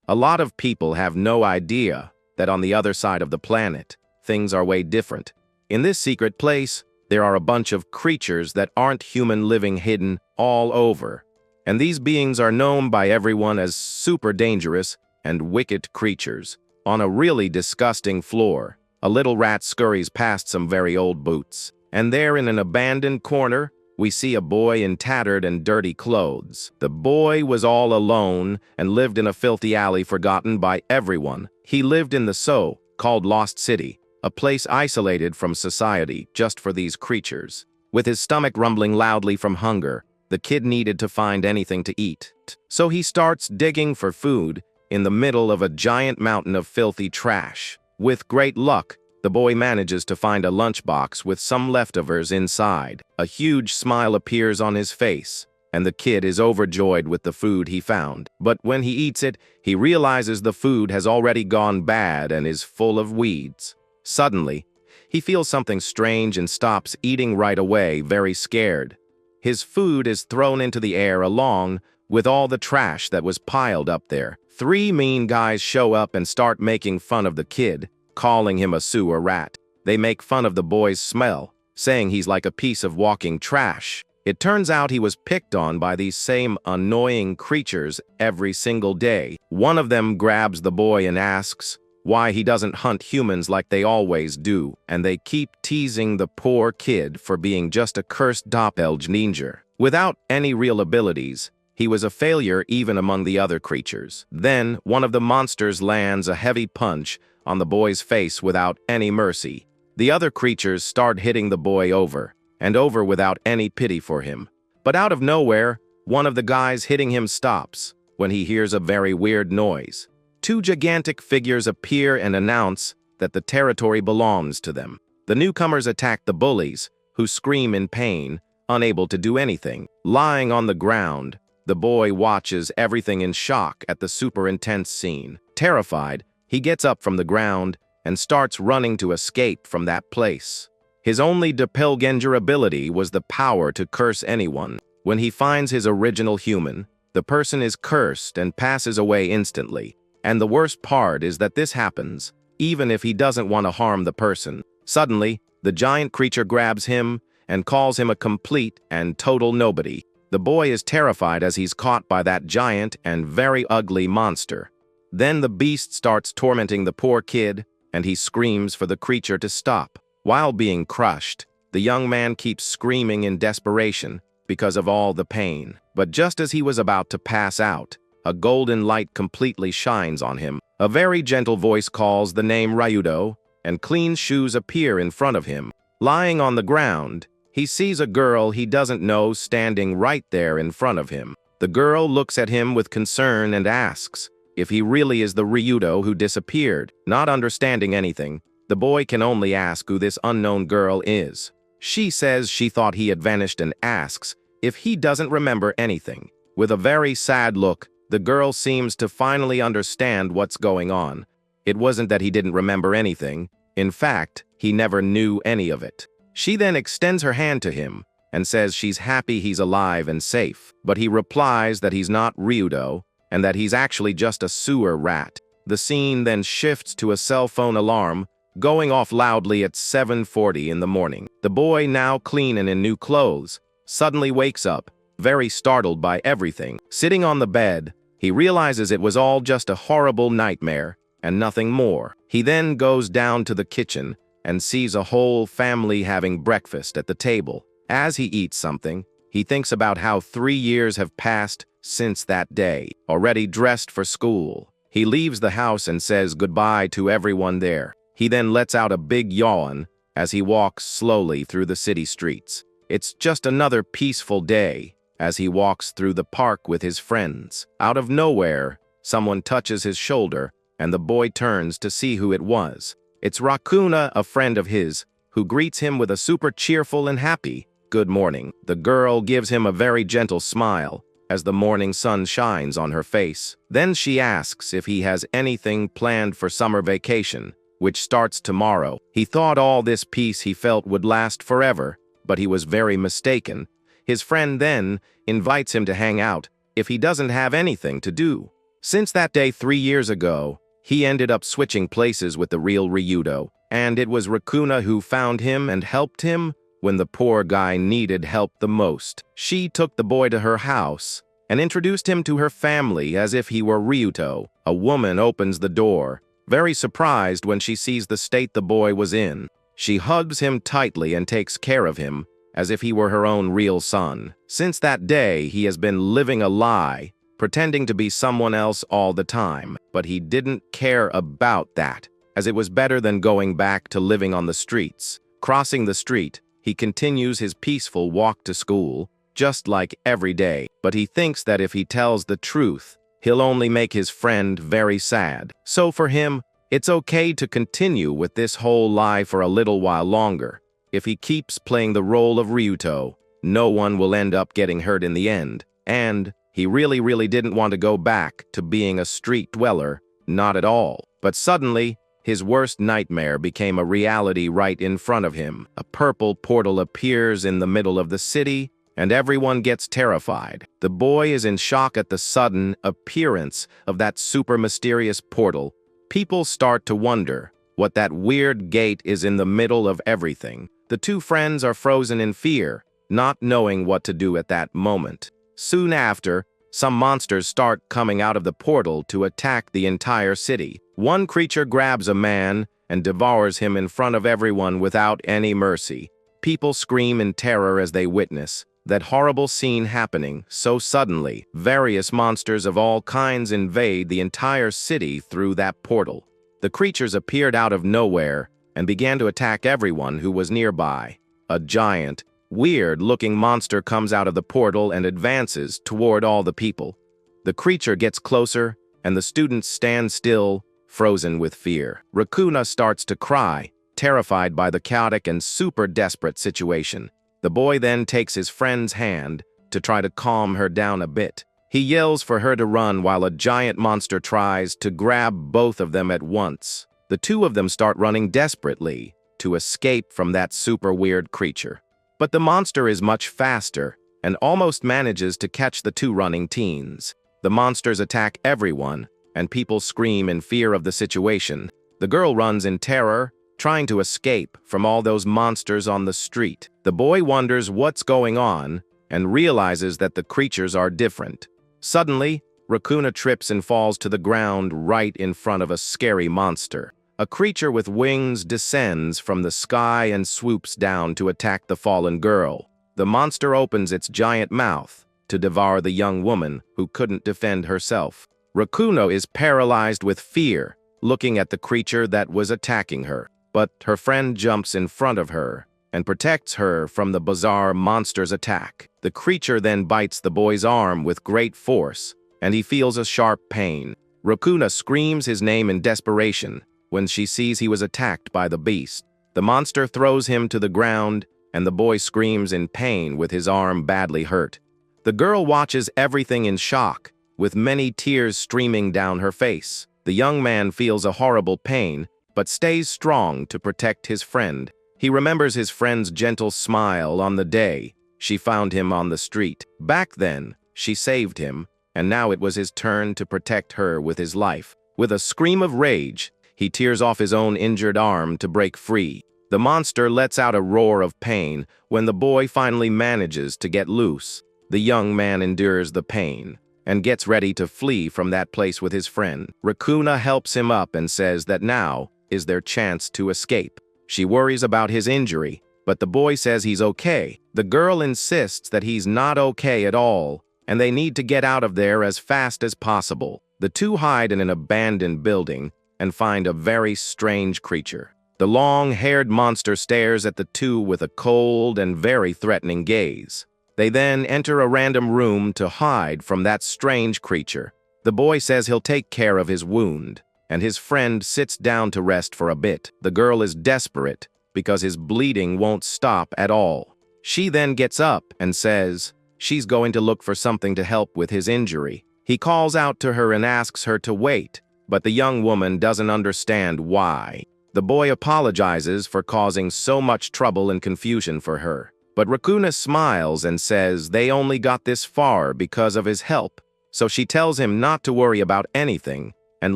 A lot of people have no idea that on the other side of the planet, things are way different. In this secret place, there are a bunch of creatures that aren't human living hidden all over. And these beings are known by everyone as super dangerous and wicked creatures. On a really disgusting floor, a little rat scurries past some very old boots. And there in an abandoned corner, we see a boy in tattered and dirty clothes. The boy was all alone and lived in a filthy alley forgotten by everyone. He lived in the so-called Lost City, a place isolated from society just for these creatures. With his stomach rumbling loudly from hunger, the kid needed to find anything to eat. So he starts digging for food in the middle of a giant mountain of filthy trash. With great luck, the boy manages to find a lunchbox with some leftovers inside. A huge smile appears on his face, and the kid is overjoyed with the food he found. But when he eats it, he realizes the food has already gone bad and is full of weeds. Suddenly, he feels something strange and stops eating right away, very scared. His food is thrown into the air along with all the trash that was piled up there. 3 mean guys show up and start making fun of the kid, calling him a sewer rat. They make fun of the boy's smell, saying he's like a piece of walking trash. It turns out he was picked on by these same annoying creatures every single day. One of them grabs the boy and asks why he doesn't hunt humans like they always do, and they keep teasing the poor kid for being just a cursed doppelganger. Without any real abilities, he was a failure even among the other creatures. Then, one of the monsters lands a heavy punch on the boy's face without any mercy. The other creatures start hitting the boy over and over without any pity for him. But out of nowhere, one of the guys hitting him stops when he hears a very weird noise. 2 gigantic figures appear and announce that the territory belongs to them. The newcomers attack the bullies, who scream in pain, unable to do anything. Lying on the ground, the boy watches everything in shock at the super intense scene. Terrified, he gets up from the ground and starts running to escape from that place. His only doppelganger ability was the power to curse anyone. When he finds his original human, the person is cursed and passes away instantly. And the worst part is that this happens even if he doesn't want to harm the person. Suddenly, the giant creature grabs him and calls him a complete and total nobody. The boy is terrified as he's caught by that giant and very ugly monster. Then the beast starts tormenting the poor kid, and he screams for the creature to stop. While being crushed, the young man keeps screaming in desperation because of all the pain. But just as he was about to pass out, a golden light completely shines on him. A very gentle voice calls the name Ryudo, and clean shoes appear in front of him. Lying on the ground, he sees a girl he doesn't know standing right there in front of him. The girl looks at him with concern and asks if he really is the Ryudo who disappeared. Not understanding anything, the boy can only ask who this unknown girl is. She says she thought he had vanished and asks if he doesn't remember anything. With a very sad look, the girl seems to finally understand what's going on. It wasn't that he didn't remember anything. In fact, he never knew any of it. She then extends her hand to him and says she's happy he's alive and safe. But he replies that he's not Ryudo and that he's actually just a sewer rat. The scene then shifts to a cell phone alarm going off loudly at 7:40 in the morning. The boy, now clean and in new clothes, suddenly wakes up, very startled by everything. Sitting on the bed, he realizes it was all just a horrible nightmare and nothing more. He then goes down to the kitchen and sees a whole family having breakfast at the table. As he eats something, he thinks about how 3 years have passed since that day. Already dressed for school, he leaves the house and says goodbye to everyone there. He then lets out a big yawn as he walks slowly through the city streets. It's just another peaceful day as he walks through the park with his friends. Out of nowhere, someone touches his shoulder, and the boy turns to see who it was. It's Rakuna, a friend of his, who greets him with a super cheerful and happy good morning. The girl gives him a very gentle smile as the morning sun shines on her face. Then she asks if he has anything planned for summer vacation, which starts tomorrow. He thought all this peace he felt would last forever, but he was very mistaken. His friend then invites him to hang out if he doesn't have anything to do. Since that day 3 years ago, he ended up switching places with the real Ryudo, and it was Rakuna who found him and helped him when the poor guy needed help the most. She took the boy to her house and introduced him to her family as if he were Ryuto. A woman opens the door, very surprised when she sees the state the boy was in. She hugs him tightly and takes care of him as if he were her own real son. Since that day, he has been living a lie, pretending to be someone else all the time, but he didn't care about that, as it was better than going back to living on the streets. Crossing the street, he continues his peaceful walk to school, just like every day, but he thinks that if he tells the truth, he'll only make his friend very sad. So for him, it's okay to continue with this whole lie for a little while longer. If he keeps playing the role of Ryuto, no one will end up getting hurt in the end, and he really didn't want to go back to being a street dweller, not at all. But suddenly, his worst nightmare became a reality right in front of him. A purple portal appears in the middle of the city, and everyone gets terrified. The boy is in shock at the sudden appearance of that super mysterious portal. People start to wonder what that weird gate is in the middle of everything. The two friends are frozen in fear, not knowing what to do at that moment. Soon after, some monsters start coming out of the portal to attack the entire city. One creature grabs a man and devours him in front of everyone without any mercy. People scream in terror as they witness that horrible scene happening so suddenly. Various monsters of all kinds invade the entire city through that portal. The creatures appeared out of nowhere and began to attack everyone who was nearby. A giant, weird-looking monster comes out of the portal and advances toward all the people. The creature gets closer, and the students stand still, frozen with fear. Rakuna starts to cry, terrified by the chaotic and super desperate situation. The boy then takes his friend's hand to try to calm her down a bit. He yells for her to run while a giant monster tries to grab both of them at once. The two of them start running desperately to escape from that super weird creature. But the monster is much faster and almost manages to catch the two running teens. The monsters attack everyone, and people scream in fear of the situation. The girl runs in terror, trying to escape from all those monsters on the street. The boy wonders what's going on and realizes that the creatures are different. Suddenly, Rakuna trips and falls to the ground right in front of a scary monster. A creature with wings descends from the sky and swoops down to attack the fallen girl. The monster opens its giant mouth to devour the young woman who couldn't defend herself. Rakuna is paralyzed with fear, looking at the creature that was attacking her. But her friend jumps in front of her and protects her from the bizarre monster's attack. The creature then bites the boy's arm with great force, and he feels a sharp pain. Rakuna screams his name in desperation when she sees he was attacked by the beast. The monster throws him to the ground, and the boy screams in pain with his arm badly hurt. The girl watches everything in shock, with many tears streaming down her face. The young man feels a horrible pain, but stays strong to protect his friend. He remembers his friend's gentle smile on the day she found him on the street. Back then, she saved him, and now it was his turn to protect her with his life. With a scream of rage, he tears off his own injured arm to break free. The monster lets out a roar of pain when the boy finally manages to get loose. The young man endures the pain and gets ready to flee from that place with his friend. Rakuna helps him up and says that now is their chance to escape. She worries about his injury, but the boy says he's okay. The girl insists that he's not okay at all, and they need to get out of there as fast as possible. The two hide in an abandoned building and find a very strange creature. The long-haired monster stares at the two with a cold and very threatening gaze. They then enter a random room to hide from that strange creature. The boy says he'll take care of his wound, and his friend sits down to rest for a bit. The girl is desperate because his bleeding won't stop at all. She then gets up and says she's going to look for something to help with his injury. He calls out to her and asks her to wait, but the young woman doesn't understand why. The boy apologizes for causing so much trouble and confusion for her, but Rakuna smiles and says they only got this far because of his help. so she tells him not to worry about anything and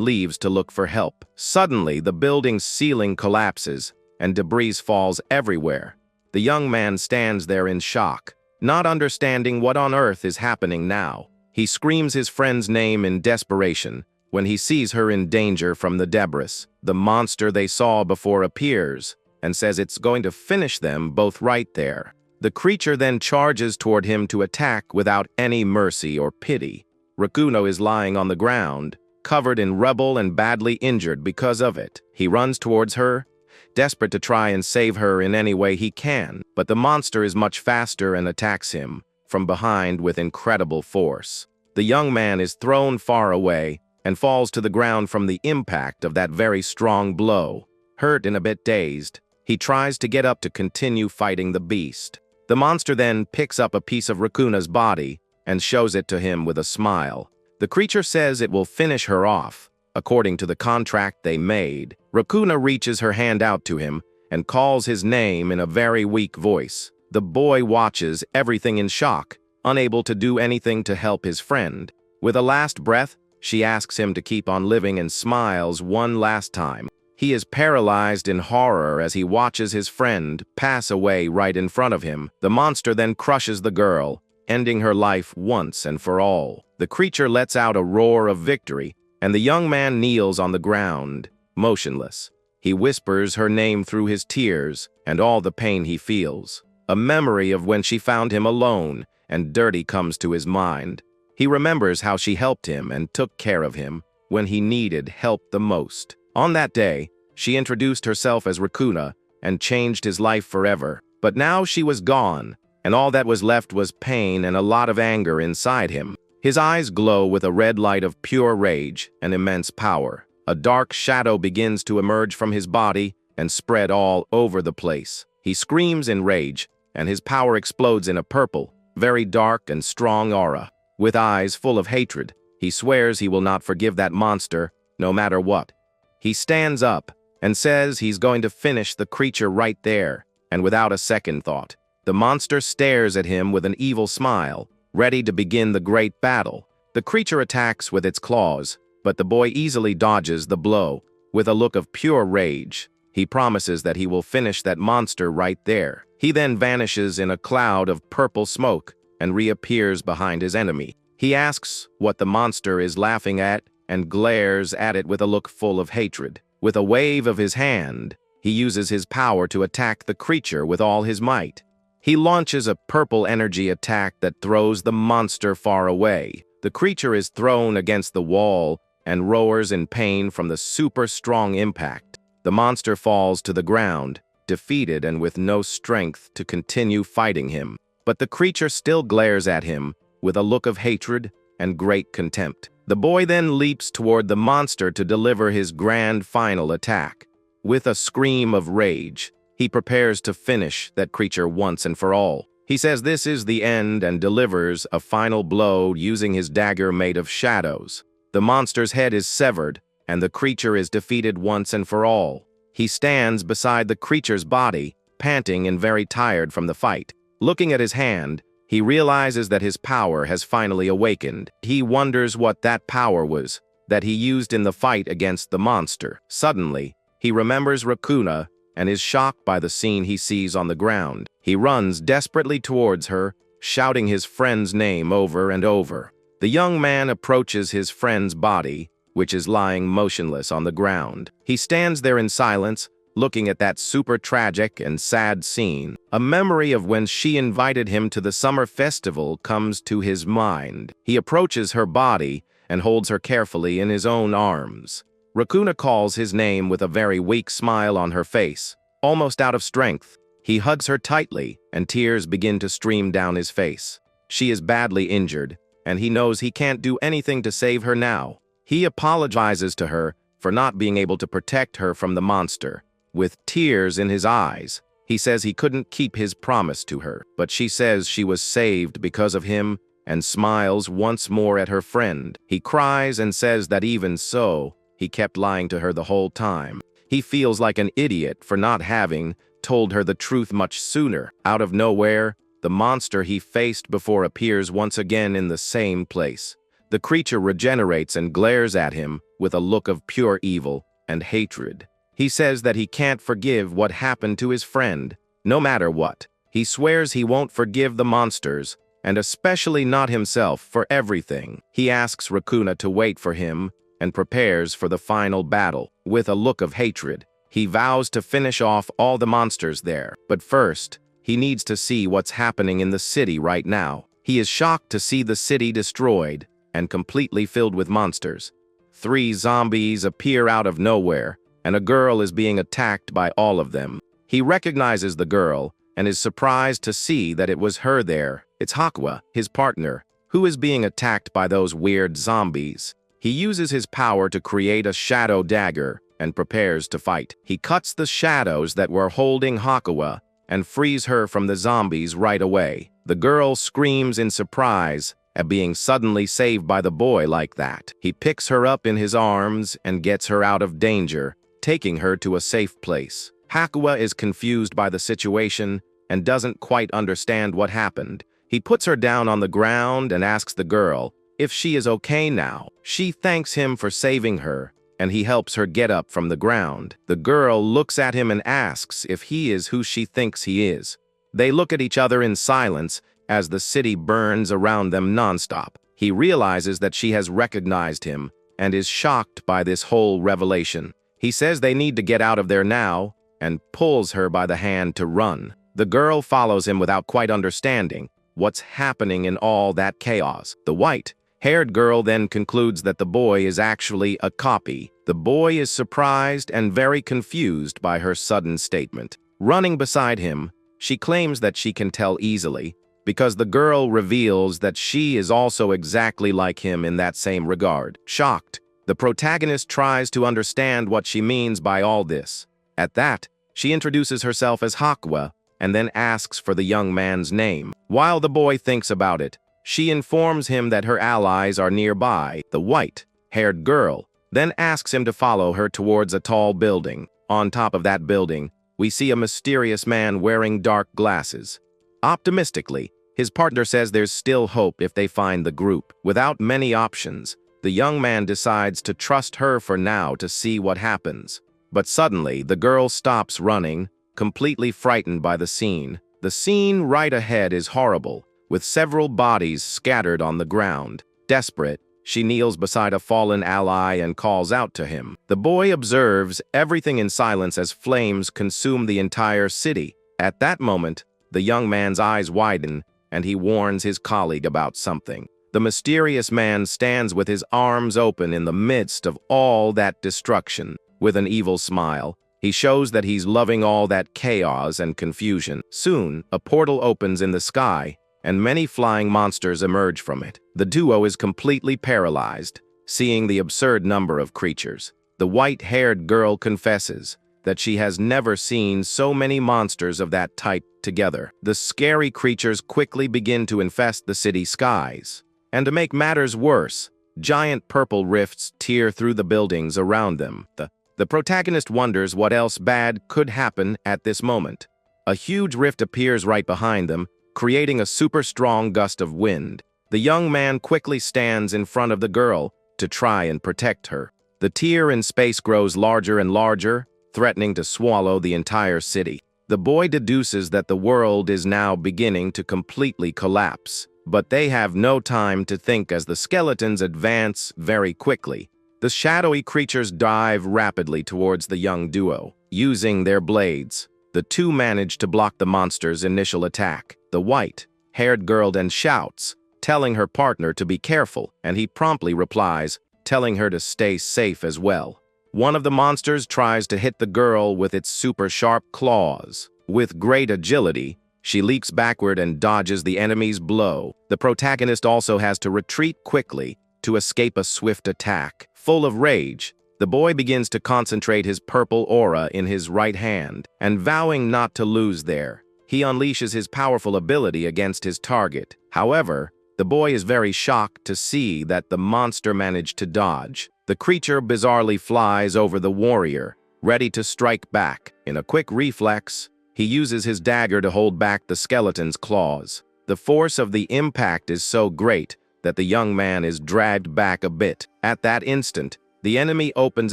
leaves to look for help. Suddenly, the building's ceiling collapses and debris falls everywhere. The young man stands there in shock, not understanding what on earth is happening now. He screams his friend's name in desperation when he sees her in danger from the debris. The monster they saw before appears and says it's going to finish them both right there. The creature then charges toward him to attack without any mercy or pity. Rakuna is lying on the ground, covered in rubble and badly injured because of it. He runs towards her, desperate to try and save her in any way he can, but the monster is much faster and attacks him from behind with incredible force. The young man is thrown far away and falls to the ground from the impact of that very strong blow. Hurt and a bit dazed, he tries to get up to continue fighting the beast. The monster then picks up a piece of Rakuna's body and shows it to him with a smile. The creature says it will finish her off, according to the contract they made. Rakuna reaches her hand out to him and calls his name in a very weak voice. The boy watches everything in shock, unable to do anything to help his friend. With a last breath, she asks him to keep on living and smiles one last time. He is paralyzed in horror as he watches his friend pass away right in front of him. The monster then crushes the girl, ending her life once and for all. The creature lets out a roar of victory, and the young man kneels on the ground, motionless. He whispers her name through his tears and all the pain he feels. A memory of when she found him alone and dirty comes to his mind. He remembers how she helped him and took care of him when he needed help the most. On that day, she introduced herself as Rakuna and changed his life forever. But now she was gone, and all that was left was pain and a lot of anger inside him. His eyes glow with a red light of pure rage and immense power. A dark shadow begins to emerge from his body and spread all over the place. He screams in rage, and his power explodes in a purple, very dark and strong aura. With eyes full of hatred, he swears he will not forgive that monster, no matter what. He stands up and says he's going to finish the creature right there, and without a second thought, the monster stares at him with an evil smile, ready to begin the great battle. The creature attacks with its claws, but the boy easily dodges the blow. With a look of pure rage, he promises that he will finish that monster right there. He then vanishes in a cloud of purple smoke and reappears behind his enemy. He asks what the monster is laughing at and glares at it with a look full of hatred. With a wave of his hand, he uses his power to attack the creature with all his might. He launches a purple energy attack that throws the monster far away. The creature is thrown against the wall and roars in pain from the super strong impact. The monster falls to the ground, defeated and with no strength to continue fighting him. But the creature still glares at him with a look of hatred and great contempt. The boy then leaps toward the monster to deliver his grand final attack. With a scream of rage, he prepares to finish that creature once and for all. He says this is the end and delivers a final blow using his dagger made of shadows. The monster's head is severed, and the creature is defeated once and for all. He stands beside the creature's body, panting and very tired from the fight. Looking at his hand, he realizes that his power has finally awakened. He wonders what that power was that he used in the fight against the monster. Suddenly, he remembers Rakuna and is shocked by the scene he sees on the ground. He runs desperately towards her, shouting his friend's name over and over. The young man approaches his friend's body, which is lying motionless on the ground. He stands there in silence, looking at that super tragic and sad scene. A memory of when she invited him to the summer festival comes to his mind. He approaches her body and holds her carefully in his own arms. Rakuna calls his name with a very weak smile on her face. Almost out of strength, he hugs her tightly and tears begin to stream down his face. She is badly injured, and he knows he can't do anything to save her now. He apologizes to her for not being able to protect her from the monster. With tears in his eyes, he says he couldn't keep his promise to her, but she says she was saved because of him and smiles once more at her friend. He cries and says that even so, he kept lying to her the whole time. He feels like an idiot for not having told her the truth much sooner. Out of nowhere, the monster he faced before appears once again in the same place. The creature regenerates and glares at him with a look of pure evil and hatred. He says that he can't forgive what happened to his friend, no matter what. He swears he won't forgive the monsters, and especially not himself, for everything. He asks Rakuna to wait for him and prepares for the final battle. With a look of hatred, he vows to finish off all the monsters there. But first, he needs to see what's happening in the city right now. He is shocked to see the city destroyed and completely filled with monsters. 3 zombies appear out of nowhere, and a girl is being attacked by all of them. He recognizes the girl and is surprised to see that it was her there. It's Hakua, his partner, who is being attacked by those weird zombies. He uses his power to create a shadow dagger and prepares to fight. He cuts the shadows that were holding Hakua and frees her from the zombies right away. The girl screams in surprise at being suddenly saved by the boy like that. He picks her up in his arms and gets her out of danger, taking her to a safe place. Hakua is confused by the situation and doesn't quite understand what happened. He puts her down on the ground and asks the girl if she is okay now. She thanks him for saving her, and he helps her get up from the ground. The girl looks at him and asks if he is who she thinks he is. They look at each other in silence as the city burns around them nonstop. He realizes that she has recognized him and is shocked by this whole revelation. He says they need to get out of there now and pulls her by the hand to run. The girl follows him without quite understanding what's happening in all that chaos. The white-haired girl then concludes that the boy is actually a copy. The boy is surprised and very confused by her sudden statement. Running beside him, she claims that she can tell easily because the girl reveals that she is also exactly like him in that same regard. Shocked, the protagonist tries to understand what she means by all this. At that, she introduces herself as Hakua and then asks for the young man's name. While the boy thinks about it, she informs him that her allies are nearby. The white-haired girl then asks him to follow her towards a tall building. On top of that building, we see a mysterious man wearing dark glasses. Optimistically, his partner says there's still hope if they find the group. Without many options, the young man decides to trust her for now to see what happens. But suddenly, the girl stops running, completely frightened by the scene. The scene right ahead is horrible, with several bodies scattered on the ground. Desperate, she kneels beside a fallen ally and calls out to him. The boy observes everything in silence as flames consume the entire city. At that moment, the young man's eyes widen, and he warns his colleague about something. The mysterious man stands with his arms open in the midst of all that destruction. With an evil smile, he shows that he's loving all that chaos and confusion. Soon, a portal opens in the sky, and many flying monsters emerge from it. The duo is completely paralyzed, seeing the absurd number of creatures. The white-haired girl confesses that she has never seen so many monsters of that type together. The scary creatures quickly begin to infest the city skies. And to make matters worse, giant purple rifts tear through the buildings around them. The protagonist wonders what else bad could happen at this moment. A huge rift appears right behind them, creating a super strong gust of wind. The young man quickly stands in front of the girl to try and protect her. The tear in space grows larger and larger, threatening to swallow the entire city. The boy deduces that the world is now beginning to completely collapse, but they have no time to think as the skeletons advance very quickly. The shadowy creatures dive rapidly towards the young duo. Using their blades, the two manage to block the monster's initial attack. The white-haired girl then shouts, telling her partner to be careful, and he promptly replies, telling her to stay safe as well. One of the monsters tries to hit the girl with its super sharp claws. With great agility, she leaps backward and dodges the enemy's blow. The protagonist also has to retreat quickly to escape a swift attack. Full of rage, the boy begins to concentrate his purple aura in his right hand, and vowing not to lose there, he unleashes his powerful ability against his target. However, the boy is very shocked to see that the monster managed to dodge. The creature bizarrely flies over the warrior, ready to strike back. In a quick reflex, he uses his dagger to hold back the skeleton's claws. The force of the impact is so great that the young man is dragged back a bit. At that instant, the enemy opens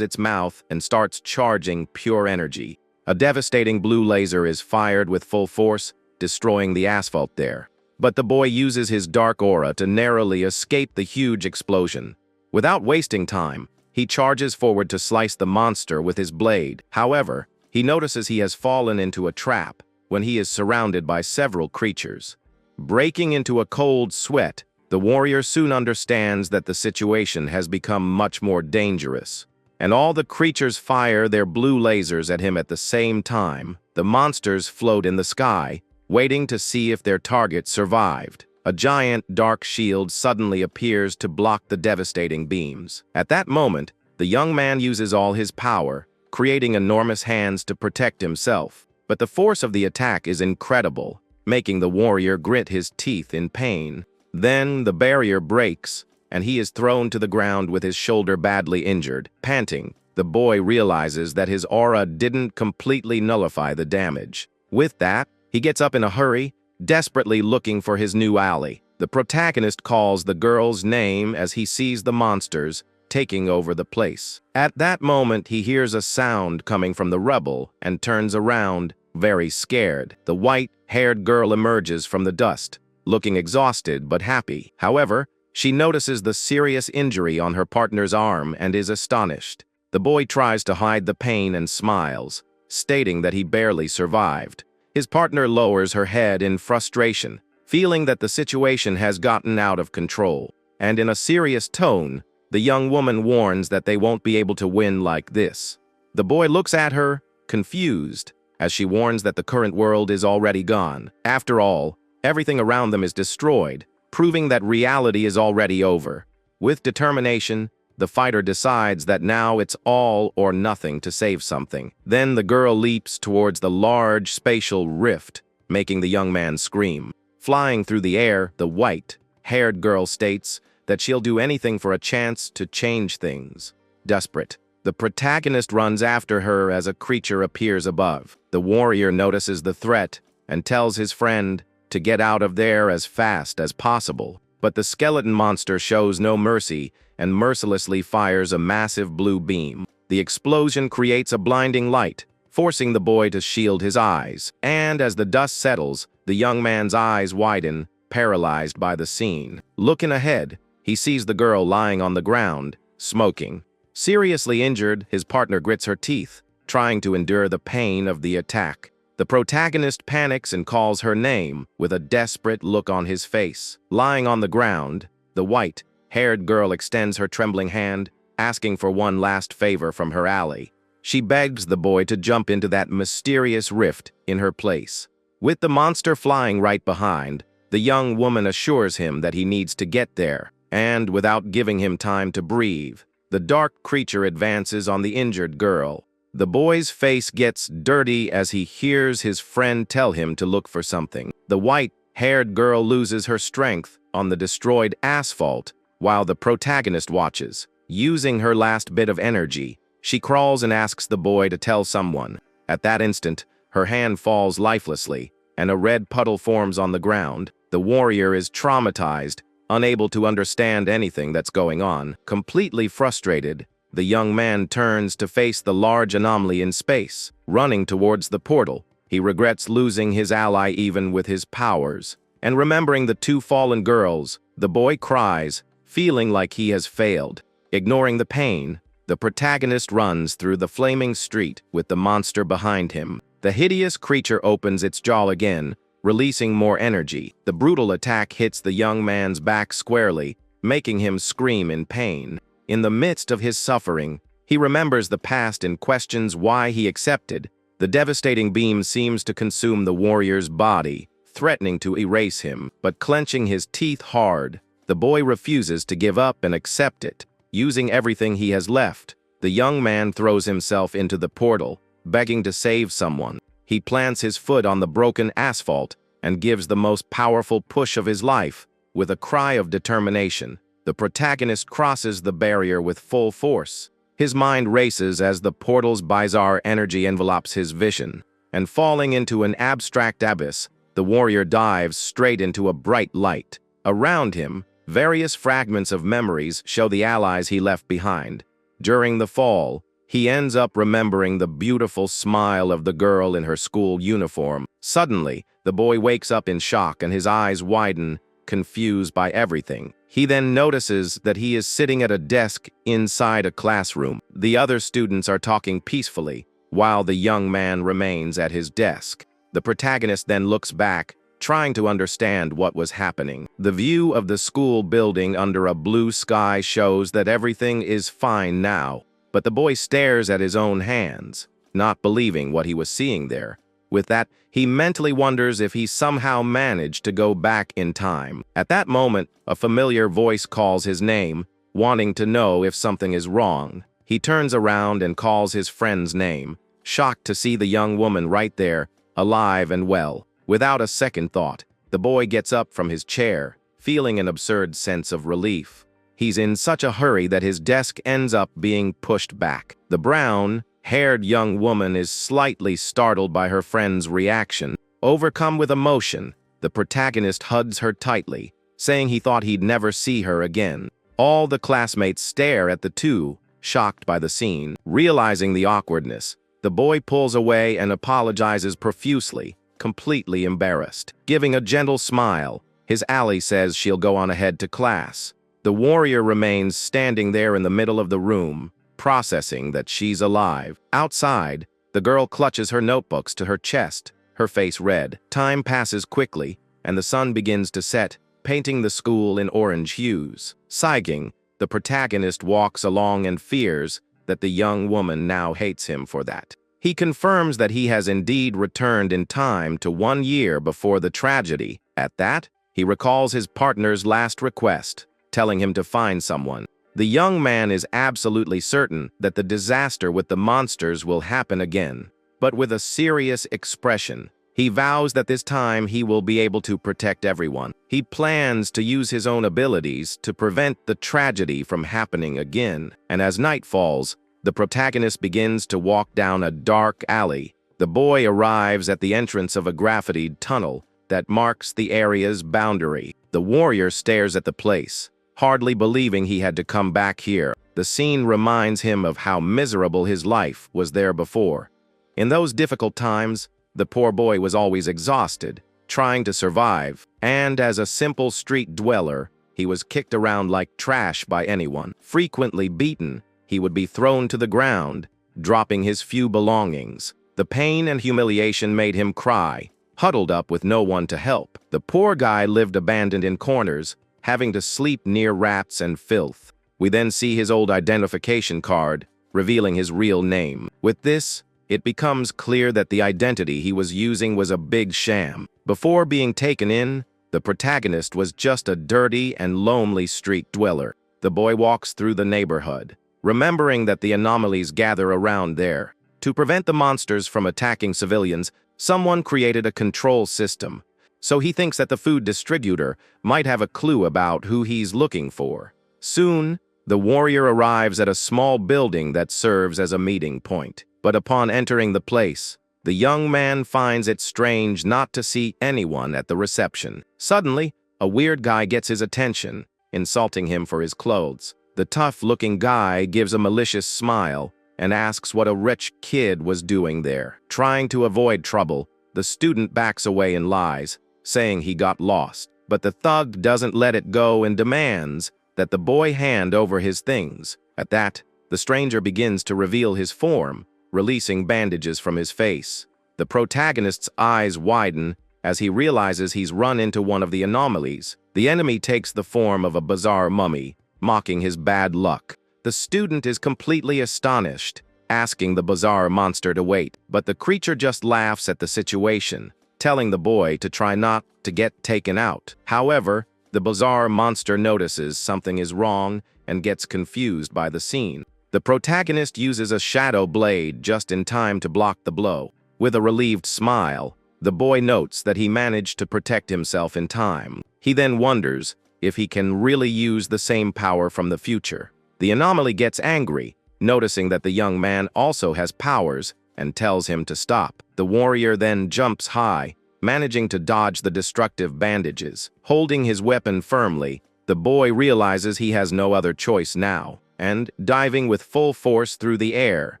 its mouth and starts charging pure energy. A devastating blue laser is fired with full force, destroying the asphalt there. But the boy uses his dark aura to narrowly escape the huge explosion. Without wasting time, he charges forward to slice the monster with his blade. However, he notices he has fallen into a trap when he is surrounded by several creatures. Breaking into a cold sweat, the warrior soon understands that the situation has become much more dangerous. And all the creatures fire their blue lasers at him at the same time. The monsters float in the sky, waiting to see if their target survived. A giant dark shield suddenly appears to block the devastating beams. At that moment, the young man uses all his power, creating enormous hands to protect himself. But the force of the attack is incredible, making the warrior grit his teeth in pain. Then the barrier breaks, and he is thrown to the ground with his shoulder badly injured. Panting, the boy realizes that his aura didn't completely nullify the damage. With that, he gets up in a hurry, desperately looking for his new ally. The protagonist calls the girl's name as he sees the monsters taking over the place. At that moment, he hears a sound coming from the rubble and turns around, very scared. The white-haired girl emerges from the dust, looking exhausted but happy. However, she notices the serious injury on her partner's arm and is astonished. The boy tries to hide the pain and smiles, stating that he barely survived. His partner lowers her head in frustration, feeling that the situation has gotten out of control. And in a serious tone, the young woman warns that they won't be able to win like this. The boy looks at her, confused, as she warns that the current world is already gone. After all, everything around them is destroyed, proving that reality is already over. With determination, the fighter decides that now it's all or nothing to save something. Then the girl leaps towards the large spatial rift, making the young man scream. Flying through the air, the white-haired girl states that she'll do anything for a chance to change things. Desperate, the protagonist runs after her as a creature appears above. The warrior notices the threat and tells his friend to get out of there as fast as possible. But the skeleton monster shows no mercy and mercilessly fires a massive blue beam. The explosion creates a blinding light, forcing the boy to shield his eyes. And as the dust settles, the young man's eyes widen, paralyzed by the scene. Looking ahead, he sees the girl lying on the ground, smoking. Seriously injured, his partner grits her teeth, trying to endure the pain of the attack. The protagonist panics and calls her name with a desperate look on his face. Lying on the ground, the white-haired girl extends her trembling hand, asking for one last favor from her ally. She begs the boy to jump into that mysterious rift in her place. With the monster flying right behind, the young woman assures him that he needs to get there, and without giving him time to breathe, the dark creature advances on the injured girl. The boy's face gets dirty as he hears his friend tell him to look for something. The white-haired girl loses her strength on the destroyed asphalt while the protagonist watches. Using her last bit of energy, she crawls and asks the boy to tell someone. At that instant, her hand falls lifelessly, and a red puddle forms on the ground. The warrior is traumatized, unable to understand anything that's going on. Completely frustrated, the young man turns to face the large anomaly in space. Running towards the portal, he regrets losing his ally even with his powers. And remembering the two fallen girls, the boy cries, feeling like he has failed. Ignoring the pain, the protagonist runs through the flaming street with the monster behind him. The hideous creature opens its jaw again, releasing more energy. The brutal attack hits the young man's back squarely, making him scream in pain. In the midst of his suffering, he remembers the past and questions why he accepted. The devastating beam seems to consume the warrior's body, threatening to erase him. But clenching his teeth hard, the boy refuses to give up and accept it. Using everything he has left, the young man throws himself into the portal, begging to save someone. He plants his foot on the broken asphalt and gives the most powerful push of his life. With a cry of determination, the protagonist crosses the barrier with full force. His mind races as the portal's bizarre energy envelops his vision, and falling into an abstract abyss, the warrior dives straight into a bright light. Around him, Various fragments of memories show the allies he left behind. During the fall, he ends up remembering the beautiful smile of the girl in her school uniform. Suddenly, the boy wakes up in shock and his eyes widen, confused by everything. He then notices that he is sitting at a desk inside a classroom. The other students are talking peacefully, while the young man remains at his desk. The protagonist then looks back, trying to understand what was happening. The view of the school building under a blue sky shows that everything is fine now, but the boy stares at his own hands, not believing what he was seeing there. With that, he mentally wonders if he somehow managed to go back in time. At that moment, a familiar voice calls his name, wanting to know if something is wrong. He turns around and calls his friend's name, shocked to see the young woman right there, alive and well. Without a second thought, the boy gets up from his chair, feeling an absurd sense of relief. He's in such a hurry that his desk ends up being pushed back. The brown-haired young woman is slightly startled by her friend's reaction. Overcome with emotion, the protagonist hugs her tightly, saying he thought he'd never see her again. All the classmates stare at the two, shocked by the scene. Realizing the awkwardness, the boy pulls away and apologizes profusely, completely embarrassed. Giving a gentle smile, his ally says she'll go on ahead to class. The warrior remains standing there in the middle of the room, processing that she's alive. Outside, the girl clutches her notebooks to her chest, her face red. Time passes quickly, and the sun begins to set, painting the school in orange hues. Sighing, the protagonist walks along and fears that the young woman now hates him for that. He confirms that he has indeed returned in time to 1 year before the tragedy. At that, he recalls his partner's last request, telling him to find someone. The young man is absolutely certain that the disaster with the monsters will happen again, but with a serious expression. He vows that this time he will be able to protect everyone. He plans to use his own abilities to prevent the tragedy from happening again. And as night falls, the protagonist begins to walk down a dark alley. The boy arrives at the entrance of a graffitied tunnel that marks the area's boundary. The warrior stares at the place, hardly believing he had to come back here. The scene reminds him of how miserable his life was there before. In those difficult times, the poor boy was always exhausted, trying to survive, and as a simple street dweller, he was kicked around like trash by anyone. Frequently beaten, he would be thrown to the ground, dropping his few belongings. The pain and humiliation made him cry, huddled up with no one to help. The poor guy lived abandoned in corners, having to sleep near rats and filth. We then see his old identification card, revealing his real name. With this, it becomes clear that the identity he was using was a big sham. Before being taken in, the protagonist was just a dirty and lonely street dweller. The boy walks through the neighborhood, remembering that the anomalies gather around there. To prevent the monsters from attacking civilians, someone created a control system, so he thinks that the food distributor might have a clue about who he's looking for. Soon, the warrior arrives at a small building that serves as a meeting point. But upon entering the place, the young man finds it strange not to see anyone at the reception. Suddenly, a weird guy gets his attention, insulting him for his clothes. The tough-looking guy gives a malicious smile and asks what a rich kid was doing there. Trying to avoid trouble, the student backs away and lies, saying he got lost. But the thug doesn't let it go and demands that the boy hand over his things. At that, the stranger begins to reveal his form, releasing bandages from his face. The protagonist's eyes widen as he realizes he's run into one of the anomalies. The enemy takes the form of a bizarre mummy, mocking his bad luck. The student is completely astonished, asking the bizarre monster to wait, but the creature just laughs at the situation, telling the boy to try not to get taken out. However, the bizarre monster notices something is wrong and gets confused by the scene. The protagonist uses a shadow blade just in time to block the blow. With a relieved smile, the boy notes that he managed to protect himself in time. He then wonders if he can really use the same power from the future. The anomaly gets angry, noticing that the young man also has powers, and tells him to stop. The warrior then jumps high, managing to dodge the destructive bandages. Holding his weapon firmly, The boy realizes he has no other choice now, and, diving with full force through the air,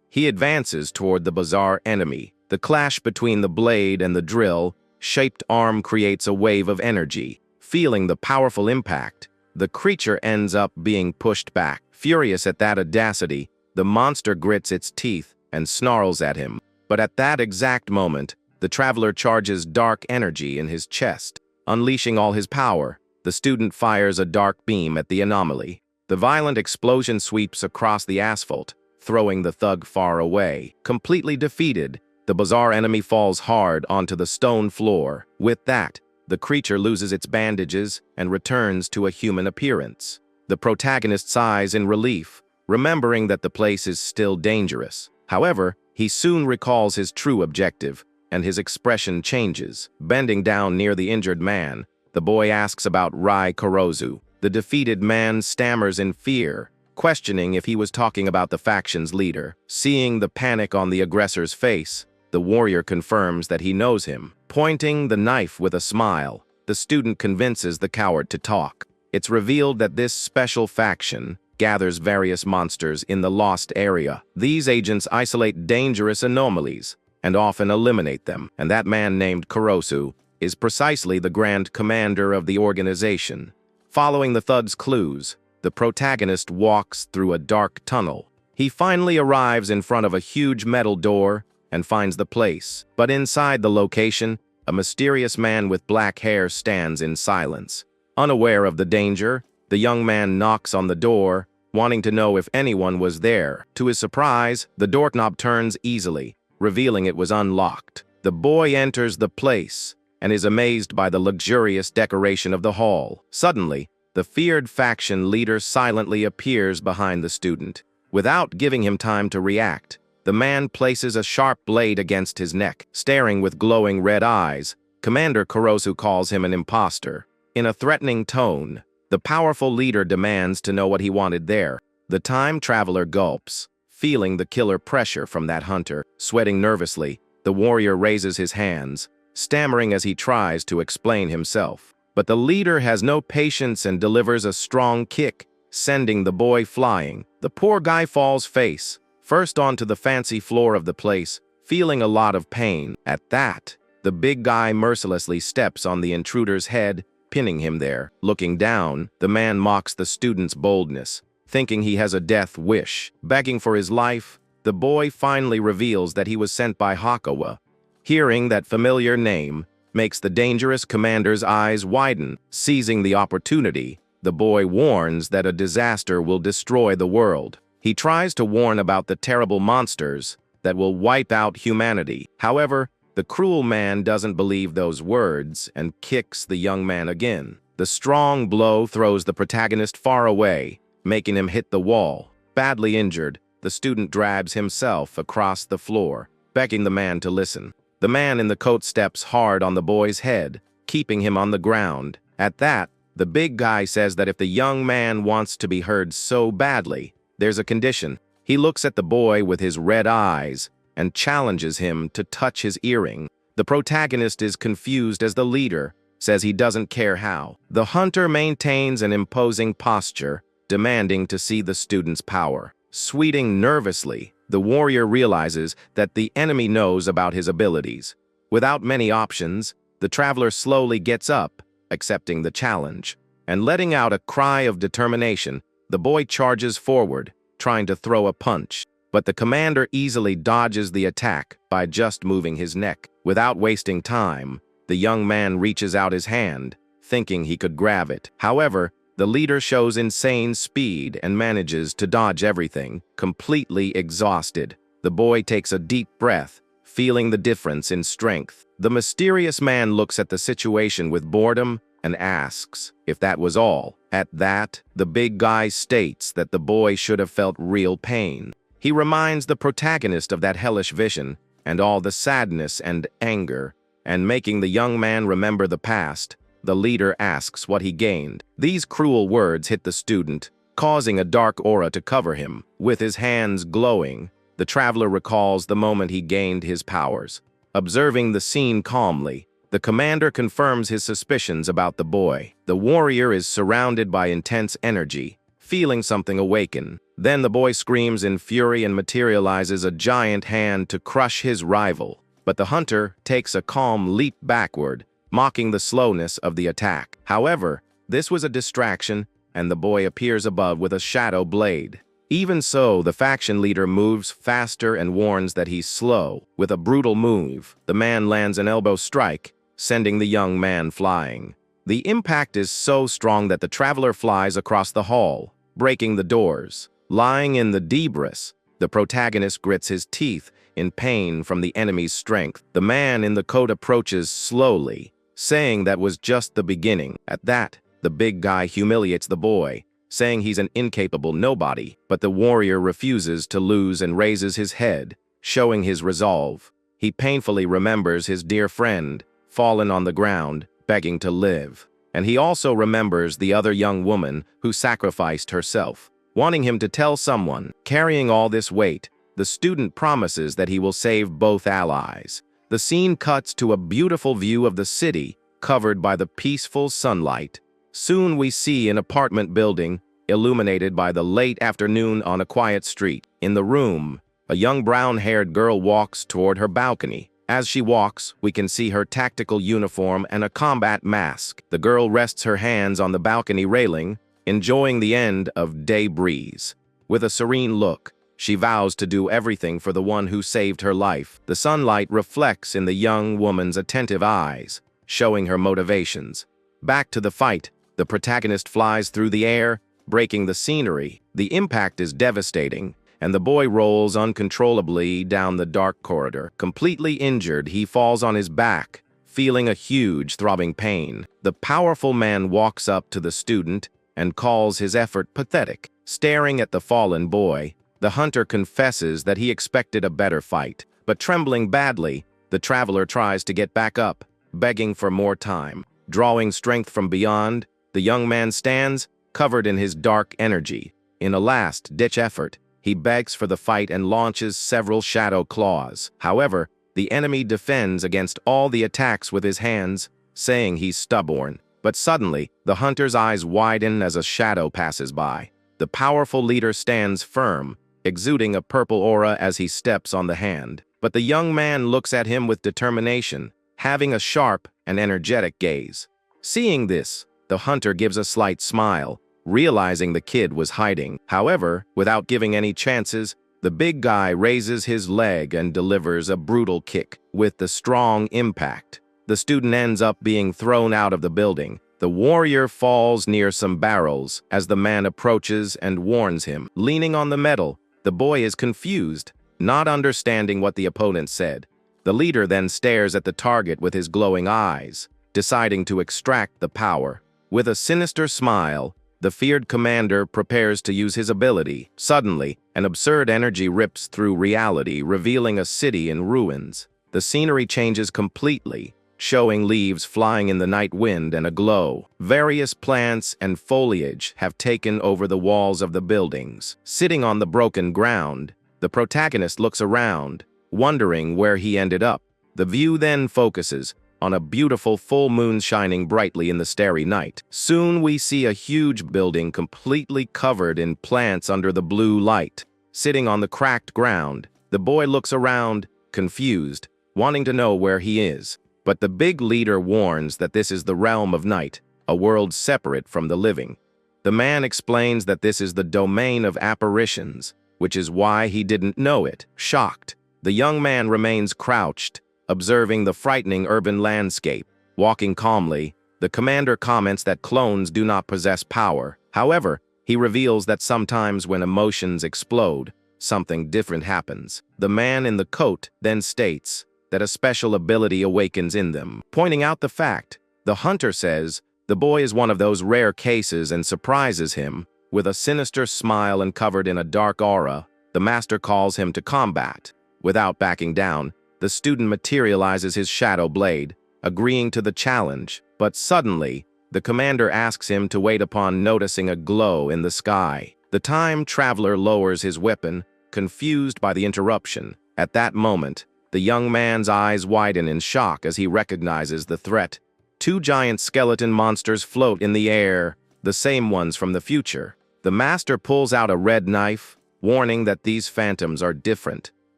he advances toward the bizarre enemy. The clash between the blade and the drill-shaped arm creates a wave of energy. Feeling the powerful impact, the creature ends up being pushed back. Furious at that audacity, the monster grits its teeth and snarls at him. But at that exact moment, the traveler charges dark energy in his chest. Unleashing all his power, the student fires a dark beam at the anomaly. The violent explosion sweeps across the asphalt, throwing the thug far away. Completely defeated, the bizarre enemy falls hard onto the stone floor. With that, the creature loses its bandages and returns to a human appearance. The protagonist sighs in relief, remembering that the place is still dangerous. However, he soon recalls his true objective, and his expression changes. Bending down near the injured man, the boy asks about Rai Kurozu. The defeated man stammers in fear, questioning if he was talking about the faction's leader. Seeing the panic on the aggressor's face, the warrior confirms that he knows him. Pointing the knife with a smile, the student convinces the coward to talk. It's revealed that this special faction gathers various monsters in the lost area. These agents isolate dangerous anomalies and often eliminate them, and that man named Kurosu is precisely the grand commander of the organization. Following the thug's clues, the protagonist walks through a dark tunnel. He finally arrives in front of a huge metal door and finds the place. But inside the location, a mysterious man with black hair stands in silence. Unaware of the danger, the young man knocks on the door, wanting to know if anyone was there. To his surprise, the doorknob turns easily, revealing it was unlocked. The boy enters the place and is amazed by the luxurious decoration of the hall. Suddenly, the feared faction leader silently appears behind the student. Without giving him time to react, the man places a sharp blade against his neck. Staring with glowing red eyes, Commander Kurosu calls him an imposter. In a threatening tone, the powerful leader demands to know what he wanted there. The time traveler gulps, feeling the killer pressure from that hunter. Sweating nervously, the warrior raises his hands, stammering as he tries to explain himself. But the leader has no patience and delivers a strong kick, sending the boy flying. The poor guy falls face first onto the fancy floor of the place, feeling a lot of pain. At that, the big guy mercilessly steps on the intruder's head, pinning him there. Looking down, the man mocks the student's boldness, thinking he has a death wish. Begging for his life, the boy finally reveals that he was sent by Hakua. Hearing that familiar name makes the dangerous commander's eyes widen. Seizing the opportunity, the boy warns that a disaster will destroy the world. He tries to warn about the terrible monsters that will wipe out humanity. However, the cruel man doesn't believe those words and kicks the young man again. The strong blow throws the protagonist far away, making him hit the wall. Badly injured, the student drags himself across the floor, begging the man to listen. The man in the coat steps hard on the boy's head, keeping him on the ground. At that, the big guy says that if the young man wants to be heard so badly, there's a condition. He looks at the boy with his red eyes and challenges him to touch his earring. The protagonist is confused as the leader says he doesn't care how. The hunter maintains an imposing posture, demanding to see the student's power. Sweating nervously, the warrior realizes that the enemy knows about his abilities. Without many options, the traveler slowly gets up, accepting the challenge. And letting out a cry of determination, the boy charges forward, trying to throw a punch. But the commander easily dodges the attack by just moving his neck. Without wasting time, the young man reaches out his hand, thinking he could grab it. However, the leader shows insane speed and manages to dodge everything, completely exhausted. The boy takes a deep breath, feeling the difference in strength. The mysterious man looks at the situation with boredom and asks if that was all. At that, the big guy states that the boy should have felt real pain. He reminds the protagonist of that hellish vision and all the sadness and anger, and making the young man remember the past, the leader asks what he gained. These cruel words hit the student, causing a dark aura to cover him. With his hands glowing, the traveler recalls the moment he gained his powers. Observing the scene calmly, The commander confirms his suspicions about the boy. The warrior is surrounded by intense energy, feeling something awaken. Then the boy screams in fury and materializes a giant hand to crush his rival. But the hunter takes a calm leap backward, mocking the slowness of the attack. However, this was a distraction, and the boy appears above with a shadow blade. Even so, the faction leader moves faster and warns that he's slow. With a brutal move, the man lands an elbow strike, sending the young man flying. The impact is so strong that the traveler flies across the hall, breaking the doors. Lying in the debris, the protagonist grits his teeth in pain from the enemy's strength. The man in the coat approaches slowly, saying that was just the beginning. At that, the big guy humiliates the boy, saying he's an incapable nobody, but the warrior refuses to lose and raises his head, showing his resolve. He painfully remembers his dear friend, fallen on the ground, begging to live. And he also remembers the other young woman who sacrificed herself, wanting him to tell someone. Carrying all this weight, the student promises that he will save both allies. The scene cuts to a beautiful view of the city, covered by the peaceful sunlight. Soon we see an apartment building, illuminated by the late afternoon on a quiet street. In the room, a young brown-haired girl walks toward her balcony. As she walks, we can see her tactical uniform and a combat mask. The girl rests her hands on the balcony railing, enjoying the end of day breeze. With a serene look, she vows to do everything for the one who saved her life. The sunlight reflects in the young woman's attentive eyes, showing her motivations. Back to the fight, the protagonist flies through the air, breaking the scenery. The impact is devastating, and the boy rolls uncontrollably down the dark corridor. Completely injured, he falls on his back, feeling a huge throbbing pain. The powerful man walks up to the student and calls his effort pathetic. Staring at the fallen boy, the hunter confesses that he expected a better fight. But trembling badly, the traveler tries to get back up, begging for more time. Drawing strength from beyond, the young man stands, covered in his dark energy. In a last-ditch effort, he begs for the fight and launches several shadow claws. However, the enemy defends against all the attacks with his hands, saying he's stubborn. But suddenly, the hunter's eyes widen as a shadow passes by. The powerful leader stands firm, exuding a purple aura as he steps on the hand. But the young man looks at him with determination, having a sharp and energetic gaze. Seeing this, the hunter gives a slight smile, realizing the kid was hiding. However, without giving any chances, the big guy raises his leg and delivers a brutal kick. With the strong impact, the student ends up being thrown out of the building. The warrior falls near some barrels as the man approaches and warns him. Leaning on the metal, the boy is confused, not understanding what the opponent said. The leader then stares at the target with his glowing eyes, deciding to extract the power. With a sinister smile, the feared commander prepares to use his ability. Suddenly, an absurd energy rips through reality, revealing a city in ruins. The scenery changes completely, showing leaves flying in the night wind and a glow. Various plants and foliage have taken over the walls of the buildings. Sitting on the broken ground, the protagonist looks around, wondering where he ended up. The view then focuses on a beautiful full moon shining brightly in the starry night. Soon we see a huge building completely covered in plants under the blue light. Sitting on the cracked ground, the boy looks around, confused, wanting to know where he is. But the big leader warns that this is the realm of night, a world separate from the living. The man explains that this is the domain of Aberrations, which is why he didn't know it. Shocked, the young man remains crouched, observing the frightening urban landscape. Walking calmly, the commander comments that clones do not possess power. However, he reveals that sometimes when emotions explode, something different happens. The man in the coat then states that a special ability awakens in them. Pointing out the fact, the hunter says the boy is one of those rare cases and surprises him. With a sinister smile and covered in a dark aura, the master calls him to combat. Without backing down, the student materializes his shadow blade, agreeing to the challenge. But suddenly, the commander asks him to wait upon noticing a glow in the sky. The time traveler lowers his weapon, confused by the interruption. At that moment, The young man's eyes widen in shock as he recognizes the threat. Two giant skeleton monsters float in the air, the same ones from the future. The master pulls out a red knife, warning that these phantoms are different.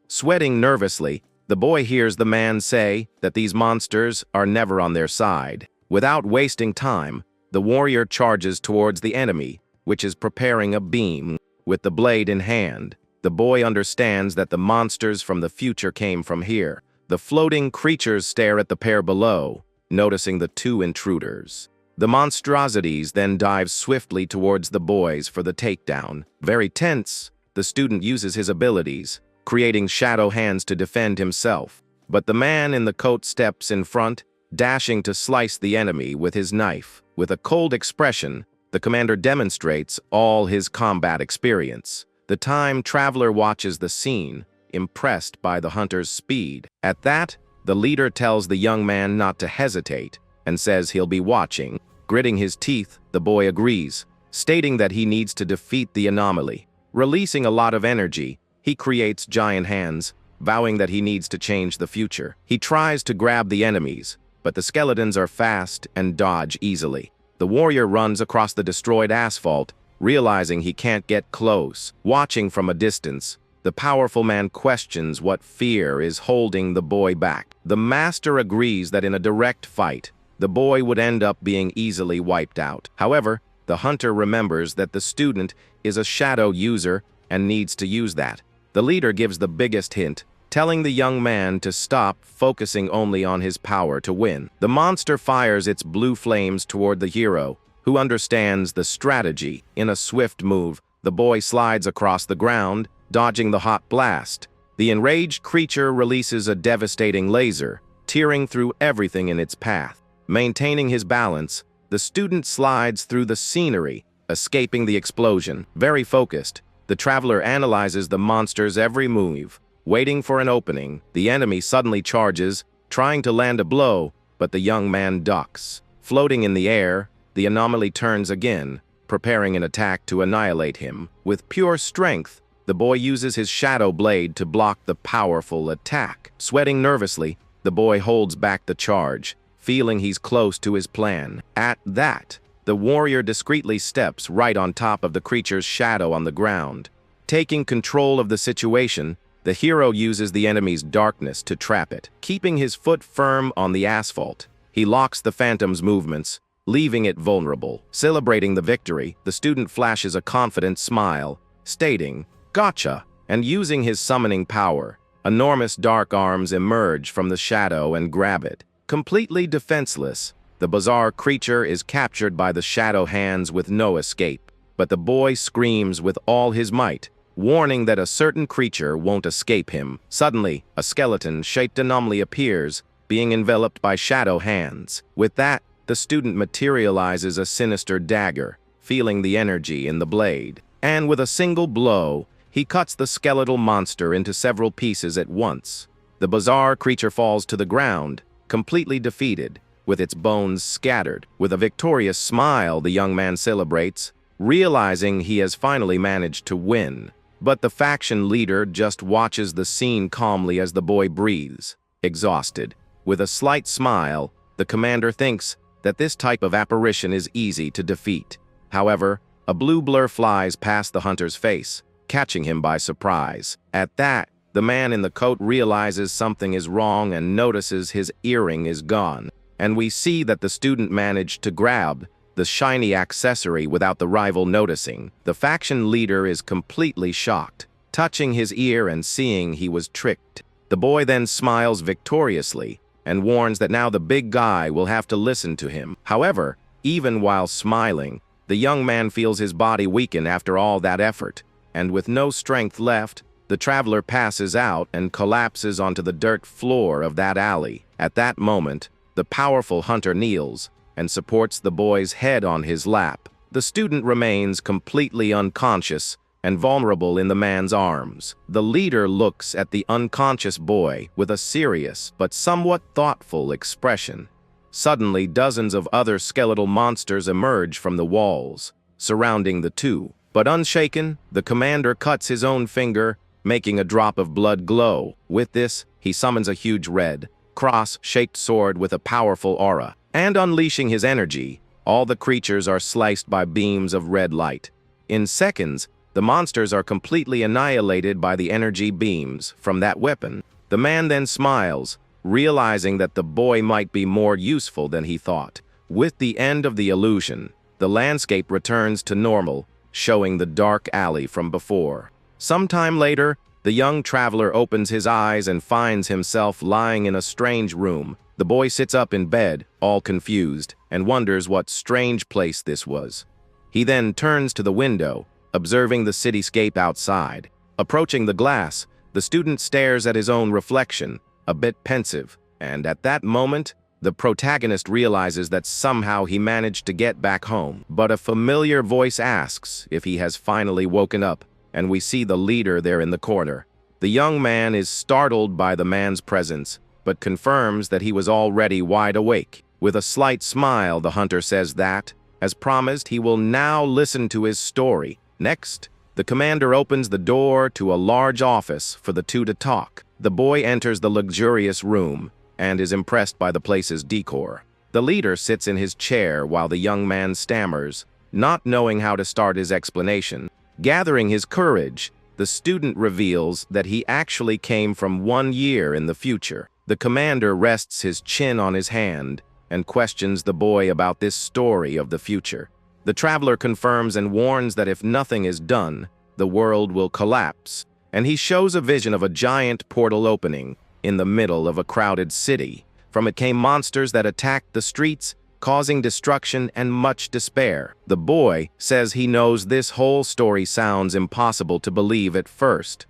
Sweating nervously, the boy hears the man say that these monsters are never on their side. Without wasting time, the warrior charges towards the enemy, which is preparing a beam. With the blade in hand, the boy understands that the monsters from the future came from here. The floating creatures stare at the pair below, noticing the two intruders. The monstrosities then dive swiftly towards the boys for the takedown. Very tense, the student uses his abilities, creating shadow hands to defend himself. But the man in the coat steps in front, dashing to slice the enemy with his knife. With a cold expression, the commander demonstrates all his combat experience. The time traveler watches the scene, impressed by the hunter's speed. At that, the leader tells the young man not to hesitate and says he'll be watching. Gritting his teeth, the boy agrees, stating that he needs to defeat the anomaly. Releasing a lot of energy, he creates giant hands, vowing that he needs to change the future. He tries to grab the enemies, but the skeletons are fast and dodge easily. The warrior runs across the destroyed asphalt, realizing he can't get close. Watching from a distance, the powerful man questions what fear is holding the boy back. The master agrees that in a direct fight, the boy would end up being easily wiped out. However, the hunter remembers that the student is a shadow user and needs to use that. The leader gives the biggest hint, telling the young man to stop focusing only on his power to win. The monster fires its blue flames toward the hero, who understands the strategy. In a swift move, the boy slides across the ground, dodging the hot blast. The enraged creature releases a devastating laser, tearing through everything in its path. Maintaining his balance, the student slides through the scenery, escaping the explosion. Very focused, the traveler analyzes the monster's every move. Waiting for an opening, the enemy suddenly charges, trying to land a blow, but the young man ducks. Floating in the air, the anomaly turns again, preparing an attack to annihilate him. With pure strength, the boy uses his shadow blade to block the powerful attack. Sweating nervously, the boy holds back the charge, feeling he's close to his plan. At that, the warrior discreetly steps right on top of the creature's shadow on the ground. Taking control of the situation, the hero uses the enemy's darkness to trap it. Keeping his foot firm on the asphalt, he locks the phantom's movements, leaving it vulnerable. Celebrating the victory, the student flashes a confident smile, stating, "Gotcha!" And using his summoning power, enormous dark arms emerge from the shadow and grab it. Completely defenseless, the bizarre creature is captured by the shadow hands with no escape. But the boy screams with all his might, warning that a certain creature won't escape him. Suddenly, a skeleton-shaped anomaly appears, being enveloped by shadow hands. With that, the student materializes a sinister dagger, feeling the energy in the blade. And with a single blow, he cuts the skeletal monster into several pieces at once. The bizarre creature falls to the ground, completely defeated, with its bones scattered. With a victorious smile, the young man celebrates, realizing he has finally managed to win. But the faction leader just watches the scene calmly as the boy breathes, exhausted. With a slight smile, the commander thinks that this type of apparition is easy to defeat. However, a blue blur flies past the hunter's face, catching him by surprise. At that, the man in the coat realizes something is wrong and notices his earring is gone. And we see that the student managed to grab the shiny accessory without the rival noticing. The faction leader is completely shocked, touching his ear and seeing he was tricked. The boy then smiles victoriously and warns that now the big guy will have to listen to him. However, even while smiling, the young man feels his body weaken after all that effort, and with no strength left, the traveler passes out and collapses onto the dirt floor of that alley. At that moment, the powerful hunter kneels and supports the boy's head on his lap. The student remains completely unconscious and vulnerable in the man's arms. The leader looks at the unconscious boy with a serious but somewhat thoughtful expression. Suddenly, dozens of other skeletal monsters emerge from the walls, surrounding the two. But unshaken, the commander cuts his own finger, making a drop of blood glow. With this, he summons a huge red, cross-shaped sword with a powerful aura. And unleashing his energy, all the creatures are sliced by beams of red light. In seconds, the monsters are completely annihilated by the energy beams from that weapon. The man then smiles, realizing that the boy might be more useful than he thought. With the end of the illusion, the landscape returns to normal, showing the dark alley from before. Sometime later, the young traveler opens his eyes and finds himself lying in a strange room. The boy sits up in bed, all confused, and wonders what strange place this was. He then turns to the window, observing the cityscape outside. Approaching the glass, the student stares at his own reflection, a bit pensive, and at that moment, the protagonist realizes that somehow he managed to get back home. But a familiar voice asks if he has finally woken up, and we see the leader there in the corner. The young man is startled by the man's presence, but confirms that he was already wide awake. With a slight smile, the hunter says that, as promised, he will now listen to his story. Next, the commander opens the door to a large office for the two to talk. The boy enters the luxurious room and is impressed by the place's decor. The leader sits in his chair while the young man stammers, not knowing how to start his explanation. Gathering his courage, the student reveals that he actually came from 1 year in the future. The commander rests his chin on his hand and questions the boy about this story of the future. The traveler confirms and warns that if nothing is done, the world will collapse, and he shows a vision of a giant portal opening in the middle of a crowded city. From it came monsters that attacked the streets, causing destruction and much despair. The boy says he knows this whole story sounds impossible to believe at first,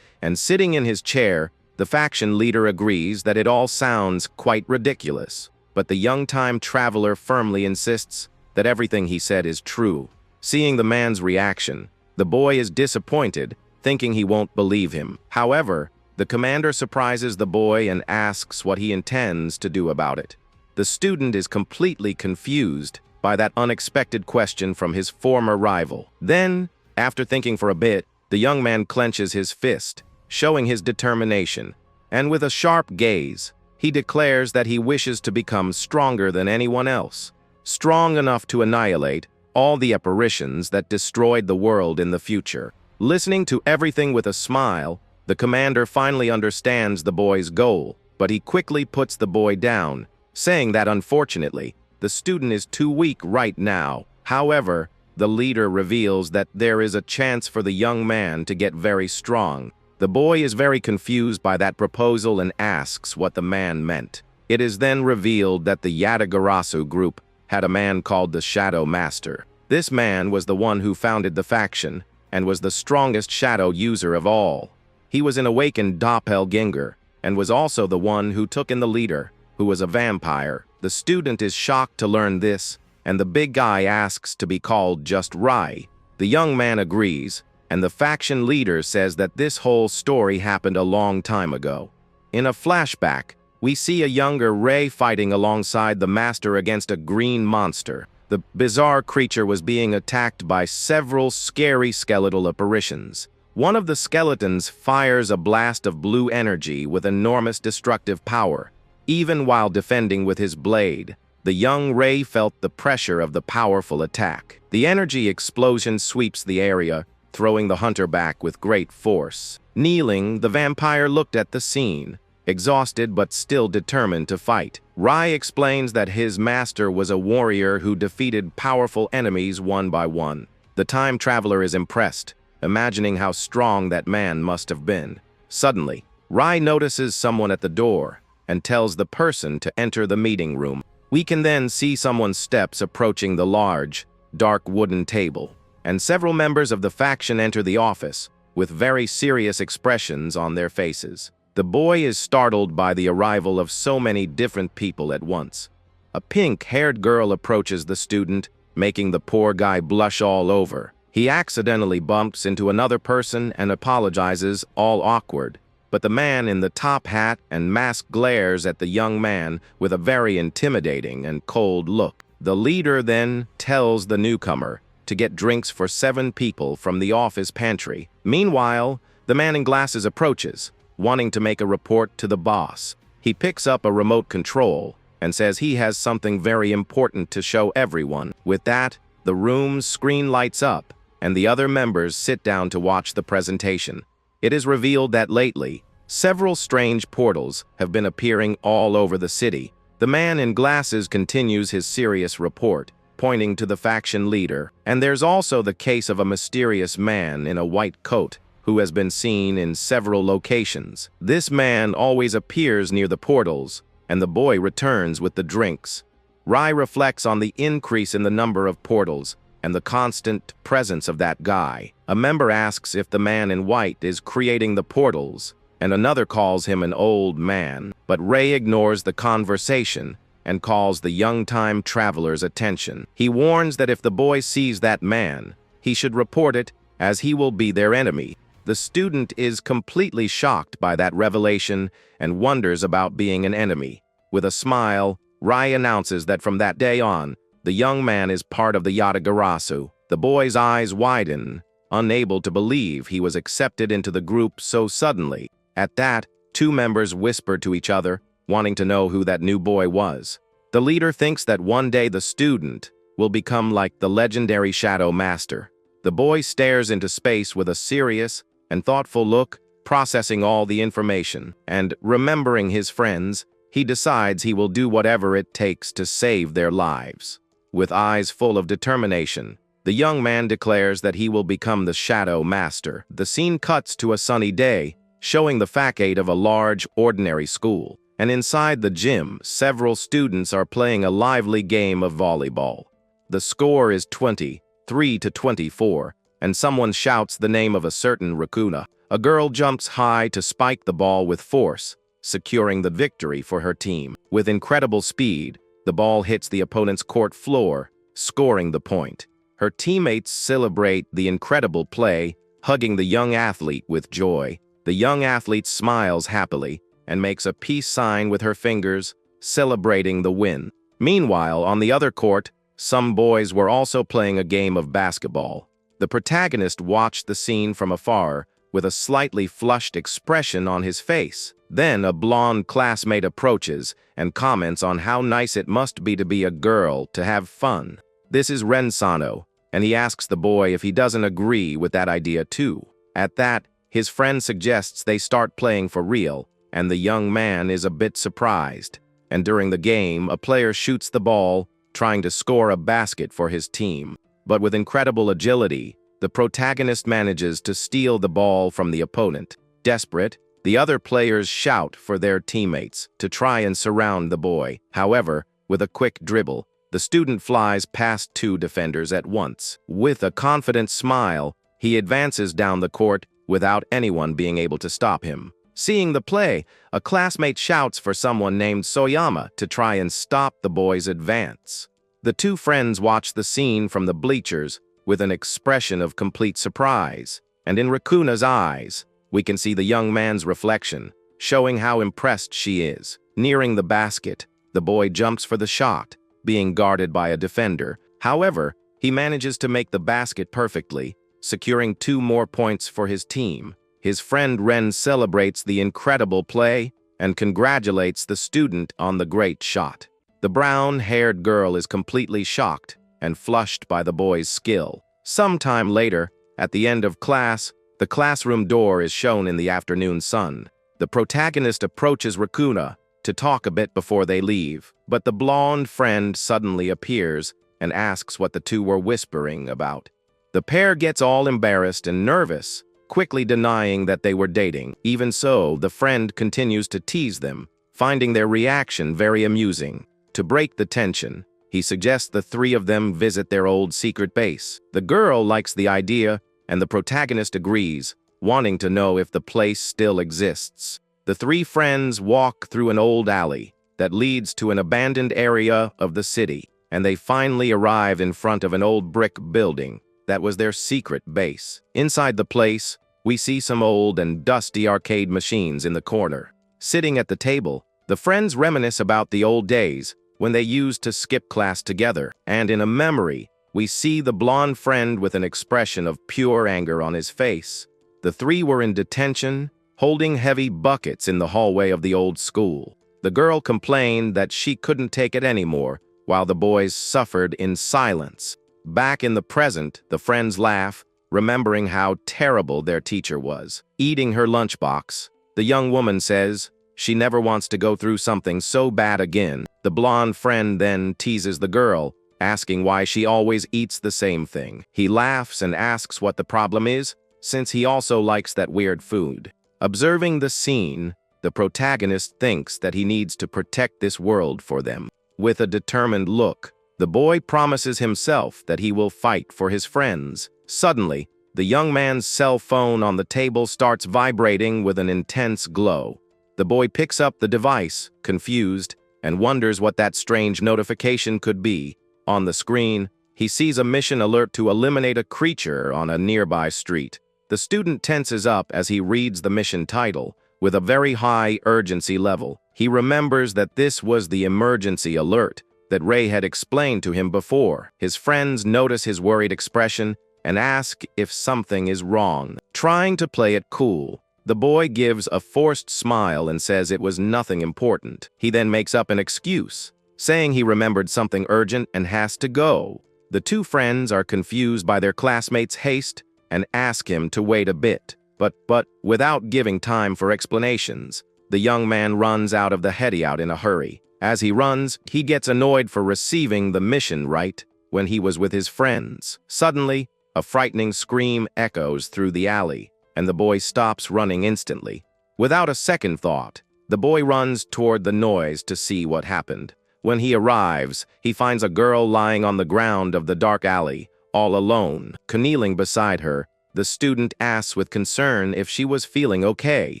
and sitting in his chair, the faction leader agrees that it all sounds quite ridiculous. But the young-time traveler firmly insists that everything he said is true. Seeing the man's reaction, the boy is disappointed, thinking he won't believe him. However, the commander surprises the boy and asks what he intends to do about it. The student is completely confused by that unexpected question from his former rival. Then, after thinking for a bit, the young man clenches his fist, showing his determination, and with a sharp gaze, he declares that he wishes to become stronger than anyone else, strong enough to annihilate all the apparitions that destroyed the world in the future. Listening to everything with a smile, the commander finally understands the boy's goal, but he quickly puts the boy down, saying that unfortunately, the student is too weak right now. However, the leader reveals that there is a chance for the young man to get very strong. The boy is very confused by that proposal and asks what the man meant. It is then revealed that the Yategarasu group had a man called the Shadow Master. This man was the one who founded the faction and was the strongest shadow user of all. He was an awakened doppelganger and was also the one who took in the leader, who was a vampire. The student is shocked to learn this, and the big guy asks to be called just Rai. The young man agrees, and the faction leader says that this whole story happened a long time ago. In a flashback, we see a younger Ray fighting alongside the master against a green monster. The bizarre creature was being attacked by several scary skeletal apparitions. One of the skeletons fires a blast of blue energy with enormous destructive power. Even while defending with his blade, the young Ray felt the pressure of the powerful attack. The energy explosion sweeps the area, throwing the hunter back with great force. Kneeling, the vampire looked at the scene, exhausted but still determined to fight. Rai explains that his master was a warrior who defeated powerful enemies one by one. The time traveler is impressed, imagining how strong that man must have been. Suddenly, Rai notices someone at the door and tells the person to enter the meeting room. We can then see someone's steps approaching the large, dark wooden table, and several members of the faction enter the office with very serious expressions on their faces. The boy is startled by the arrival of so many different people at once. A pink-haired girl approaches the student, making the poor guy blush all over. He accidentally bumps into another person and apologizes, all awkward. But the man in the top hat and mask glares at the young man with a very intimidating and cold look. The leader then tells the newcomer to get drinks for 7 people from the office pantry. Meanwhile, the man in glasses approaches, wanting to make a report to the boss. He picks up a remote control and says he has something very important to show everyone. With that, the room's screen lights up, and the other members sit down to watch the presentation. It is revealed that lately, several strange portals have been appearing all over the city. The man in glasses continues his serious report, pointing to the faction leader, and there's also the case of a mysterious man in a white coat who has been seen in several locations. This man always appears near the portals, and the boy returns with the drinks. Rai reflects on the increase in the number of portals and the constant presence of that guy. A member asks if the man in white is creating the portals, and another calls him an old man, but Ray ignores the conversation and calls the young time traveler's attention. He warns that if the boy sees that man, he should report it, as he will be their enemy. The student is completely shocked by that revelation and wonders about being an enemy. With a smile, Rai announces that from that day on, the young man is part of the Yatagarasu. The boy's eyes widen, unable to believe he was accepted into the group so suddenly. At that, two members whisper to each other, wanting to know who that new boy was. The leader thinks that one day the student will become like the legendary Shadow Master. The boy stares into space with a serious and thoughtful look, processing all the information, and remembering his friends, he decides he will do whatever it takes to save their lives. With eyes full of determination, the young man declares that he will become the Shadow Master. The scene cuts to a sunny day, showing the facade of a large, ordinary school. And inside the gym, several students are playing a lively game of volleyball. The score is 23-24, and someone shouts the name of a certain Rakuna. A girl jumps high to spike the ball with force, securing the victory for her team. With incredible speed, the ball hits the opponent's court floor, scoring the point. Her teammates celebrate the incredible play, hugging the young athlete with joy. The young athlete smiles happily and makes a peace sign with her fingers, celebrating the win. Meanwhile, on the other court, some boys were also playing a game of basketball. The protagonist watched the scene from afar with a slightly flushed expression on his face. Then a blonde classmate approaches and comments on how nice it must be to be a girl to have fun. This is Rensano, and he asks the boy if he doesn't agree with that idea too. At that, his friend suggests they start playing for real, and the young man is a bit surprised. And during the game, a player shoots the ball, trying to score a basket for his team. But with incredible agility, the protagonist manages to steal the ball from the opponent. Desperate, the other players shout for their teammates to try and surround the boy. However, with a quick dribble, the student flies past two defenders at once. With a confident smile, he advances down the court without anyone being able to stop him. Seeing the play, a classmate shouts for someone named Soyama to try and stop the boy's advance. The two friends watch the scene from the bleachers with an expression of complete surprise, and in Rakuna's eyes, we can see the young man's reflection, showing how impressed she is. Nearing the basket, the boy jumps for the shot, being guarded by a defender. However, he manages to make the basket perfectly, securing 2 more points for his team. His friend Ren celebrates the incredible play and congratulates the student on the great shot. The brown-haired girl is completely shocked and flushed by the boy's skill. Sometime later, at the end of class, the classroom door is shown in the afternoon sun. The protagonist approaches Rakuna to talk a bit before they leave, but the blonde friend suddenly appears and asks what the two were whispering about. The pair gets all embarrassed and nervous, quickly denying that they were dating. Even so, the friend continues to tease them, finding their reaction very amusing. To break the tension, he suggests the 3 of them visit their old secret base. The girl likes the idea, and the protagonist agrees, wanting to know if the place still exists. The 3 friends walk through an old alley that leads to an abandoned area of the city, and they finally arrive in front of an old brick building that was their secret base. Inside the place, we see some old and dusty arcade machines in the corner. Sitting at the table, the friends reminisce about the old days when they used to skip class together, and in a memory, we see the blonde friend with an expression of pure anger on his face. The 3 were in detention, holding heavy buckets in the hallway of the old school. The girl complained that she couldn't take it anymore, while the boys suffered in silence. Back in the present, the friends laugh, remembering how terrible their teacher was. Eating her lunchbox, the young woman says she never wants to go through something so bad again. The blonde friend then teases the girl, asking why she always eats the same thing. He laughs and asks what the problem is, since he also likes that weird food. Observing the scene, the protagonist thinks that he needs to protect this world for them. With a determined look, the boy promises himself that he will fight for his friends. Suddenly, the young man's cell phone on the table starts vibrating with an intense glow. The boy picks up the device, confused, and wonders what that strange notification could be. On the screen, he sees a mission alert to eliminate a creature on a nearby street. The student tenses up as he reads the mission title, with a very high urgency level. He remembers that this was the emergency alert that Ray had explained to him before. His friends notice his worried expression and ask if something is wrong. Trying to play it cool, the boy gives a forced smile and says it was nothing important. He then makes up an excuse, saying he remembered something urgent and has to go. The two friends are confused by their classmates' haste and ask him to wait a bit. But without giving time for explanations, the young man runs out of the hideout in a hurry. As he runs, he gets annoyed for receiving the mission right when he was with his friends. Suddenly, a frightening scream echoes through the alley, and the boy stops running instantly. Without a second thought, the boy runs toward the noise to see what happened. When he arrives, he finds a girl lying on the ground of the dark alley, all alone. Kneeling beside her, the student asks with concern if she was feeling okay,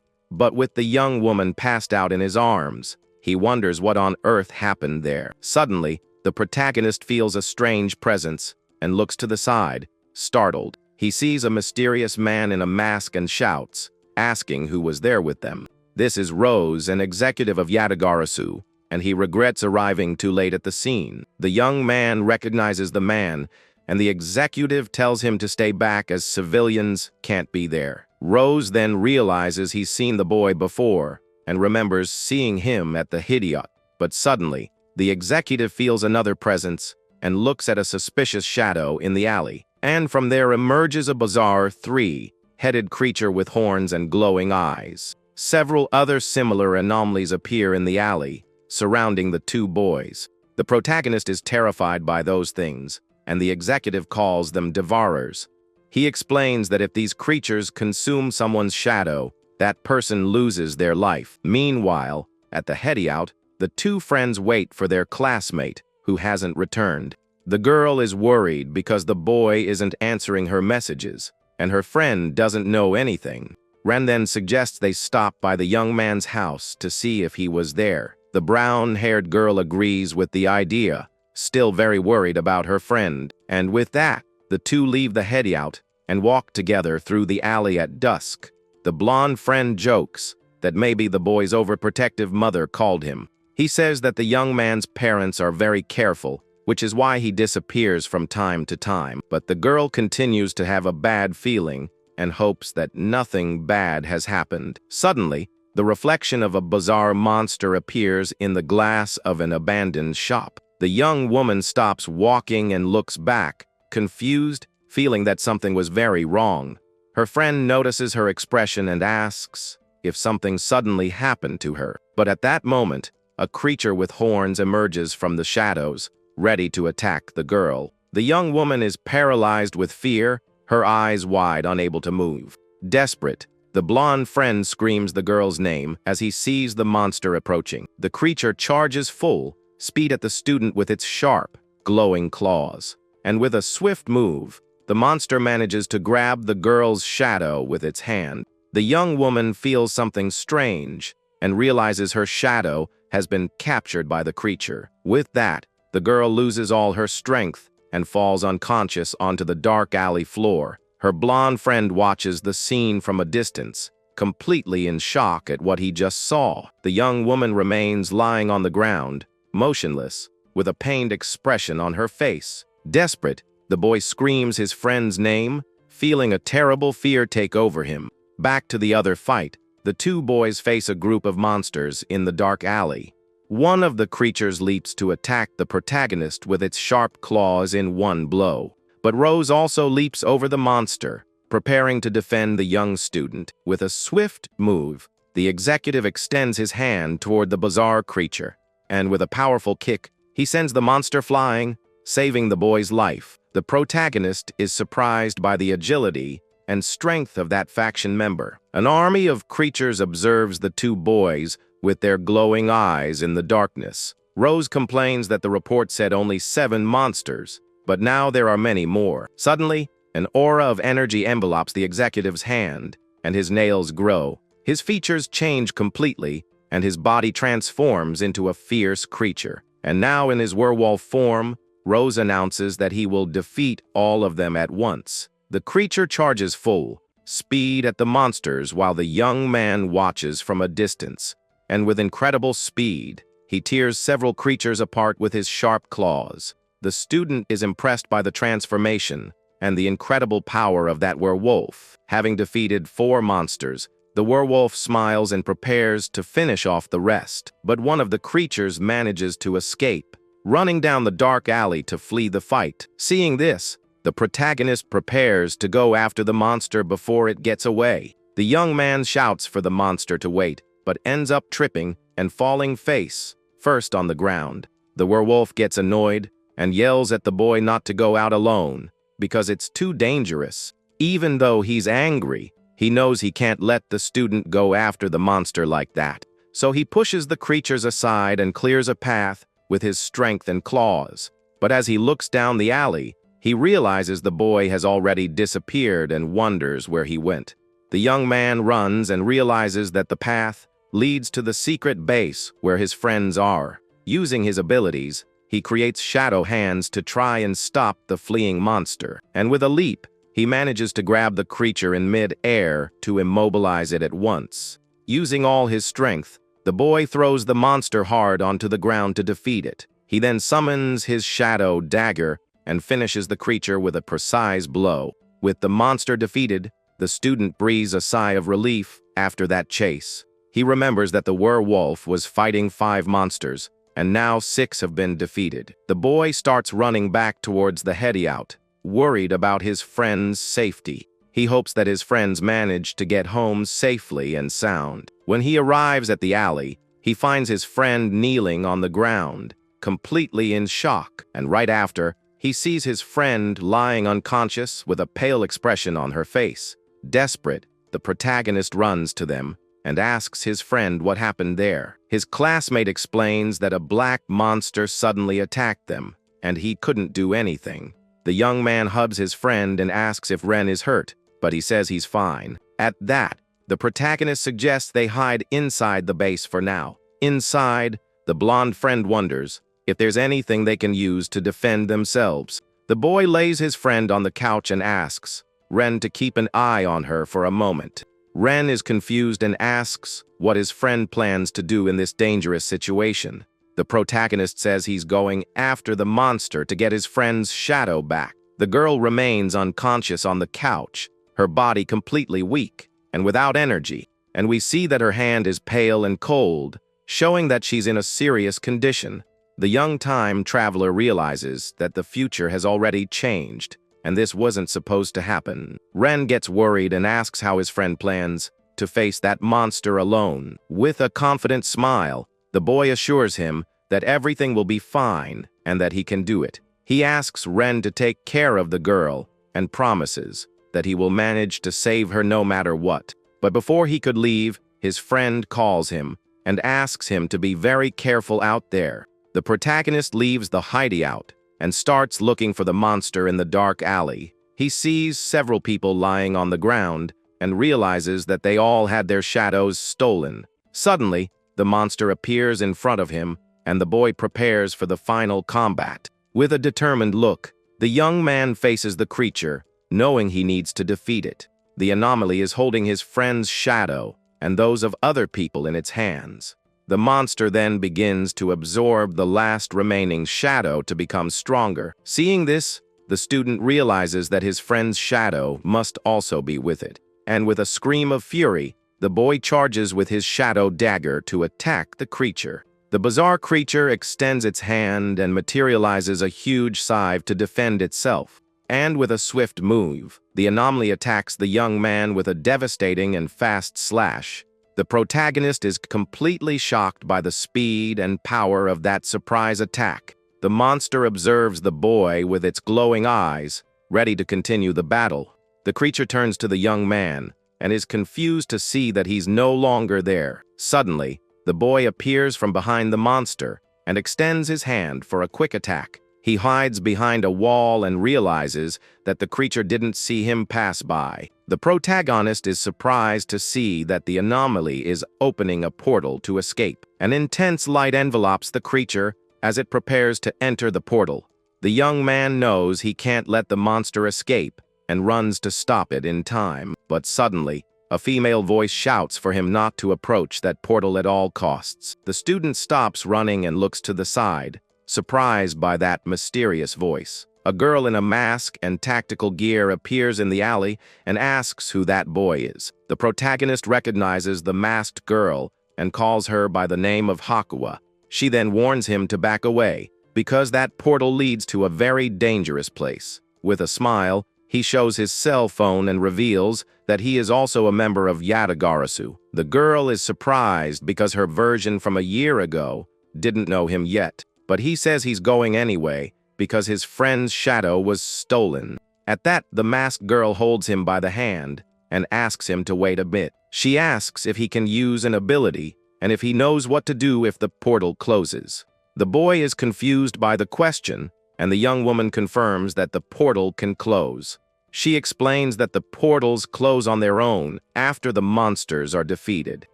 but with the young woman passed out in his arms, he wonders what on earth happened there. Suddenly, the protagonist feels a strange presence and looks to the side, startled. He sees a mysterious man in a mask and shouts, asking who was there with them. This is Rose, an executive of Yategarasu, and he regrets arriving too late at the scene. The young man recognizes the man, and the executive tells him to stay back as civilians can't be there. Rose then realizes he's seen the boy before and remembers seeing him at the hideout. But suddenly, the executive feels another presence and looks at a suspicious shadow in the alley. And from there emerges a bizarre three-headed creature with horns and glowing eyes. Several other similar anomalies appear in the alley, surrounding the two boys. The protagonist is terrified by those things, and the executive calls them devourers. He explains that if these creatures consume someone's shadow, that person loses their life. Meanwhile, at the hideout, the two friends wait for their classmate, who hasn't returned. The girl is worried because the boy isn't answering her messages, and her friend doesn't know anything. Ren then suggests they stop by the young man's house to see if he was there. The brown-haired girl agrees with the idea, still very worried about her friend, and with that, the two leave the hideout and walk together through the alley at dusk. The blonde friend jokes that maybe the boy's overprotective mother called him. He says that the young man's parents are very careful, which is why he disappears from time to time. But the girl continues to have a bad feeling and hopes that nothing bad has happened. Suddenly, the reflection of a bizarre monster appears in the glass of an abandoned shop. The young woman stops walking and looks back, confused, feeling that something was very wrong. Her friend notices her expression and asks if something suddenly happened to her. But at that moment, a creature with horns emerges from the shadows, ready to attack the girl. The young woman is paralyzed with fear, her eyes wide, unable to move. Desperate, the blonde friend screams the girl's name as he sees the monster approaching. The creature charges full speed at the student with its sharp, glowing claws. And with a swift move, the monster manages to grab the girl's shadow with its hand. The young woman feels something strange and realizes her shadow has been captured by the creature. With that, the girl loses all her strength and falls unconscious onto the dark alley floor. Her blonde friend watches the scene from a distance, completely in shock at what he just saw. The young woman remains lying on the ground, motionless, with a pained expression on her face. Desperate, the boy screams his friend's name, feeling a terrible fear take over him. Back to the other fight, the two boys face a group of monsters in the dark alley. One of the creatures leaps to attack the protagonist with its sharp claws in one blow. But Rose also leaps over the monster, preparing to defend the young student. With a swift move, the executive extends his hand toward the bizarre creature, and with a powerful kick, he sends the monster flying, saving the boy's life. The protagonist is surprised by the agility and strength of that faction member. An army of creatures observes the two boys with their glowing eyes in the darkness. Rose complains that the report said only 7 monsters, but now there are many more. Suddenly, an aura of energy envelops the executive's hand, and his nails grow. His features change completely, and his body transforms into a fierce creature. And now in his werewolf form, Rose announces that he will defeat all of them at once. The creature charges full speed at the monsters while the young man watches from a distance. And with incredible speed, he tears several creatures apart with his sharp claws. The student is impressed by the transformation and the incredible power of that werewolf. Having defeated 4 monsters, the werewolf smiles and prepares to finish off the rest. But one of the creatures manages to escape, running down the dark alley to flee the fight. Seeing this, the protagonist prepares to go after the monster before it gets away. The young man shouts for the monster to wait, but ends up tripping and falling face first on the ground. The werewolf gets annoyed and yells at the boy not to go out alone because it's too dangerous. Even though he's angry, he knows he can't let the student go after the monster like that. So he pushes the creatures aside and clears a path with his strength and claws. But as he looks down the alley, he realizes the boy has already disappeared and wonders where he went. The young man runs and realizes that the path leads to the secret base where his friends are. Using his abilities, he creates shadow hands to try and stop the fleeing monster. And with a leap, he manages to grab the creature in mid-air to immobilize it at once. Using all his strength, the boy throws the monster hard onto the ground to defeat it. He then summons his shadow dagger and finishes the creature with a precise blow. With the monster defeated, the student breathes a sigh of relief after that chase. He remembers that the werewolf was fighting 5 monsters, and now 6 have been defeated. The boy starts running back towards the hideout, worried about his friend's safety. He hopes that his friends manage to get home safely and sound. When he arrives at the alley, he finds his friend kneeling on the ground, completely in shock, and right after, he sees his friend lying unconscious with a pale expression on her face. Desperate, the protagonist runs to them and asks his friend what happened there. His classmate explains that a black monster suddenly attacked them, and he couldn't do anything. The young man hugs his friend and asks if Ren is hurt, but he says he's fine. At that, the protagonist suggests they hide inside the base for now. Inside, the blonde friend wonders if there's anything they can use to defend themselves. The boy lays his friend on the couch and asks Ren to keep an eye on her for a moment. Ren is confused and asks what his friend plans to do in this dangerous situation. The protagonist says he's going after the monster to get his friend's shadow back. The girl remains unconscious on the couch, her body completely weak and without energy, and we see that her hand is pale and cold, showing that she's in a serious condition. The young time traveler realizes that the future has already changed, and this wasn't supposed to happen. Ren gets worried and asks how his friend plans to face that monster alone. With a confident smile, the boy assures him that everything will be fine and that he can do it. He asks Ren to take care of the girl and promises that he will manage to save her no matter what. But before he could leave, his friend calls him and asks him to be very careful out there. The protagonist leaves the hideout and starts looking for the monster in the dark alley. He sees several people lying on the ground and realizes that they all had their shadows stolen. Suddenly, the monster appears in front of him, and the boy prepares for the final combat. With a determined look, the young man faces the creature, knowing he needs to defeat it. The anomaly is holding his friend's shadow and those of other people in its hands. The monster then begins to absorb the last remaining shadow to become stronger. Seeing this, the student realizes that his friend's shadow must also be with it. And with a scream of fury, The boy charges with his shadow dagger to attack the creature. The bizarre creature extends its hand and materializes a huge scythe to defend itself. And with a swift move, the anomaly attacks the young man with a devastating and fast slash. The protagonist is completely shocked by the speed and power of that surprise attack. The monster observes the boy with its glowing eyes, ready to continue the battle. The creature turns to the young man and is confused to see that he's no longer there. Suddenly, the boy appears from behind the monster and extends his hand for a quick attack. He hides behind a wall and realizes that the creature didn't see him pass by. The protagonist is surprised to see that the anomaly is opening a portal to escape. An intense light envelops the creature as it prepares to enter the portal. The young man knows he can't let the monster escape and runs to stop it in time. But suddenly, a female voice shouts for him not to approach that portal at all costs. The student stops running and looks to the side, surprised by that mysterious voice. A girl in a mask and tactical gear appears in the alley and asks who that boy is. The protagonist recognizes the masked girl and calls her by the name of Hakua. She then warns him to back away, because that portal leads to a very dangerous place. With a smile, he shows his cell phone and reveals that he is also a member of Yategarasu. The girl is surprised because her version from a year ago didn't know him yet, but he says he's going anyway because his friend's shadow was stolen. At that, the masked girl holds him by the hand and asks him to wait a bit. She asks if he can use an ability and if he knows what to do if the portal closes. The boy is confused by the question, and the young woman confirms that the portal can close. She explains that the portals close on their own after the monsters are defeated.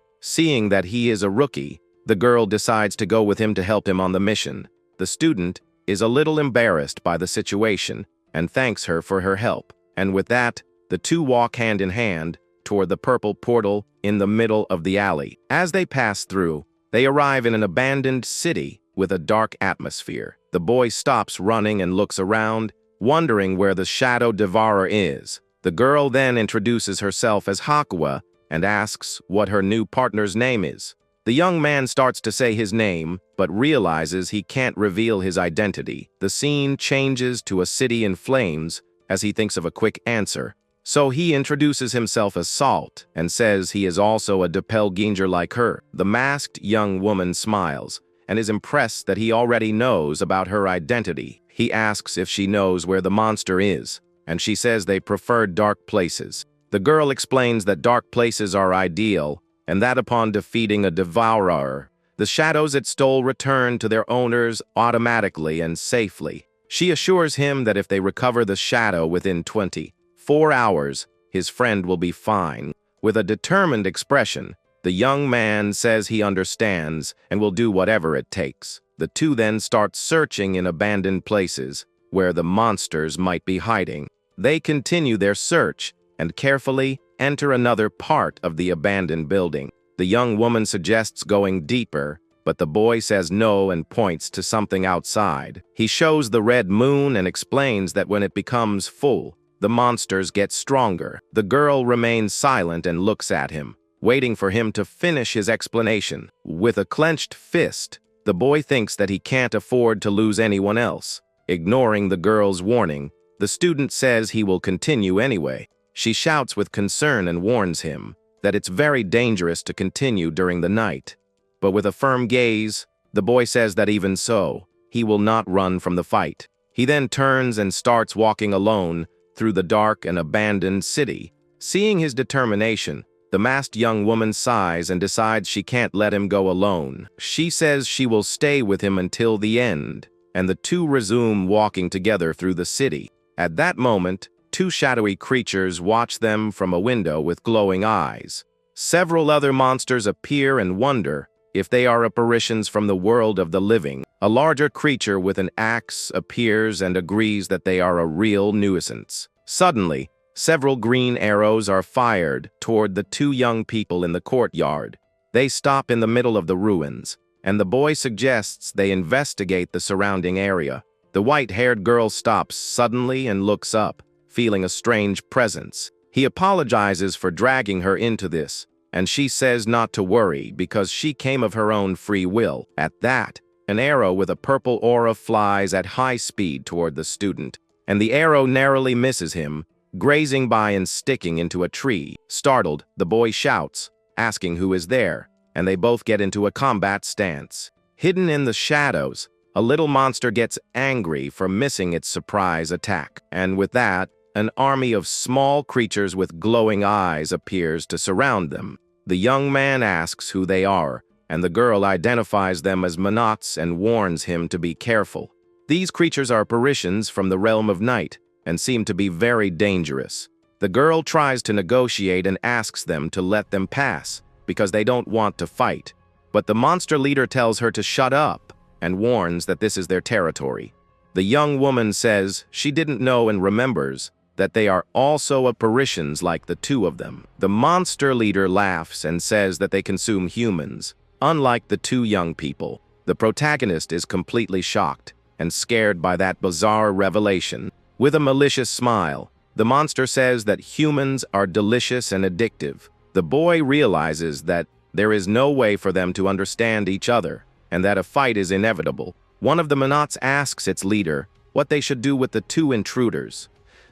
Seeing that he is a rookie, the girl decides to go with him to help him on the mission. The student is a little embarrassed by the situation and thanks her for her help. And with that, the two walk hand in hand toward the purple portal in the middle of the alley. As they pass through, they arrive in an abandoned city with a dark atmosphere. The boy stops running and looks around, wondering where the shadow devourer is. The girl then introduces herself as Hakua and asks what her new partner's name is. The young man starts to say his name, but realizes he can't reveal his identity. The scene changes to a city in flames as he thinks of a quick answer. So he introduces himself as Salt and says he is also a doppelganger like her. The masked young woman smiles and is impressed that he already knows about her identity. He asks if she knows where the monster is, and she says they prefer dark places. The girl explains that dark places are ideal, and that upon defeating a devourer, the shadows it stole return to their owners automatically and safely. She assures him that if they recover the shadow within 24 hours, his friend will be fine. With a determined expression, the young man says he understands and will do whatever it takes. The two then start searching in abandoned places where the monsters might be hiding. They continue their search and carefully enter another part of the abandoned building. The young woman suggests going deeper, but the boy says no and points to something outside. He shows the red moon and explains that when it becomes full, the monsters get stronger. The girl remains silent and looks at him, waiting for him to finish his explanation. With a clenched fist, the boy thinks that he can't afford to lose anyone else. Ignoring the girl's warning, the student says he will continue anyway. She shouts with concern and warns him that it's very dangerous to continue during the night. But with a firm gaze, the boy says that even so, he will not run from the fight. He then turns and starts walking alone through the dark and abandoned city. Seeing his determination, the masked young woman sighs and decides she can't let him go alone. She says she will stay with him until the end, and the two resume walking together through the city. At that moment, two shadowy creatures watch them from a window with glowing eyes. Several other monsters appear and wonder if they are apparitions from the world of the living. A larger creature with an axe appears and agrees that they are a real nuisance. Suddenly, several green arrows are fired toward the two young people in the courtyard. They stop in the middle of the ruins, and the boy suggests they investigate the surrounding area. The white-haired girl stops suddenly and looks up, feeling a strange presence. He apologizes for dragging her into this, and she says not to worry because she came of her own free will. At that, an arrow with a purple aura flies at high speed toward the student, and the arrow narrowly misses him, grazing by and sticking into a tree. Startled, the boy shouts, asking who is there, and they both get into a combat stance. Hidden in the shadows, a little monster gets angry for missing its surprise attack, and with that, an army of small creatures with glowing eyes appears to surround them. The young man asks who they are, and the girl identifies them as monots and warns him to be careful. These creatures are apparitions from the realm of night and seem to be very dangerous. The girl tries to negotiate and asks them to let them pass because they don't want to fight, but the monster leader tells her to shut up and warns that this is their territory. The young woman says she didn't know and remembers that they are also apparitions like the two of them. The monster leader laughs and says that they consume humans, unlike the two young people. The protagonist is completely shocked and scared by that bizarre revelation. With a malicious smile, the monster says that humans are delicious and addictive. The boy realizes that there is no way for them to understand each other, and that a fight is inevitable. One of the monots asks its leader what they should do with the two intruders.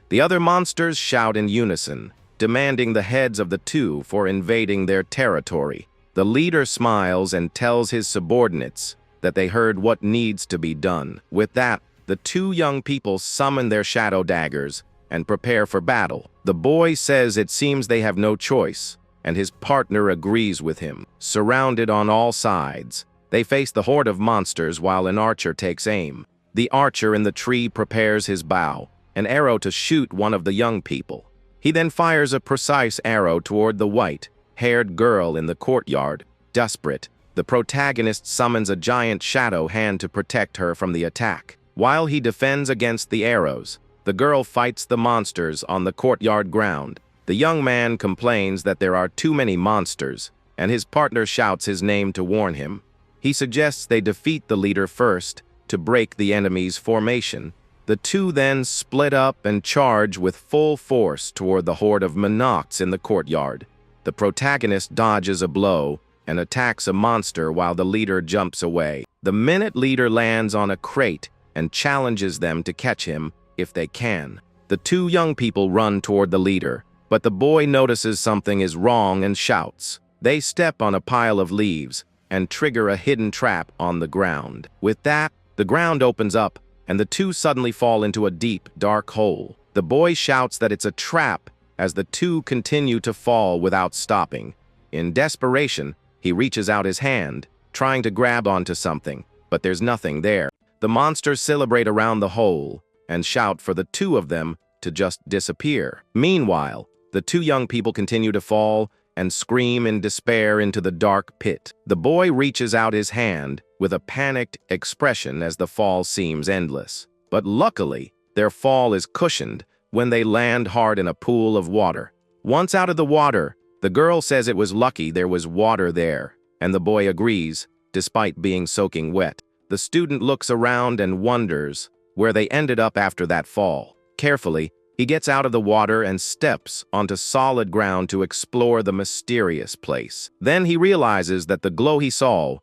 The other monsters shout in unison, demanding the heads of the two for invading their territory. The leader smiles and tells his subordinates that they heard what needs to be done. With that, the two young people summon their shadow daggers and prepare for battle. The boy says it seems they have no choice, and his partner agrees with him. Surrounded on all sides, they face the horde of monsters while an archer takes aim. The archer in the tree prepares his bow, an arrow to shoot one of the young people. He then fires a precise arrow toward the white-haired girl in the courtyard. Desperate, the protagonist summons a giant shadow hand to protect her from the attack. While he defends against the arrows, the girl fights the monsters on the courtyard ground. The young man complains that there are too many monsters, and his partner shouts his name to warn him. He suggests they defeat the leader first to break the enemy's formation. The two then split up and charge with full force toward the horde of monots in the courtyard. The protagonist dodges a blow and attacks a monster while the leader jumps away. The minute leader lands on a crate and challenges them to catch him if they can. The two young people run toward the leader, but the boy notices something is wrong and shouts. They step on a pile of leaves and trigger a hidden trap on the ground. With that, the ground opens up and the two suddenly fall into a deep, dark hole. The boy shouts that it's a trap as the two continue to fall without stopping. In desperation, he reaches out his hand, trying to grab onto something, but there's nothing there. The monsters celebrate around the hole and shout for the two of them to just disappear. Meanwhile, the two young people continue to fall and scream in despair into the dark pit. The boy reaches out his hand with a panicked expression as the fall seems endless. But luckily, their fall is cushioned when they land hard in a pool of water. Once out of the water, the girl says it was lucky there was water there, and the boy agrees, despite being soaking wet. The student looks around and wonders where they ended up after that fall. Carefully, he gets out of the water and steps onto solid ground to explore the mysterious place. Then he realizes that the glow he saw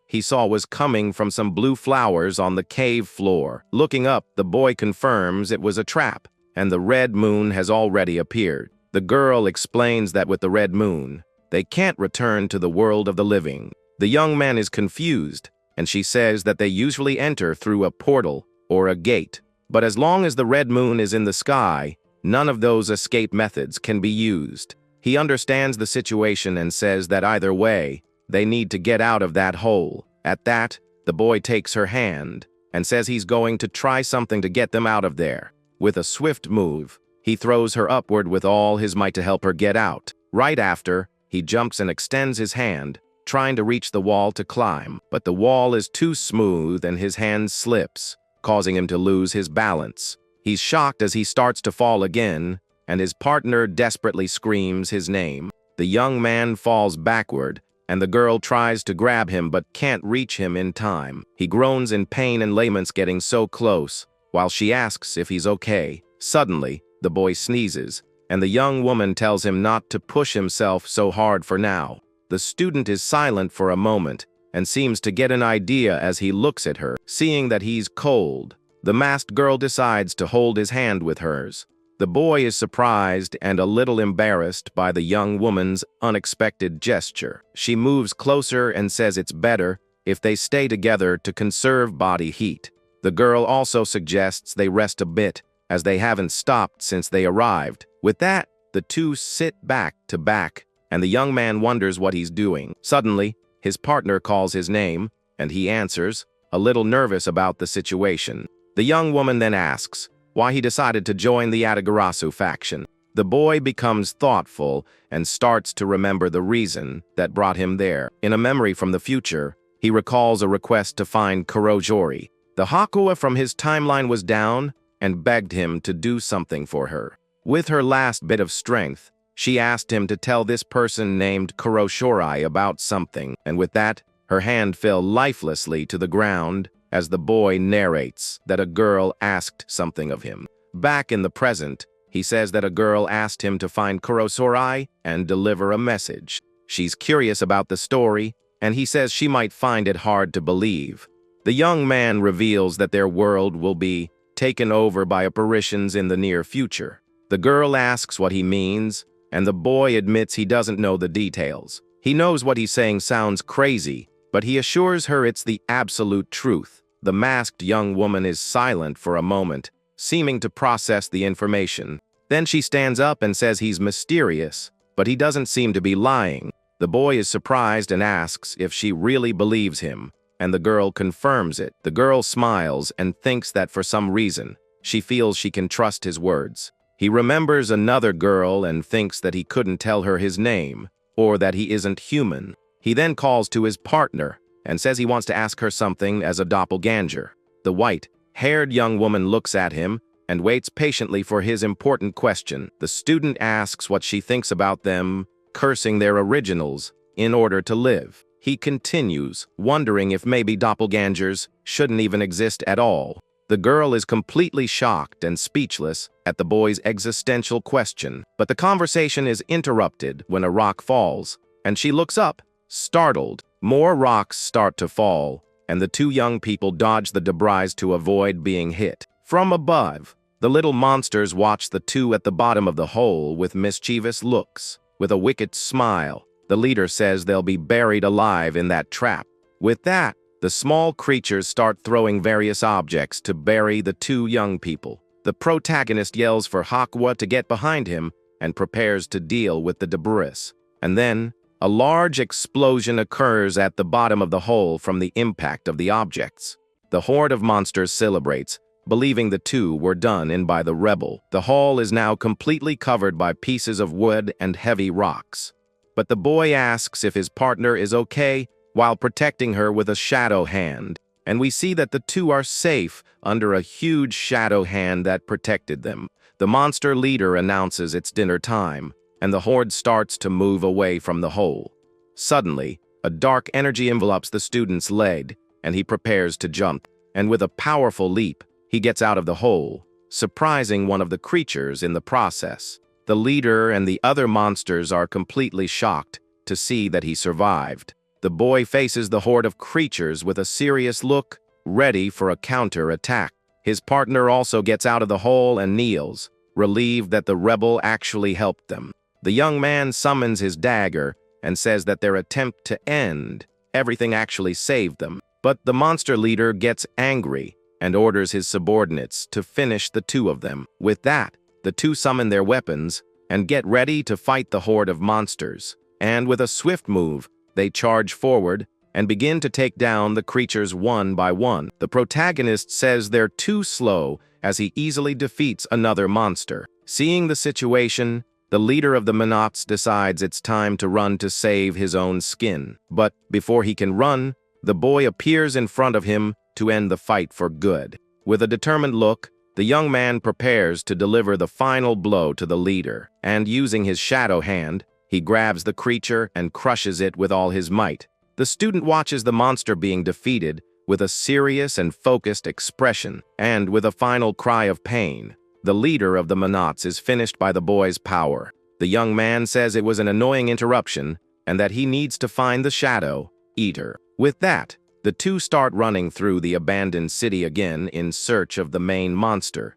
was coming from some blue flowers on the cave floor. Looking up, the boy confirms it was a trap, and the red moon has already appeared. The girl explains that with the red moon, they can't return to the world of the living. The young man is confused, and she says that they usually enter through a portal or a gate. But as long as the red moon is in the sky, none of those escape methods can be used. He understands the situation and says that either way, they need to get out of that hole. At that, the boy takes her hand and says he's going to try something to get them out of there. With a swift move, he throws her upward with all his might to help her get out. Right after, he jumps and extends his hand, trying to reach the wall to climb. But the wall is too smooth and his hand slips, causing him to lose his balance. He's shocked as he starts to fall again, and his partner desperately screams his name. The young man falls backward, and the girl tries to grab him but can't reach him in time. He groans in pain and laments getting so close, while she asks if he's okay. Suddenly, the boy sneezes, and the young woman tells him not to push himself so hard for now. The student is silent for a moment and seems to get an idea as he looks at her. Seeing that he's cold, the masked girl decides to hold his hand with hers. The boy is surprised and a little embarrassed by the young woman's unexpected gesture. She moves closer and says it's better if they stay together to conserve body heat. The girl also suggests they rest a bit, as they haven't stopped since they arrived. With that, the two sit back to back, and the young man wonders what he's doing. Suddenly, his partner calls his name, and he answers, a little nervous about the situation. The young woman then asks why he decided to join the Aberrations faction. The boy becomes thoughtful and starts to remember the reason that brought him there. In a memory from the future, he recalls a request to find Kurojori. The Hakua from his timeline was down and begged him to do something for her. With her last bit of strength, she asked him to tell this person named Kurojori about something, and with that, her hand fell lifelessly to the ground as the boy narrates that a girl asked something of him. Back in the present, he says that a girl asked him to find Kurojori and deliver a message. She's curious about the story, and he says she might find it hard to believe. The young man reveals that their world will be taken over by apparitions in the near future. The girl asks what he means, and the boy admits he doesn't know the details. He knows what he's saying sounds crazy, but he assures her it's the absolute truth. The masked young woman is silent for a moment, seeming to process the information. Then she stands up and says he's mysterious, but he doesn't seem to be lying. The boy is surprised and asks if she really believes him, and the girl confirms it. The girl smiles and thinks that for some reason, she feels she can trust his words. He remembers another girl and thinks that he couldn't tell her his name, or that he isn't human. He then calls to his partner and says he wants to ask her something as a doppelganger. The white-haired young woman looks at him and waits patiently for his important question. The student asks what she thinks about them cursing their originals in order to live. He continues, wondering if maybe doppelgangers shouldn't even exist at all. The girl is completely shocked and speechless at the boy's existential question, but the conversation is interrupted when a rock falls, and she looks up, startled. More rocks start to fall, and the two young people dodge the debris to avoid being hit. From above, the little monsters watch the two at the bottom of the hole with mischievous looks. With a wicked smile, the leader says they'll be buried alive in that trap. With that, the small creatures start throwing various objects to bury the two young people. The protagonist yells for Hakua to get behind him and prepares to deal with the debris. And then, a large explosion occurs at the bottom of the hole from the impact of the objects. The horde of monsters celebrates, believing the two were done in by the rebel. The hall is now completely covered by pieces of wood and heavy rocks. But the boy asks if his partner is okay while protecting her with a shadow hand, and we see that the two are safe under a huge shadow hand that protected them. The monster leader announces it's dinner time, and the horde starts to move away from the hole. Suddenly, a dark energy envelops the student's leg, and he prepares to jump, and with a powerful leap, he gets out of the hole, surprising one of the creatures in the process. The leader and the other monsters are completely shocked to see that he survived. The boy faces the horde of creatures with a serious look, ready for a counter-attack. His partner also gets out of the hole and kneels, relieved that the rebel actually helped them. The young man summons his dagger and says that their attempt to end everything actually saved them. But the monster leader gets angry and orders his subordinates to finish the two of them. With that, the two summon their weapons and get ready to fight the horde of monsters. And with a swift move, they charge forward and begin to take down the creatures one by one. The protagonist says they're too slow as he easily defeats another monster. Seeing the situation, the leader of the Monots decides it's time to run to save his own skin. But before he can run, the boy appears in front of him to end the fight for good. With a determined look, the young man prepares to deliver the final blow to the leader, and using his shadow hand, he grabs the creature and crushes it with all his might. The student watches the monster being defeated with a serious and focused expression, and with a final cry of pain. The leader of the Monots is finished by the boy's power. The young man says it was an annoying interruption, and that he needs to find the shadow eater. With that, the two start running through the abandoned city again in search of the main monster.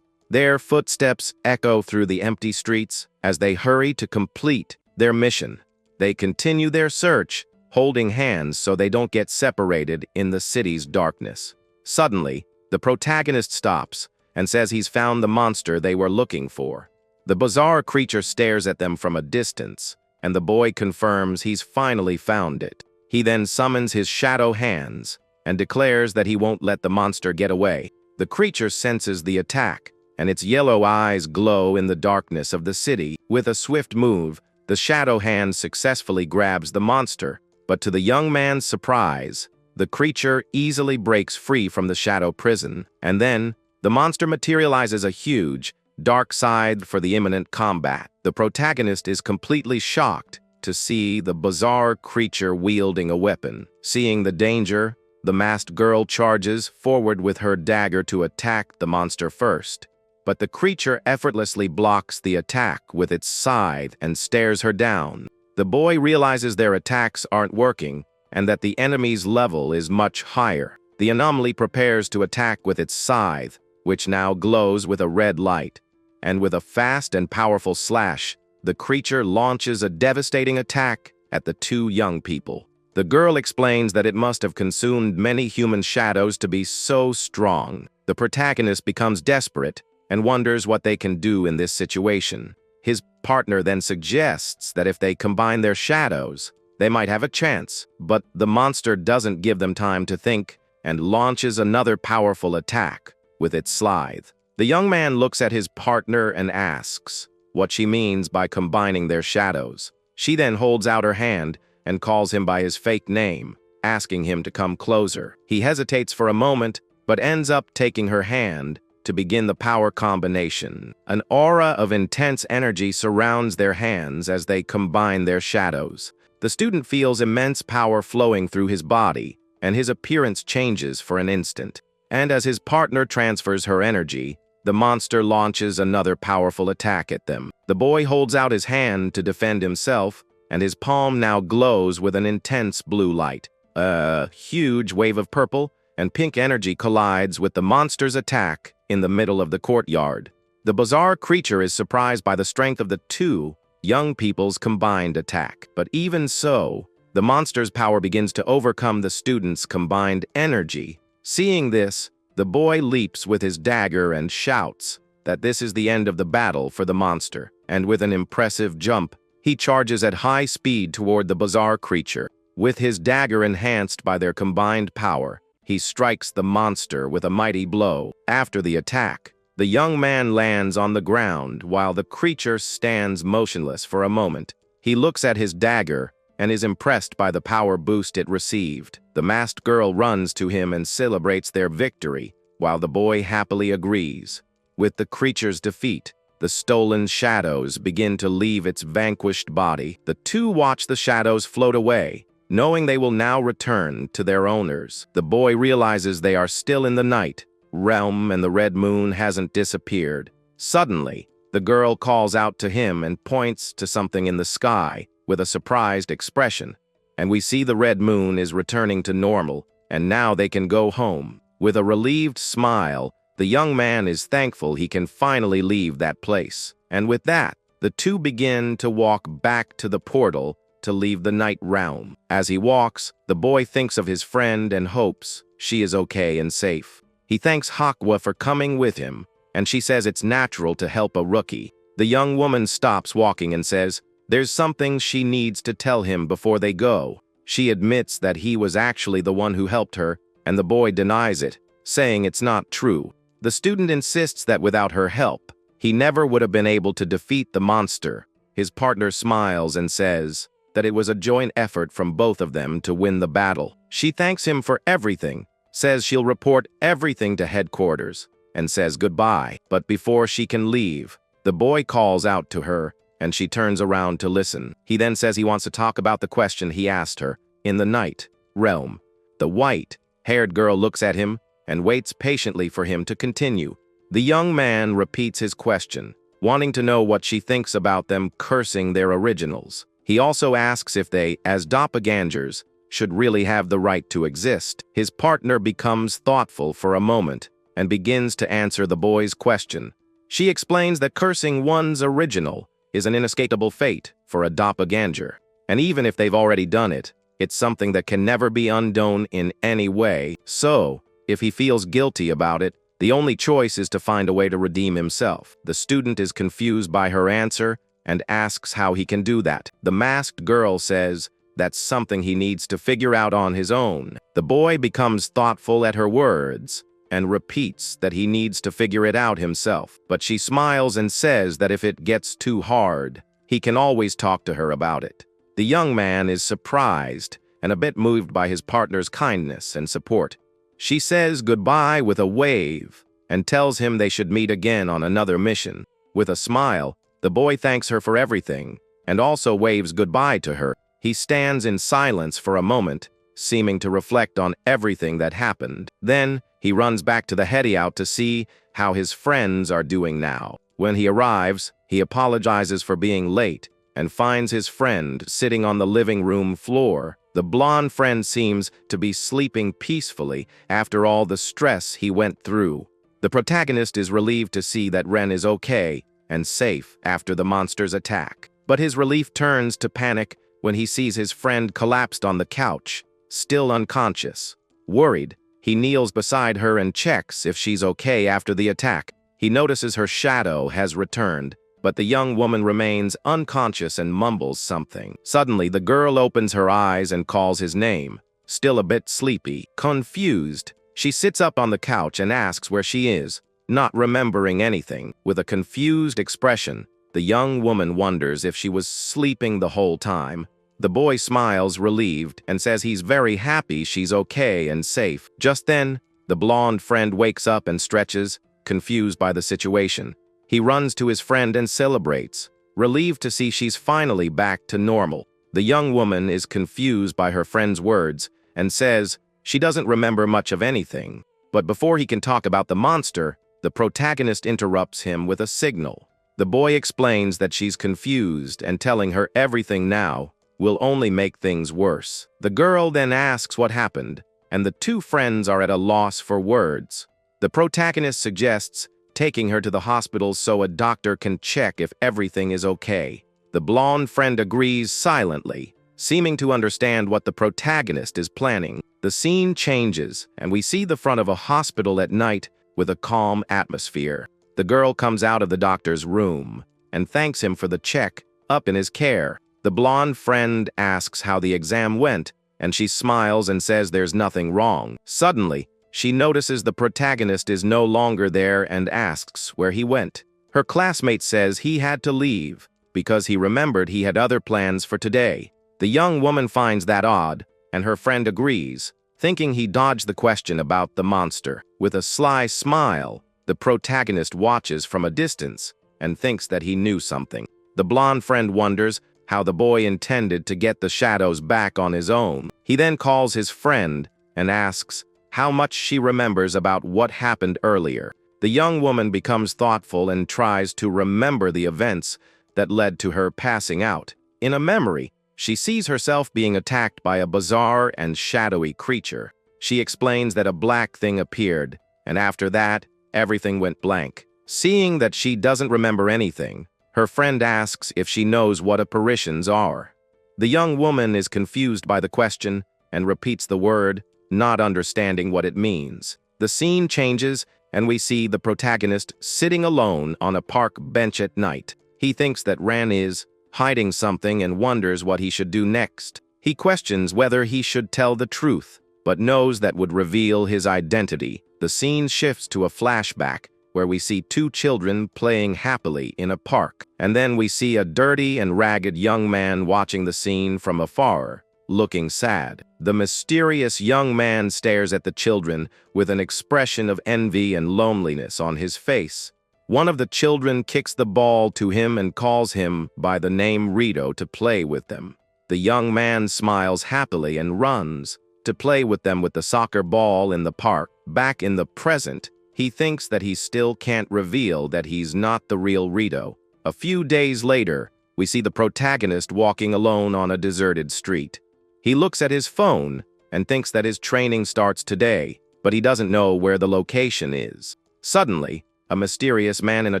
Their footsteps echo through the empty streets as they hurry to complete their mission. They continue their search, holding hands so they don't get separated in the city's darkness. Suddenly, the protagonist stops and says he's found the monster they were looking for. The bizarre creature stares at them from a distance, and the boy confirms he's finally found it. He then summons his shadow hands and declares that he won't let the monster get away. The creature senses the attack, and its yellow eyes glow in the darkness of the city. With a swift move, the shadow hand successfully grabs the monster, but to the young man's surprise, the creature easily breaks free from the shadow prison, and then the monster materializes a huge, dark side for the imminent combat. The protagonist is completely shocked to see the bizarre creature wielding a weapon. Seeing the danger, the masked girl charges forward with her dagger to attack the monster first. But the creature effortlessly blocks the attack with its scythe and stares her down. The boy realizes their attacks aren't working and that the enemy's level is much higher. The anomaly prepares to attack with its scythe, which now glows with a red light. And with a fast and powerful slash, the creature launches a devastating attack at the two young people. The girl explains that it must have consumed many human shadows to be so strong. The protagonist becomes desperate and wonders what they can do in this situation. His partner then suggests that if they combine their shadows, they might have a chance, but the monster doesn't give them time to think and launches another powerful attack with its scythe. The young man looks at his partner and asks what she means by combining their shadows. She then holds out her hand and calls him by his fake name, asking him to come closer. He hesitates for a moment, but ends up taking her hand to begin the power combination. An aura of intense energy surrounds their hands as they combine their shadows. The student feels immense power flowing through his body, and his appearance changes for an instant. And as his partner transfers her energy, the monster launches another powerful attack at them. The boy holds out his hand to defend himself, and his palm now glows with an intense blue light. A huge wave of purple and pink energy collides with the monster's attack in the middle of the courtyard. The bizarre creature is surprised by the strength of the two young people's combined attack. But even so, the monster's power begins to overcome the students' combined energy. Seeing this, the boy leaps with his dagger and shouts that this is the end of the battle for the monster. And with an impressive jump, he charges at high speed toward the bizarre creature. With his dagger enhanced by their combined power, he strikes the monster with a mighty blow. After the attack, the young man lands on the ground while the creature stands motionless for a moment. He looks at his dagger and is impressed by the power boost it received. The masked girl runs to him and celebrates their victory, while the boy happily agrees. With the creature's defeat, the stolen shadows begin to leave its vanquished body. The two watch the shadows float away, knowing they will now return to their owners. The boy realizes they are still in the night realm and the red moon hasn't disappeared. Suddenly, the girl calls out to him and points to something in the sky with a surprised expression, and we see the red moon is returning to normal, and now they can go home. With a relieved smile, the young man is thankful he can finally leave that place. And with that, the two begin to walk back to the portal to leave the night realm. As he walks, the boy thinks of his friend and hopes she is okay and safe. He thanks Hakua for coming with him, and she says it's natural to help a rookie. The young woman stops walking and says there's something she needs to tell him before they go. She admits that he was actually the one who helped her, and the boy denies it, saying it's not true. The student insists that without her help, he never would have been able to defeat the monster. His partner smiles and says that it was a joint effort from both of them to win the battle. She thanks him for everything, says she'll report everything to headquarters, and says goodbye. But before she can leave, the boy calls out to her, and she turns around to listen. He then says he wants to talk about the question he asked her in the night realm. The white-haired girl looks at him and waits patiently for him to continue. The young man repeats his question, wanting to know what she thinks about them cursing their originals. He also asks if they, as doppelgangers, should really have the right to exist. His partner becomes thoughtful for a moment and begins to answer the boy's question. She explains that cursing one's original is an inescapable fate for a doppelganger, and even if they've already done it, it's something that can never be undone in any way. So, if he feels guilty about it, the only choice is to find a way to redeem himself. The student is confused by her answer and asks how he can do that. The masked girl says that's something he needs to figure out on his own. The boy becomes thoughtful at her words and repeats that he needs to figure it out himself. But she smiles and says that if it gets too hard, he can always talk to her about it. The young man is surprised and a bit moved by his partner's kindness and support. She says goodbye with a wave and tells him they should meet again on another mission. With a smile, the boy thanks her for everything and also waves goodbye to her. He stands in silence for a moment, seeming to reflect on everything that happened. Then, he runs back to the hideout to see how his friends are doing now. When he arrives, he apologizes for being late and finds his friend sitting on the living room floor. The blonde friend seems to be sleeping peacefully after all the stress he went through. The protagonist is relieved to see that Ren is okay and safe after the monster's attack. But his relief turns to panic when he sees his friend collapsed on the couch, still unconscious. Worried, he kneels beside her and checks if she's okay after the attack. He notices her shadow has returned, but the young woman remains unconscious and mumbles something. Suddenly, the girl opens her eyes and calls his name. Still a bit sleepy, confused, she sits up on the couch and asks where she is, not remembering anything. With a confused expression, the young woman wonders if she was sleeping the whole time. The boy smiles, relieved, and says he's very happy she's okay and safe. Just then, the blonde friend wakes up and stretches, confused by the situation. He runs to his friend and celebrates, relieved to see she's finally back to normal. The young woman is confused by her friend's words and says she doesn't remember much of anything. But before he can talk about the monster, the protagonist interrupts him with a signal. The boy explains that she's confused and telling her everything now will only make things worse. The girl then asks what happened, and the two friends are at a loss for words. The protagonist suggests taking her to the hospital so a doctor can check if everything is okay. The blonde friend agrees silently, seeming to understand what the protagonist is planning. The scene changes, and we see the front of a hospital at night with a calm atmosphere. The girl comes out of the doctor's room and thanks him for the check up in his care. The blonde friend asks how the exam went, and she smiles and says there's nothing wrong. Suddenly, she notices the protagonist is no longer there and asks where he went. Her classmate says he had to leave because he remembered he had other plans for today. The young woman finds that odd, and her friend agrees, thinking he dodged the question about the monster. With a sly smile, the protagonist watches from a distance and thinks that he knew something. The blonde friend wonders how the boy intended to get the shadows back on his own. He then calls his friend and asks how much she remembers about what happened earlier. The young woman becomes thoughtful and tries to remember the events that led to her passing out. In a memory, she sees herself being attacked by a bizarre and shadowy creature. She explains that a black thing appeared, and after that, everything went blank. Seeing that she doesn't remember anything, her friend asks if she knows what apparitions are. The young woman is confused by the question and repeats the word, not understanding what it means. The scene changes, and we see the protagonist sitting alone on a park bench at night. He thinks that Ren is hiding something and wonders what he should do next. He questions whether he should tell the truth, but knows that would reveal his identity. The scene shifts to a flashback, where we see two children playing happily in a park. And then we see a dirty and ragged young man watching the scene from afar, looking sad. The mysterious young man stares at the children with an expression of envy and loneliness on his face. One of the children kicks the ball to him and calls him by the name Rito to play with them. The young man smiles happily and runs to play with them with the soccer ball in the park. Back in the present, he thinks that he still can't reveal that he's not the real Rito. A few days later, we see the protagonist walking alone on a deserted street. He looks at his phone and thinks that his training starts today, but he doesn't know where the location is. Suddenly, a mysterious man in a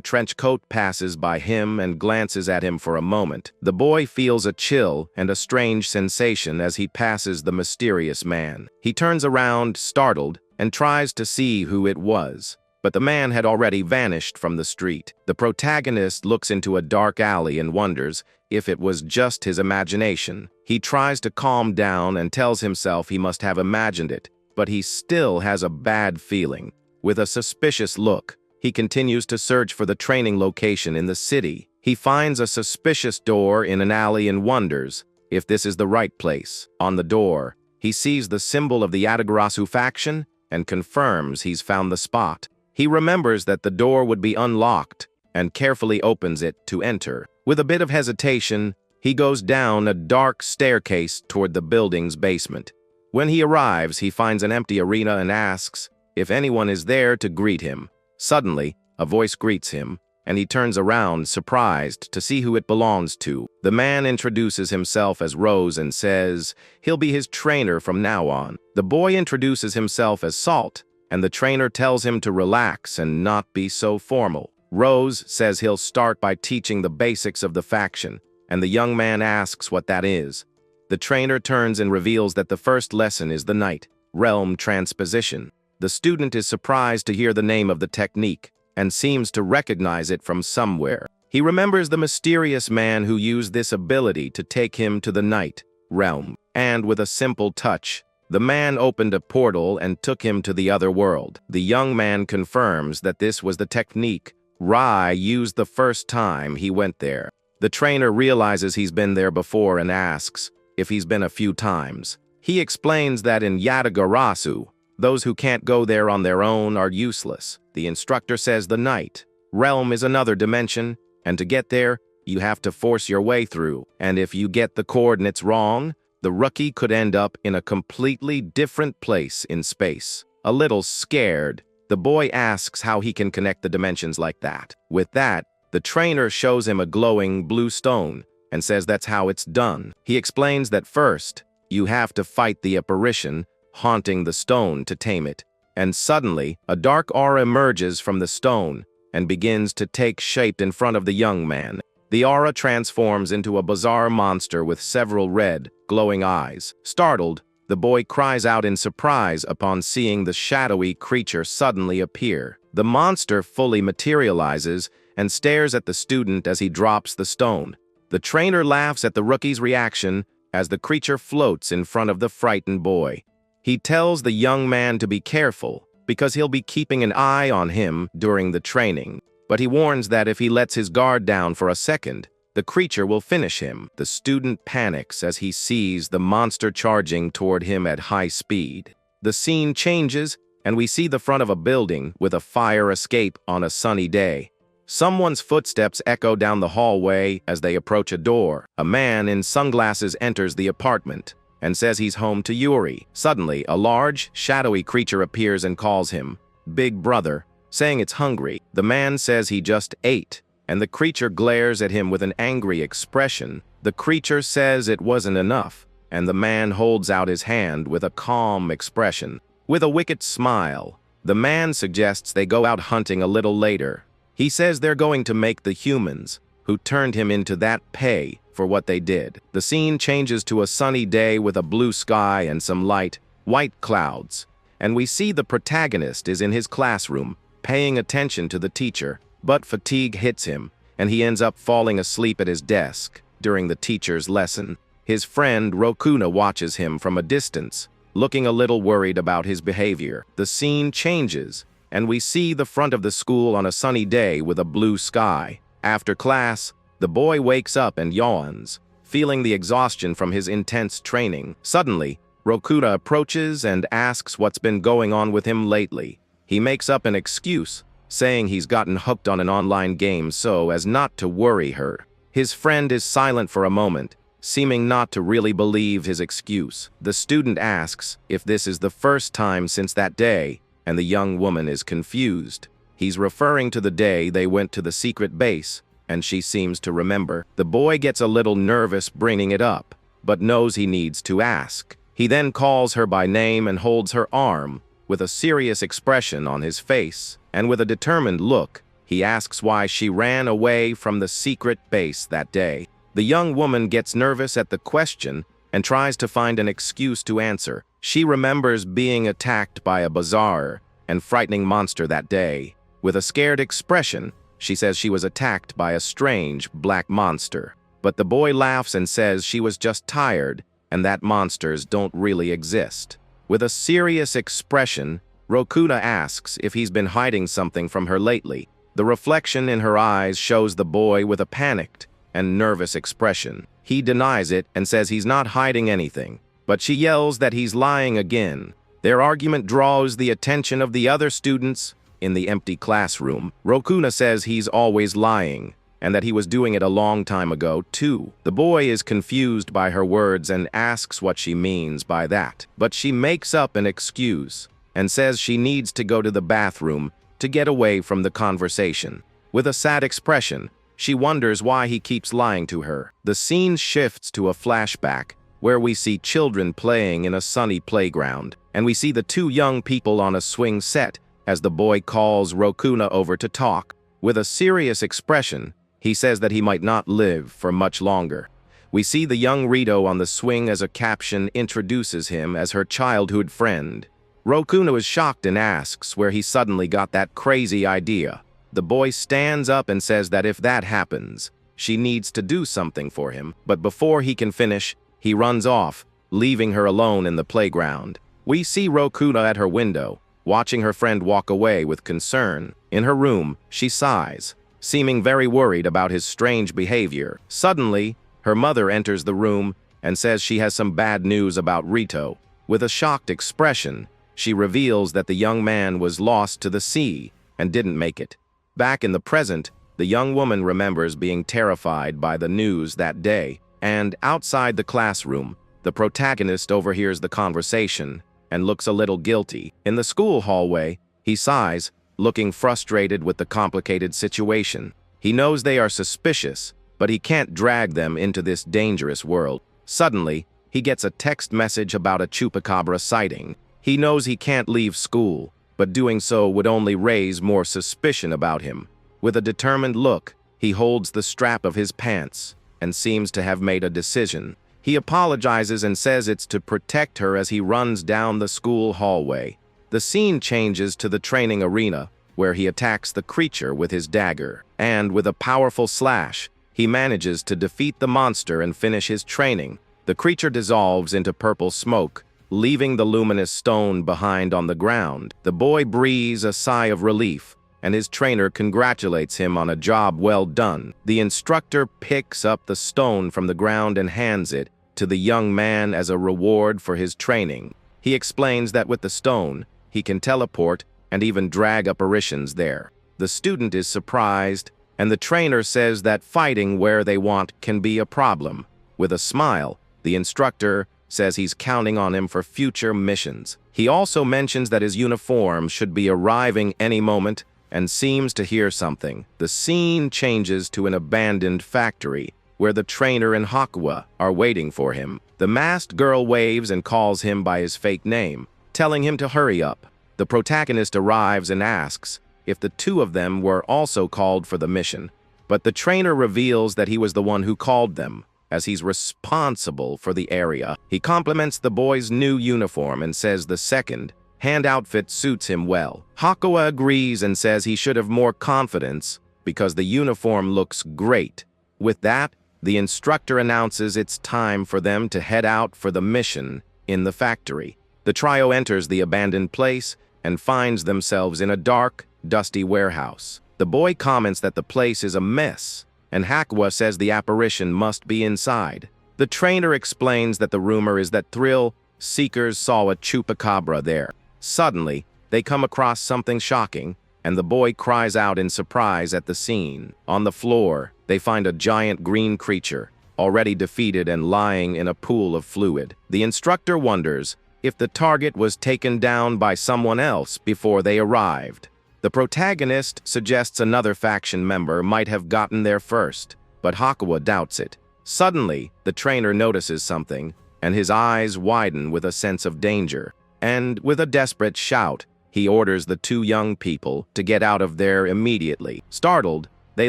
trench coat passes by him and glances at him for a moment. The boy feels a chill and a strange sensation as he passes the mysterious man. He turns around, startled, and tries to see who it was. But the man had already vanished from the street. The protagonist looks into a dark alley and wonders if it was just his imagination. He tries to calm down and tells himself he must have imagined it, but he still has a bad feeling. With a suspicious look, he continues to search for the training location in the city. He finds a suspicious door in an alley and wonders if this is the right place. On the door, he sees the symbol of the Aberrations faction and confirms he's found the spot. He remembers that the door would be unlocked and carefully opens it to enter. With a bit of hesitation, he goes down a dark staircase toward the building's basement. When he arrives, he finds an empty arena and asks if anyone is there to greet him. Suddenly, a voice greets him, and he turns around, surprised to see who it belongs to. The man introduces himself as Rose and says he'll be his trainer from now on. The boy introduces himself as Salt, and the trainer tells him to relax and not be so formal. Rose says he'll start by teaching the basics of the faction, and the young man asks what that is. The trainer turns and reveals that the first lesson is the night realm transposition. The student is surprised to hear the name of the technique and seems to recognize it from somewhere. He remembers the mysterious man who used this ability to take him to the night realm, and with a simple touch, the man opened a portal and took him to the other world. The young man confirms that this was the technique Rai used the first time he went there. The trainer realizes he's been there before and asks if he's been a few times. He explains that in Yategarasu, those who can't go there on their own are useless. The instructor says the night realm is another dimension, and to get there, you have to force your way through. And if you get the coordinates wrong, the rookie could end up in a completely different place in space. A little scared, the boy asks how he can connect the dimensions like that. With that, the trainer shows him a glowing blue stone and says that's how it's done. He explains that first, you have to fight the apparition haunting the stone to tame it, and suddenly, a dark aura emerges from the stone and begins to take shape in front of the young man. The aura transforms into a bizarre monster with several red, glowing eyes. Startled, the boy cries out in surprise upon seeing the shadowy creature suddenly appear. The monster fully materializes and stares at the student as he drops the stone. The trainer laughs at the rookie's reaction as the creature floats in front of the frightened boy. He tells the young man to be careful because he'll be keeping an eye on him during the training. But he warns that if he lets his guard down for a second, the creature will finish him. The student panics as he sees the monster charging toward him at high speed. The scene changes, and we see the front of a building with a fire escape on a sunny day. Someone's footsteps echo down the hallway as they approach a door. A man in sunglasses enters the apartment and says he's home to Yuri. Suddenly, a large, shadowy creature appears and calls him Big Brother, saying it's hungry. The man says he just ate, and the creature glares at him with an angry expression. The creature says it wasn't enough, and the man holds out his hand with a calm expression. With a wicked smile, the man suggests they go out hunting a little later. He says they're going to make the humans, who turned him into that, pay for what they did. The scene changes to a sunny day with a blue sky and some light, white clouds, and we see the protagonist is in his classroom, paying attention to the teacher, but fatigue hits him, and he ends up falling asleep at his desk during the teacher's lesson. His friend Rakuna watches him from a distance, looking a little worried about his behavior. The scene changes, and we see the front of the school on a sunny day with a blue sky. After class, the boy wakes up and yawns, feeling the exhaustion from his intense training. Suddenly, Rakuna approaches and asks what's been going on with him lately. He makes up an excuse, saying he's gotten hooked on an online game so as not to worry her. His friend is silent for a moment, seeming not to really believe his excuse. The student asks if this is the first time since that day, and the young woman is confused. He's referring to the day they went to the secret base and she seems to remember. The boy gets a little nervous bringing it up, but knows he needs to ask. He then calls her by name and holds her arm, with a serious expression on his face, and with a determined look, he asks why she ran away from the secret base that day. The young woman gets nervous at the question and tries to find an excuse to answer. She remembers being attacked by a bizarre and frightening monster that day. With a scared expression, she says she was attacked by a strange black monster. But the boy laughs and says she was just tired and that monsters don't really exist. With a serious expression, Rakuna asks if he's been hiding something from her lately. The reflection in her eyes shows the boy with a panicked and nervous expression. He denies it and says he's not hiding anything, but she yells that he's lying again. Their argument draws the attention of the other students in the empty classroom. Rakuna says he's always lying, and that he was doing it a long time ago, too. The boy is confused by her words and asks what she means by that. But she makes up an excuse and says she needs to go to the bathroom to get away from the conversation. With a sad expression, she wonders why he keeps lying to her. The scene shifts to a flashback where we see children playing in a sunny playground, and we see the two young people on a swing set as the boy calls Rakuna over to talk. With a serious expression, he says that he might not live for much longer. We see the young Rito on the swing as a caption introduces him as her childhood friend. Rakuna is shocked and asks where he suddenly got that crazy idea. The boy stands up and says that if that happens, she needs to do something for him, but before he can finish, he runs off, leaving her alone in the playground. We see Rakuna at her window, watching her friend walk away with concern. In her room, she sighs, seeming very worried about his strange behavior. Suddenly, her mother enters the room and says she has some bad news about Rito. With a shocked expression, she reveals that the young man was lost to the sea and didn't make it. Back in the present, the young woman remembers being terrified by the news that day, and outside the classroom, the protagonist overhears the conversation and looks a little guilty. In the school hallway, he sighs, looking frustrated with the complicated situation. He knows they are suspicious, but he can't drag them into this dangerous world. Suddenly, he gets a text message about a chupacabra sighting. He knows he can't leave school, but doing so would only raise more suspicion about him. With a determined look, he holds the strap of his pants and seems to have made a decision. He apologizes and says it's to protect her as he runs down the school hallway. The scene changes to the training arena, where he attacks the creature with his dagger, and with a powerful slash, he manages to defeat the monster and finish his training. The creature dissolves into purple smoke, leaving the luminous stone behind on the ground. The boy breathes a sigh of relief, and his trainer congratulates him on a job well done. The instructor picks up the stone from the ground and hands it to the young man as a reward for his training. He explains that with the stone, he can teleport and even drag Aberrations there. The student is surprised, and the trainer says that fighting where they want can be a problem. With a smile, the instructor says he's counting on him for future missions. He also mentions that his uniform should be arriving any moment and seems to hear something. The scene changes to an abandoned factory where the trainer and Hakua are waiting for him. The masked girl waves and calls him by his fake name, telling him to hurry up. The protagonist arrives and asks if the two of them were also called for the mission, but the trainer reveals that he was the one who called them, as he's responsible for the area. He compliments the boy's new uniform and says the second-hand outfit suits him well. Hakua agrees and says he should have more confidence because the uniform looks great. With that, the instructor announces it's time for them to head out for the mission in the factory. The trio enters the abandoned place and finds themselves in a dark, dusty warehouse. The boy comments that the place is a mess, and Hakua says the apparition must be inside. The trainer explains that the rumor is that thrill seekers saw a chupacabra there. Suddenly, they come across something shocking, and the boy cries out in surprise at the scene. On the floor, they find a giant green creature, already defeated and lying in a pool of fluid. The instructor wonders if the target was taken down by someone else before they arrived. The protagonist suggests another faction member might have gotten there first, but Hakua doubts it. Suddenly, the trainer notices something, and his eyes widen with a sense of danger. And with a desperate shout, he orders the two young people to get out of there immediately. Startled, they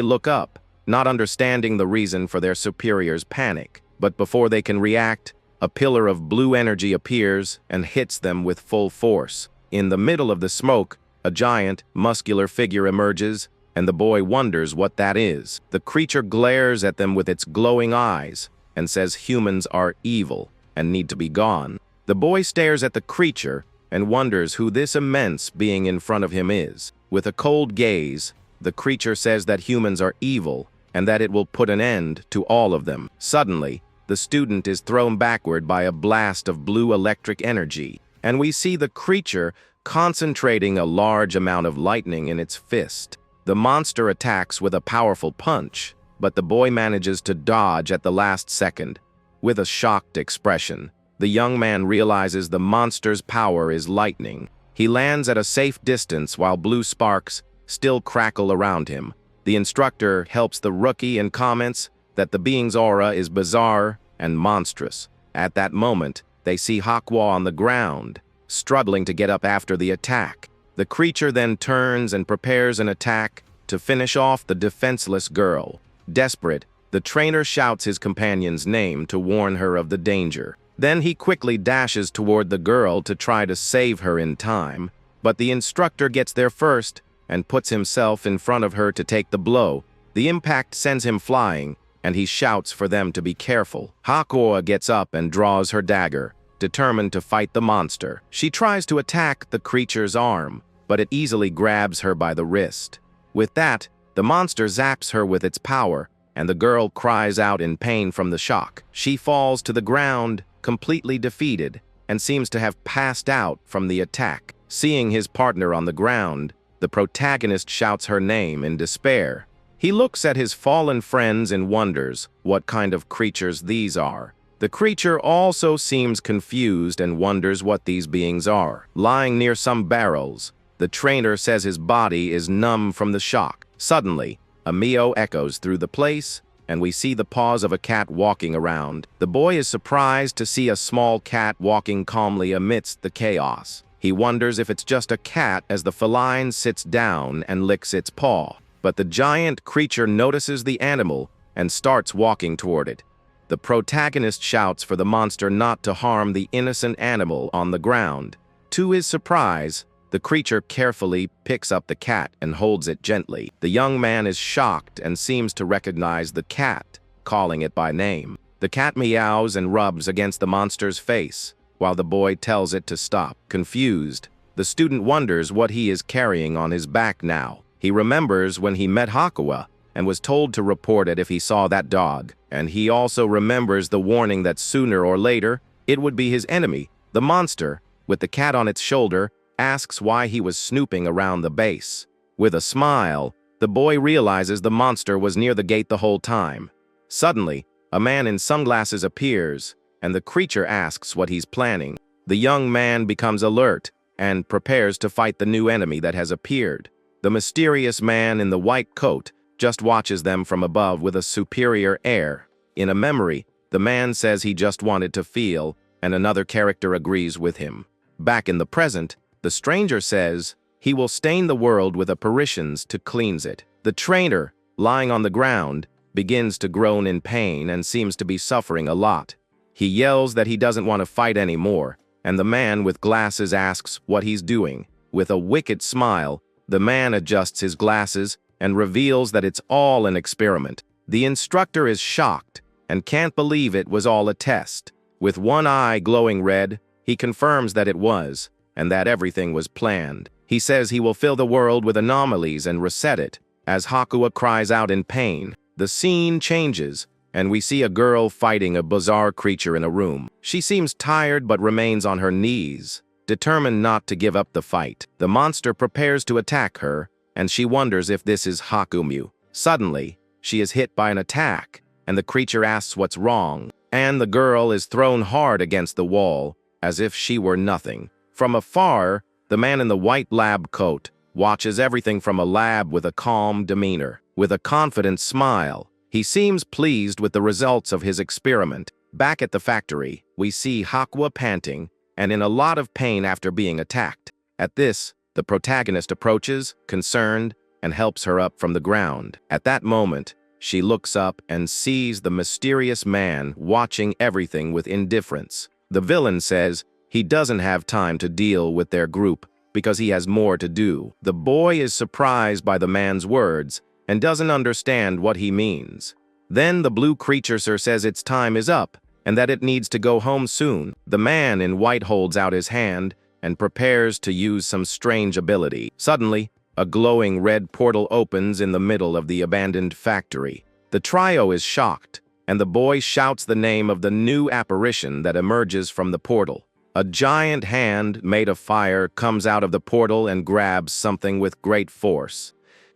look up, not understanding the reason for their superior's panic. But before they can react, a pillar of blue energy appears and hits them with full force. In the middle of the smoke, a giant, muscular figure emerges, and the boy wonders what that is. The creature glares at them with its glowing eyes and says humans are evil and need to be gone. The boy stares at the creature and wonders who this immense being in front of him is. With a cold gaze, the creature says that humans are evil and that it will put an end to all of them. Suddenly, the student is thrown backward by a blast of blue electric energy, and we see the creature concentrating a large amount of lightning in its fist. The monster attacks with a powerful punch, but the boy manages to dodge at the last second. With a shocked expression, the young man realizes the monster's power is lightning. He lands at a safe distance while blue sparks still crackle around him. The instructor helps the rookie and comments that the being's aura is bizarre and monstrous. At that moment, they see Hakua on the ground, struggling to get up after the attack. The creature then turns and prepares an attack to finish off the defenseless girl. Desperate, the trainer shouts his companion's name to warn her of the danger. Then he quickly dashes toward the girl to try to save her in time, but the instructor gets there first and puts himself in front of her to take the blow. The impact sends him flying, and he shouts for them to be careful. Hakua gets up and draws her dagger, determined to fight the monster. She tries to attack the creature's arm, but it easily grabs her by the wrist. With that, the monster zaps her with its power, and the girl cries out in pain from the shock. She falls to the ground, completely defeated, and seems to have passed out from the attack. Seeing his partner on the ground, the protagonist shouts her name in despair. He looks at his fallen friends and wonders what kind of creatures these are. The creature also seems confused and wonders what these beings are. Lying near some barrels, the trainer says his body is numb from the shock. Suddenly, a meow echoes through the place, and we see the paws of a cat walking around. The boy is surprised to see a small cat walking calmly amidst the chaos. He wonders if it's just a cat as the feline sits down and licks its paw. But the giant creature notices the animal and starts walking toward it. The protagonist shouts for the monster not to harm the innocent animal on the ground. To his surprise, the creature carefully picks up the cat and holds it gently. The young man is shocked and seems to recognize the cat, calling it by name. The cat meows and rubs against the monster's face, while the boy tells it to stop. Confused, the student wonders what he is carrying on his back now. He remembers when he met Hakua and was told to report it if he saw that dog, and he also remembers the warning that sooner or later it would be his enemy. The monster, with the cat on its shoulder, asks why he was snooping around the base. With a smile, the boy realizes the monster was near the gate the whole time. Suddenly, a man in sunglasses appears, and the creature asks what he's planning. The young man becomes alert and prepares to fight the new enemy that has appeared. The mysterious man in the white coat just watches them from above with a superior air. In a memory, the man says he just wanted to feel, and another character agrees with him. Back in the present, the stranger says he will stain the world with apparitions to cleanse it. The trainer, lying on the ground, begins to groan in pain and seems to be suffering a lot. He yells that he doesn't want to fight anymore, and the man with glasses asks what he's doing. With a wicked smile, the man adjusts his glasses and reveals that it's all an experiment. The instructor is shocked and can't believe it was all a test. With one eye glowing red, he confirms that it was, and that everything was planned. He says he will fill the world with anomalies and reset it. As Hakua cries out in pain, the scene changes, and we see a girl fighting a bizarre creature in a room. She seems tired but remains on her knees, determined not to give up the fight. The monster prepares to attack her, and she wonders if this is Hakumu. Suddenly, she is hit by an attack, and the creature asks what's wrong, and the girl is thrown hard against the wall, as if she were nothing. From afar, the man in the white lab coat watches everything from a lab with a calm demeanor. With a confident smile, he seems pleased with the results of his experiment. Back at the factory, we see Hakua panting and in a lot of pain after being attacked. At this, the protagonist approaches, concerned, and helps her up from the ground. At that moment, she looks up and sees the mysterious man watching everything with indifference. The villain says he doesn't have time to deal with their group because he has more to do. The boy is surprised by the man's words and doesn't understand what he means. Then the blue creature says its time is up and that it needs to go home soon. The man in white holds out his hand and prepares to use some strange ability. Suddenly, a glowing red portal opens in the middle of the abandoned factory. The trio is shocked, and the boy shouts the name of the new apparition that emerges from the portal. A giant hand made of fire comes out of the portal and grabs something with great force.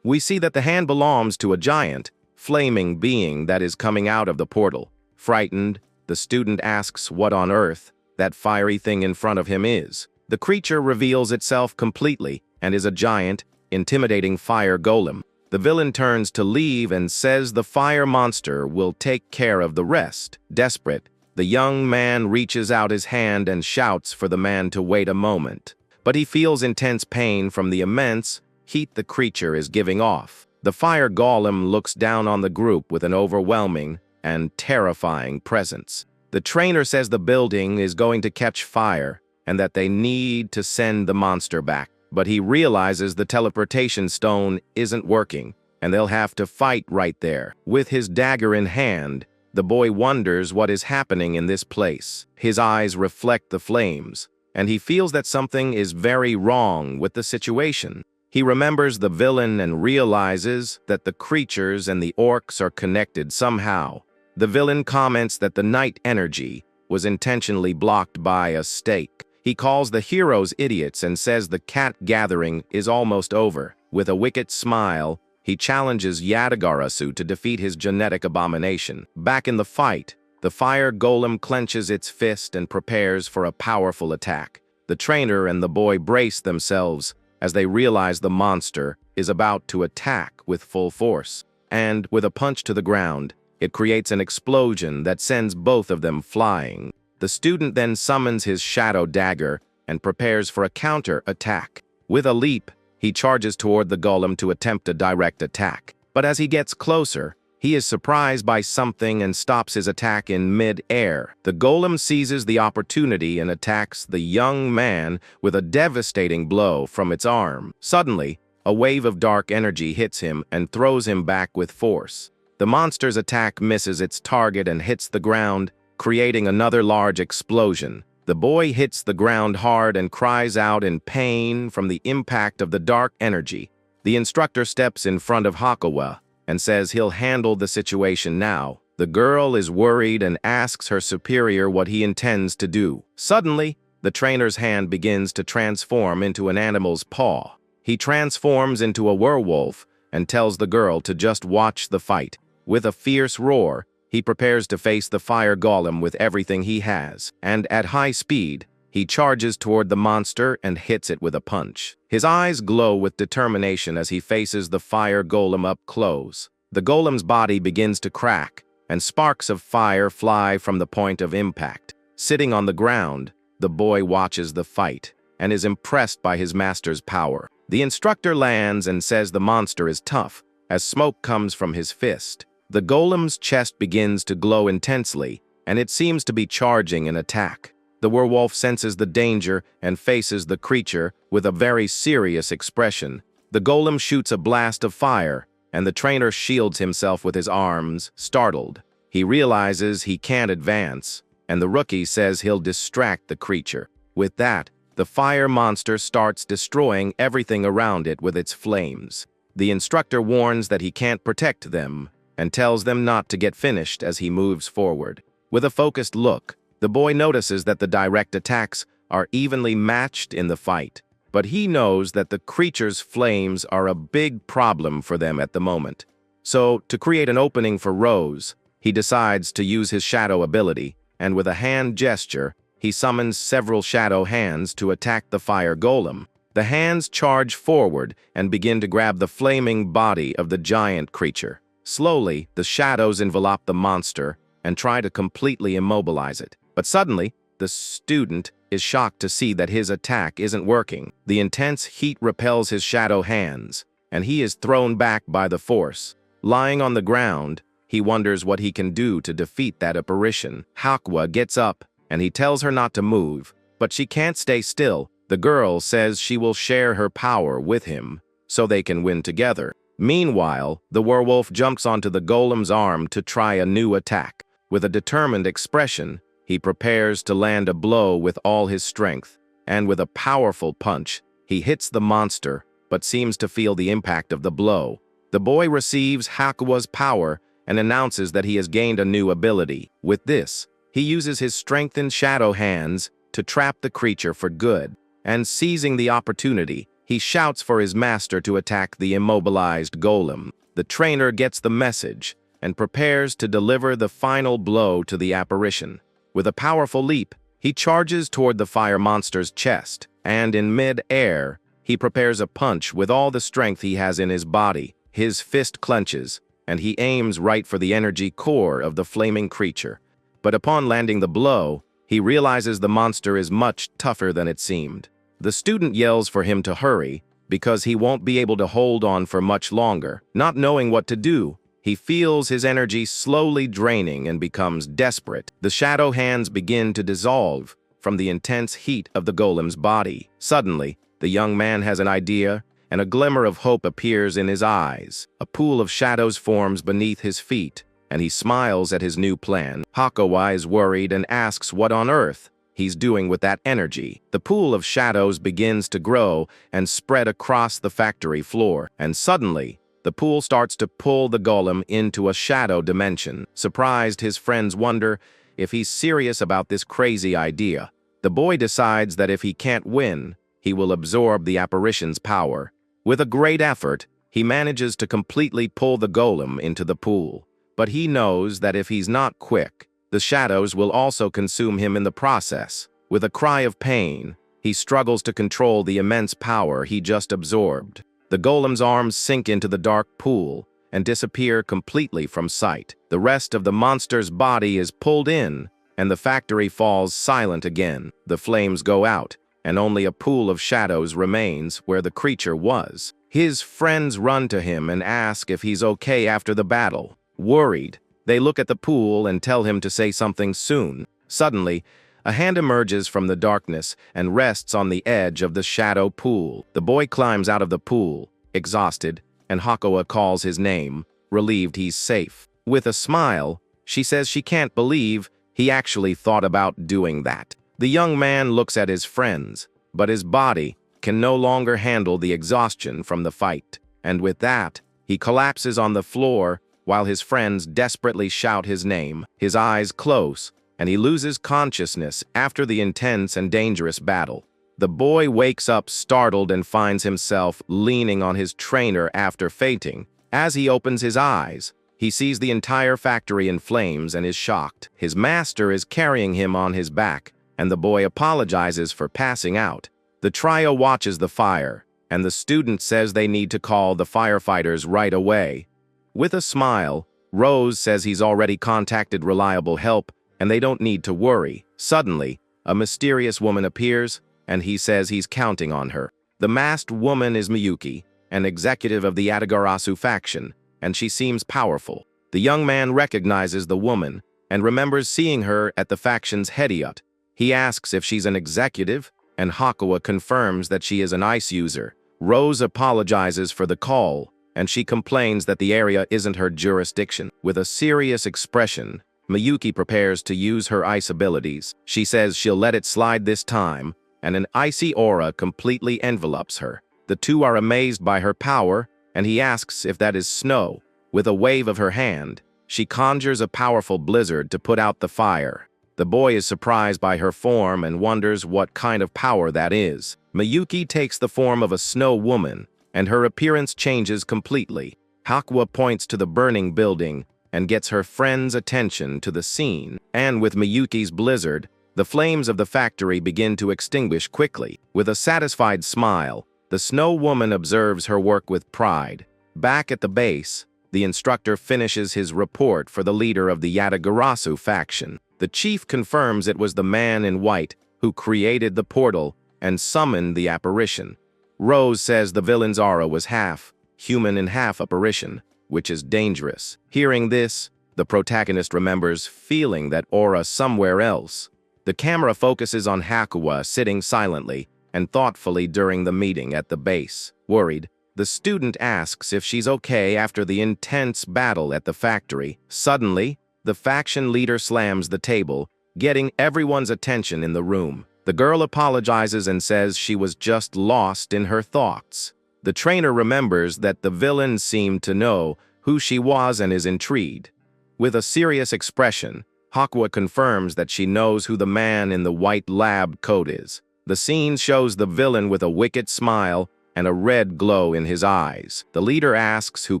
We see that the hand belongs to a giant, flaming being that is coming out of the portal. Frightened, the student asks what on earth that fiery thing in front of him is. The creature reveals itself completely and is a giant, intimidating fire golem. The villain turns to leave and says the fire monster will take care of the rest. Desperate, the young man reaches out his hand and shouts for the man to wait a moment. But he feels intense pain from the immense heat the creature is giving off. The fire golem looks down on the group with an overwhelming and terrifying presence. The trainer says the building is going to catch fire and that they need to send the monster back. But he realizes the teleportation stone isn't working, and they'll have to fight right there. With his dagger in hand, the boy wonders what is happening in this place. His eyes reflect the flames, and he feels that something is very wrong with the situation. He remembers the villain and realizes that the creatures and the orcs are connected somehow. The villain comments that the night energy was intentionally blocked by a stake. He calls the heroes idiots and says the cat gathering is almost over. With a wicked smile, he challenges Yategarasu to defeat his genetic abomination. Back in the fight, the fire golem clenches its fist and prepares for a powerful attack. The trainer and the boy brace themselves as they realize the monster is about to attack with full force. And with a punch to the ground, it creates an explosion that sends both of them flying. The student then summons his shadow dagger and prepares for a counter-attack. With a leap, he charges toward the golem to attempt a direct attack. But as he gets closer, he is surprised by something and stops his attack in mid-air. The golem seizes the opportunity and attacks the young man with a devastating blow from its arm. Suddenly, a wave of dark energy hits him and throws him back with force. The monster's attack misses its target and hits the ground, creating another large explosion. The boy hits the ground hard and cries out in pain from the impact of the dark energy. The instructor steps in front of Hakua and says he'll handle the situation now. The girl is worried and asks her superior what he intends to do. Suddenly, the trainer's hand begins to transform into an animal's paw. He transforms into a werewolf and tells the girl to just watch the fight. With a fierce roar, he prepares to face the fire golem with everything he has, and at high speed, he charges toward the monster and hits it with a punch. His eyes glow with determination as he faces the fire golem up close. The golem's body begins to crack, and sparks of fire fly from the point of impact. Sitting on the ground, the boy watches the fight and is impressed by his master's power. The instructor lands and says the monster is tough, as smoke comes from his fist. The golem's chest begins to glow intensely, and it seems to be charging an attack. The werewolf senses the danger and faces the creature with a very serious expression. The golem shoots a blast of fire, and the trainer shields himself with his arms, startled. He realizes he can't advance, and the rookie says he'll distract the creature. With that, the fire monster starts destroying everything around it with its flames. The instructor warns that he can't protect them, and tells them not to get finished as he moves forward. With a focused look, the boy notices that the direct attacks are evenly matched in the fight, but he knows that the creature's flames are a big problem for them at the moment. So, to create an opening for Rose, he decides to use his shadow ability, and with a hand gesture, he summons several shadow hands to attack the fire golem. The hands charge forward and begin to grab the flaming body of the giant creature. Slowly, the shadows envelop the monster and try to completely immobilize it. But suddenly, the student is shocked to see that his attack isn't working. The intense heat repels his shadow hands, and he is thrown back by the force. Lying on the ground, he wonders what he can do to defeat that apparition. Hakua gets up, and he tells her not to move, but she can't stay still. The girl says she will share her power with him, so they can win together. Meanwhile, the werewolf jumps onto the golem's arm to try a new attack. With a determined expression, he prepares to land a blow with all his strength, and with a powerful punch, he hits the monster, but seems to feel the impact of the blow. The boy receives Hakua's power and announces that he has gained a new ability. With this, he uses his strengthened shadow hands to trap the creature for good, and seizing the opportunity, he shouts for his master to attack the immobilized golem. The trainer gets the message and prepares to deliver the final blow to the apparition. With a powerful leap, he charges toward the fire monster's chest, and in mid-air, he prepares a punch with all the strength he has in his body. His fist clenches, and he aims right for the energy core of the flaming creature. But upon landing the blow, he realizes the monster is much tougher than it seemed. The student yells for him to hurry, because he won't be able to hold on for much longer. Not knowing what to do, he feels his energy slowly draining and becomes desperate. The shadow hands begin to dissolve from the intense heat of the golem's body. Suddenly, the young man has an idea, and a glimmer of hope appears in his eyes. A pool of shadows forms beneath his feet, and he smiles at his new plan. Hakua is worried and asks what on earth he's doing with that energy. The pool of shadows begins to grow and spread across the factory floor, and suddenly, the pool starts to pull the golem into a shadow dimension. Surprised, his friends wonder if he's serious about this crazy idea. The boy decides that if he can't win, he will absorb the apparition's power. With a great effort, he manages to completely pull the golem into the pool. But he knows that if he's not quick, the shadows will also consume him in the process. With a cry of pain, he struggles to control the immense power he just absorbed. The golem's arms sink into the dark pool and disappear completely from sight. The rest of the monster's body is pulled in, and the factory falls silent again. The flames go out, and only a pool of shadows remains where the creature was. His friends run to him and ask if he's okay after the battle. Worried, they look at the pool and tell him to say something soon. Suddenly, a hand emerges from the darkness and rests on the edge of the shadow pool. The boy climbs out of the pool, exhausted, and Hakua calls his name, relieved he's safe. With a smile, she says she can't believe he actually thought about doing that. The young man looks at his friends, but his body can no longer handle the exhaustion from the fight. And with that, he collapses on the floor while his friends desperately shout his name. His eyes close, and he loses consciousness after the intense and dangerous battle. The boy wakes up startled and finds himself leaning on his trainer after fainting. As he opens his eyes, he sees the entire factory in flames and is shocked. His master is carrying him on his back, and the boy apologizes for passing out. The trio watches the fire, and the student says they need to call the firefighters right away. With a smile, Rose says he's already contacted reliable help, and they don't need to worry. Suddenly, a mysterious woman appears, and he says he's counting on her. The masked woman is Miyuki, an executive of the Aberrations faction, and she seems powerful. The young man recognizes the woman and remembers seeing her at the faction's headshot. He asks if she's an executive, and Hakua confirms that she is an ice user. Rose apologizes for the call, and she complains that the area isn't her jurisdiction. With a serious expression, Miyuki prepares to use her ice abilities. She says she'll let it slide this time, and an icy aura completely envelops her. The two are amazed by her power, and he asks if that is snow. With a wave of her hand, she conjures a powerful blizzard to put out the fire. The boy is surprised by her form and wonders what kind of power that is. Miyuki takes the form of a snow woman, and her appearance changes completely. Hakua points to the burning building and gets her friend's attention to the scene. And with Miyuki's blizzard, The flames of the factory begin to extinguish quickly. With a satisfied smile, the Snow Woman observes her work with pride. Back at the base, the instructor finishes his report for the leader of the Yatagarasu faction. The chief confirms it was the man in white who created the portal and summoned the apparition. Rose says the villain's aura was half human and half apparition, which is dangerous. Hearing this, the protagonist remembers feeling that aura somewhere else. The camera focuses on Hakua sitting silently and thoughtfully during the meeting at the base. Worried, the student asks if she's okay after the intense battle at the factory. Suddenly, the faction leader slams the table, getting everyone's attention in the room. The girl apologizes and says she was just lost in her thoughts. The trainer remembers that the villain seemed to know who she was and is intrigued. With a serious expression, Hakua confirms that she knows who the man in the white lab coat is. The scene shows the villain with a wicked smile and a red glow in his eyes. The leader asks who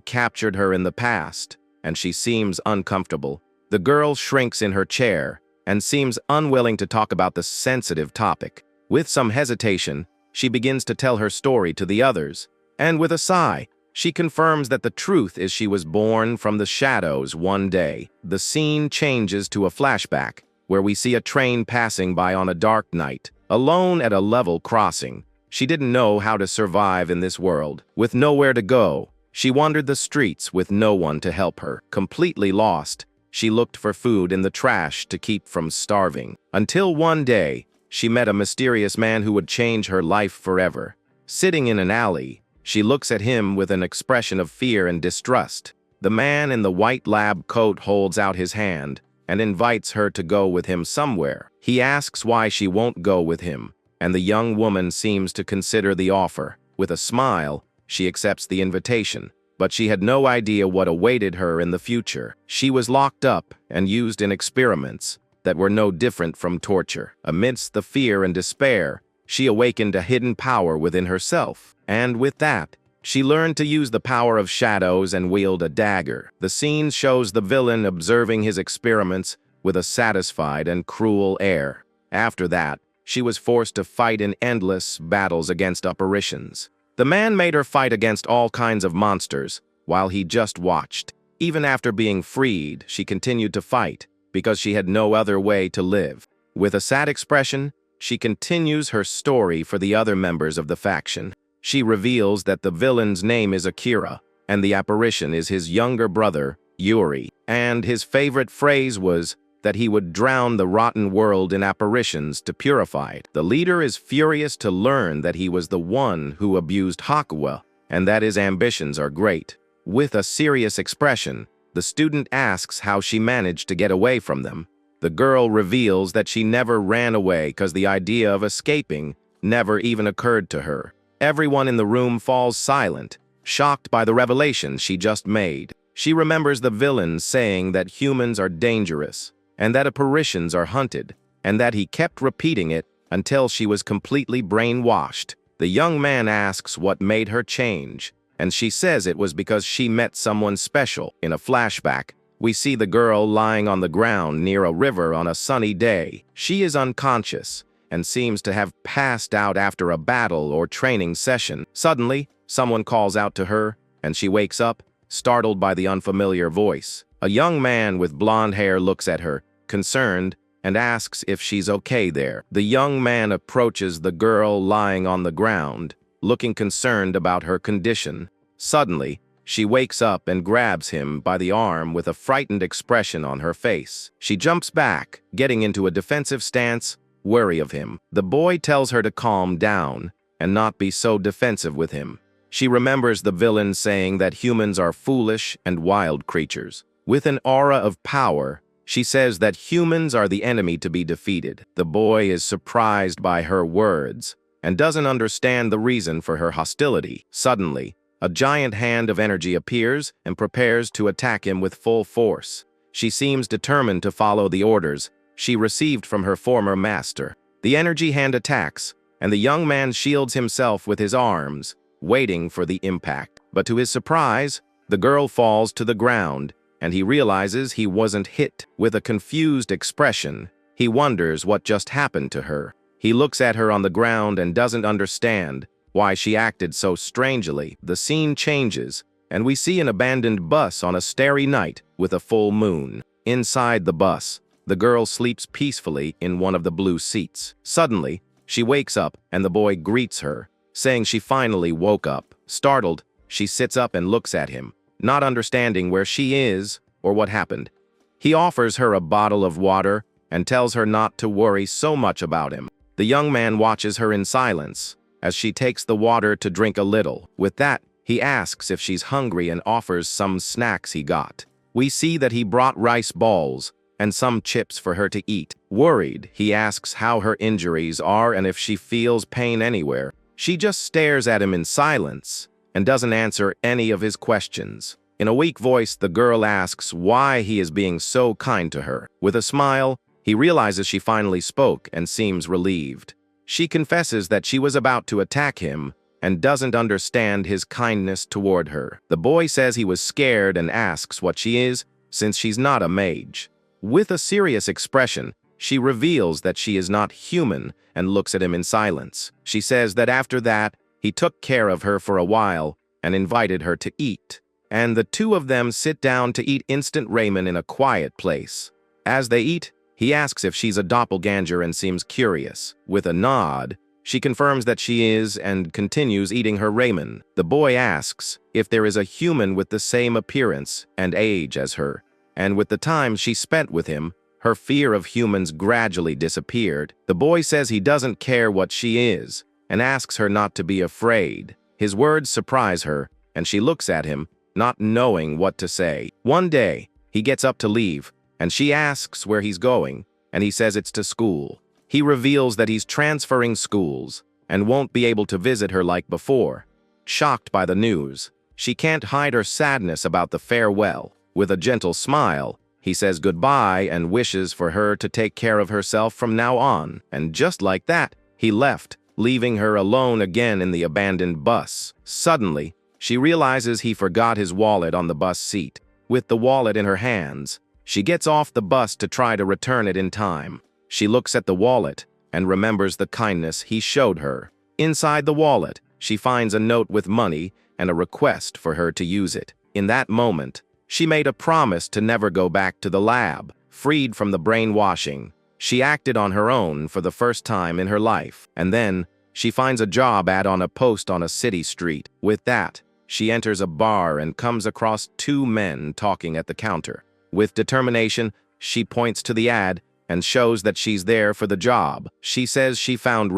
captured her in the past, and she seems uncomfortable. The girl shrinks in her chair and seems unwilling to talk about the sensitive topic. With some hesitation, she begins to tell her story to the others, and with a sigh, she confirms that the truth is she was born from the shadows one day. The scene changes to a flashback, where we see a train passing by on a dark night. Alone at a level crossing, she didn't know how to survive in this world. With nowhere to go, she wandered the streets with no one to help her. Completely lost, she looked for food in the trash to keep from starving. Until one day, she met a mysterious man who would change her life forever. Sitting in an alley, she looks at him with an expression of fear and distrust. The man in the white lab coat holds out his hand and invites her to go with him somewhere. He asks why she won't go with him, and the young woman seems to consider the offer. With a smile, she accepts the invitation, but she had no idea what awaited her in the future. She was locked up and used in experiments that were no different from torture. Amidst the fear and despair, she awakened a hidden power within herself, and with that, she learned to use the power of shadows and wield a dagger. The scene shows the villain observing his experiments with a satisfied and cruel air. After that, she was forced to fight in endless battles against apparitions. The man made her fight against all kinds of monsters, while he just watched. Even after being freed, she continued to fight, because she had no other way to live. With a sad expression, she continues her story for the other members of the faction. She reveals that the villain's name is Akira, and the apparition is his younger brother, Yuri, and his favorite phrase was that he would drown the rotten world in apparitions to purify it. The leader is furious to learn that he was the one who abused Hakua, and that his ambitions are great. With a serious expression, the student asks how she managed to get away from them. The girl reveals that she never ran away because the idea of escaping never even occurred to her. Everyone in the room falls silent, shocked by the revelation she just made. She remembers the villain saying that humans are dangerous, and that apparitions are hunted, and that he kept repeating it until she was completely brainwashed. The young man asks what made her change, and she says it was because she met someone special. In a flashback, we see the girl lying on the ground near a river on a sunny day. She is unconscious and seems to have passed out after a battle or training session. Suddenly, someone calls out to her, and she wakes up, startled by the unfamiliar voice. A young man with blonde hair looks at her, concerned, and asks if she's okay there. The young man approaches the girl lying on the ground, looking concerned about her condition. Suddenly, she wakes up and grabs him by the arm with a frightened expression on her face. She jumps back, getting into a defensive stance, wary of him. The boy tells her to calm down and not be so defensive with him. She remembers the villain saying that humans are foolish and wild creatures. With an aura of power, she says that humans are the enemy to be defeated. The boy is surprised by her words and doesn't understand the reason for her hostility. Suddenly, a giant hand of energy appears and prepares to attack him with full force. She seems determined to follow the orders she received from her former master. The energy hand attacks, and the young man shields himself with his arms, waiting for the impact. But to his surprise, the girl falls to the ground, and he realizes he wasn't hit. With a confused expression, He wonders what just happened to her. He looks at her on the ground and doesn't understand why she acted so strangely. The scene changes, and we see an abandoned bus on a starry night with a full moon. Inside the bus, the girl sleeps peacefully in one of the blue seats. Suddenly, she wakes up and the boy greets her, saying she finally woke up. Startled, she sits up and looks at him, not understanding where she is or what happened. He offers her a bottle of water and tells her not to worry so much about him. The young man watches her in silence as she takes the water to drink a little. With that, he asks if she's hungry and offers some snacks he got. We see that he brought rice balls and some chips for her to eat. Worried, he asks how her injuries are and if she feels pain anywhere. She just stares at him in silence and doesn't answer any of his questions. In a weak voice, the girl asks why he is being so kind to her. With a smile, he realizes she finally spoke and seems relieved. She confesses that she was about to attack him and doesn't understand his kindness toward her. The boy says he was scared and asks what she is, since she's not a mage. With a serious expression, she reveals that she is not human and looks at him in silence. She says that after that, he took care of her for a while and invited her to eat. And the two of them sit down to eat instant ramen in a quiet place. As they eat, he asks if she's a doppelganger and seems curious. With a nod, she confirms that she is and continues eating her ramen. The boy asks if there is a human with the same appearance and age as her, and with the time she spent with him, her fear of humans gradually disappeared. The boy says he doesn't care what she is and asks her not to be afraid. His words surprise her, and she looks at him, not knowing what to say. One day, he gets up to leave, and she asks where he's going, and he says it's to school. He reveals that he's transferring schools and won't be able to visit her like before. Shocked by the news, she can't hide her sadness about the farewell. With a gentle smile, he says goodbye and wishes for her to take care of herself from now on. And just like that, he left, leaving her alone again in the abandoned bus. Suddenly, she realizes he forgot his wallet on the bus seat. With the wallet in her hands, she gets off the bus to try to return it in time. She looks at the wallet and remembers the kindness he showed her. Inside the wallet, she finds a note with money and a request for her to use it. In that moment, she made a promise to never go back to the lab. Freed from the brainwashing, she acted on her own for the first time in her life. And then, she finds a job ad on a post on a city street. With that, she enters a bar and comes across two men talking at the counter. With determination, she points to the ad and shows that she's there for the job. She says she found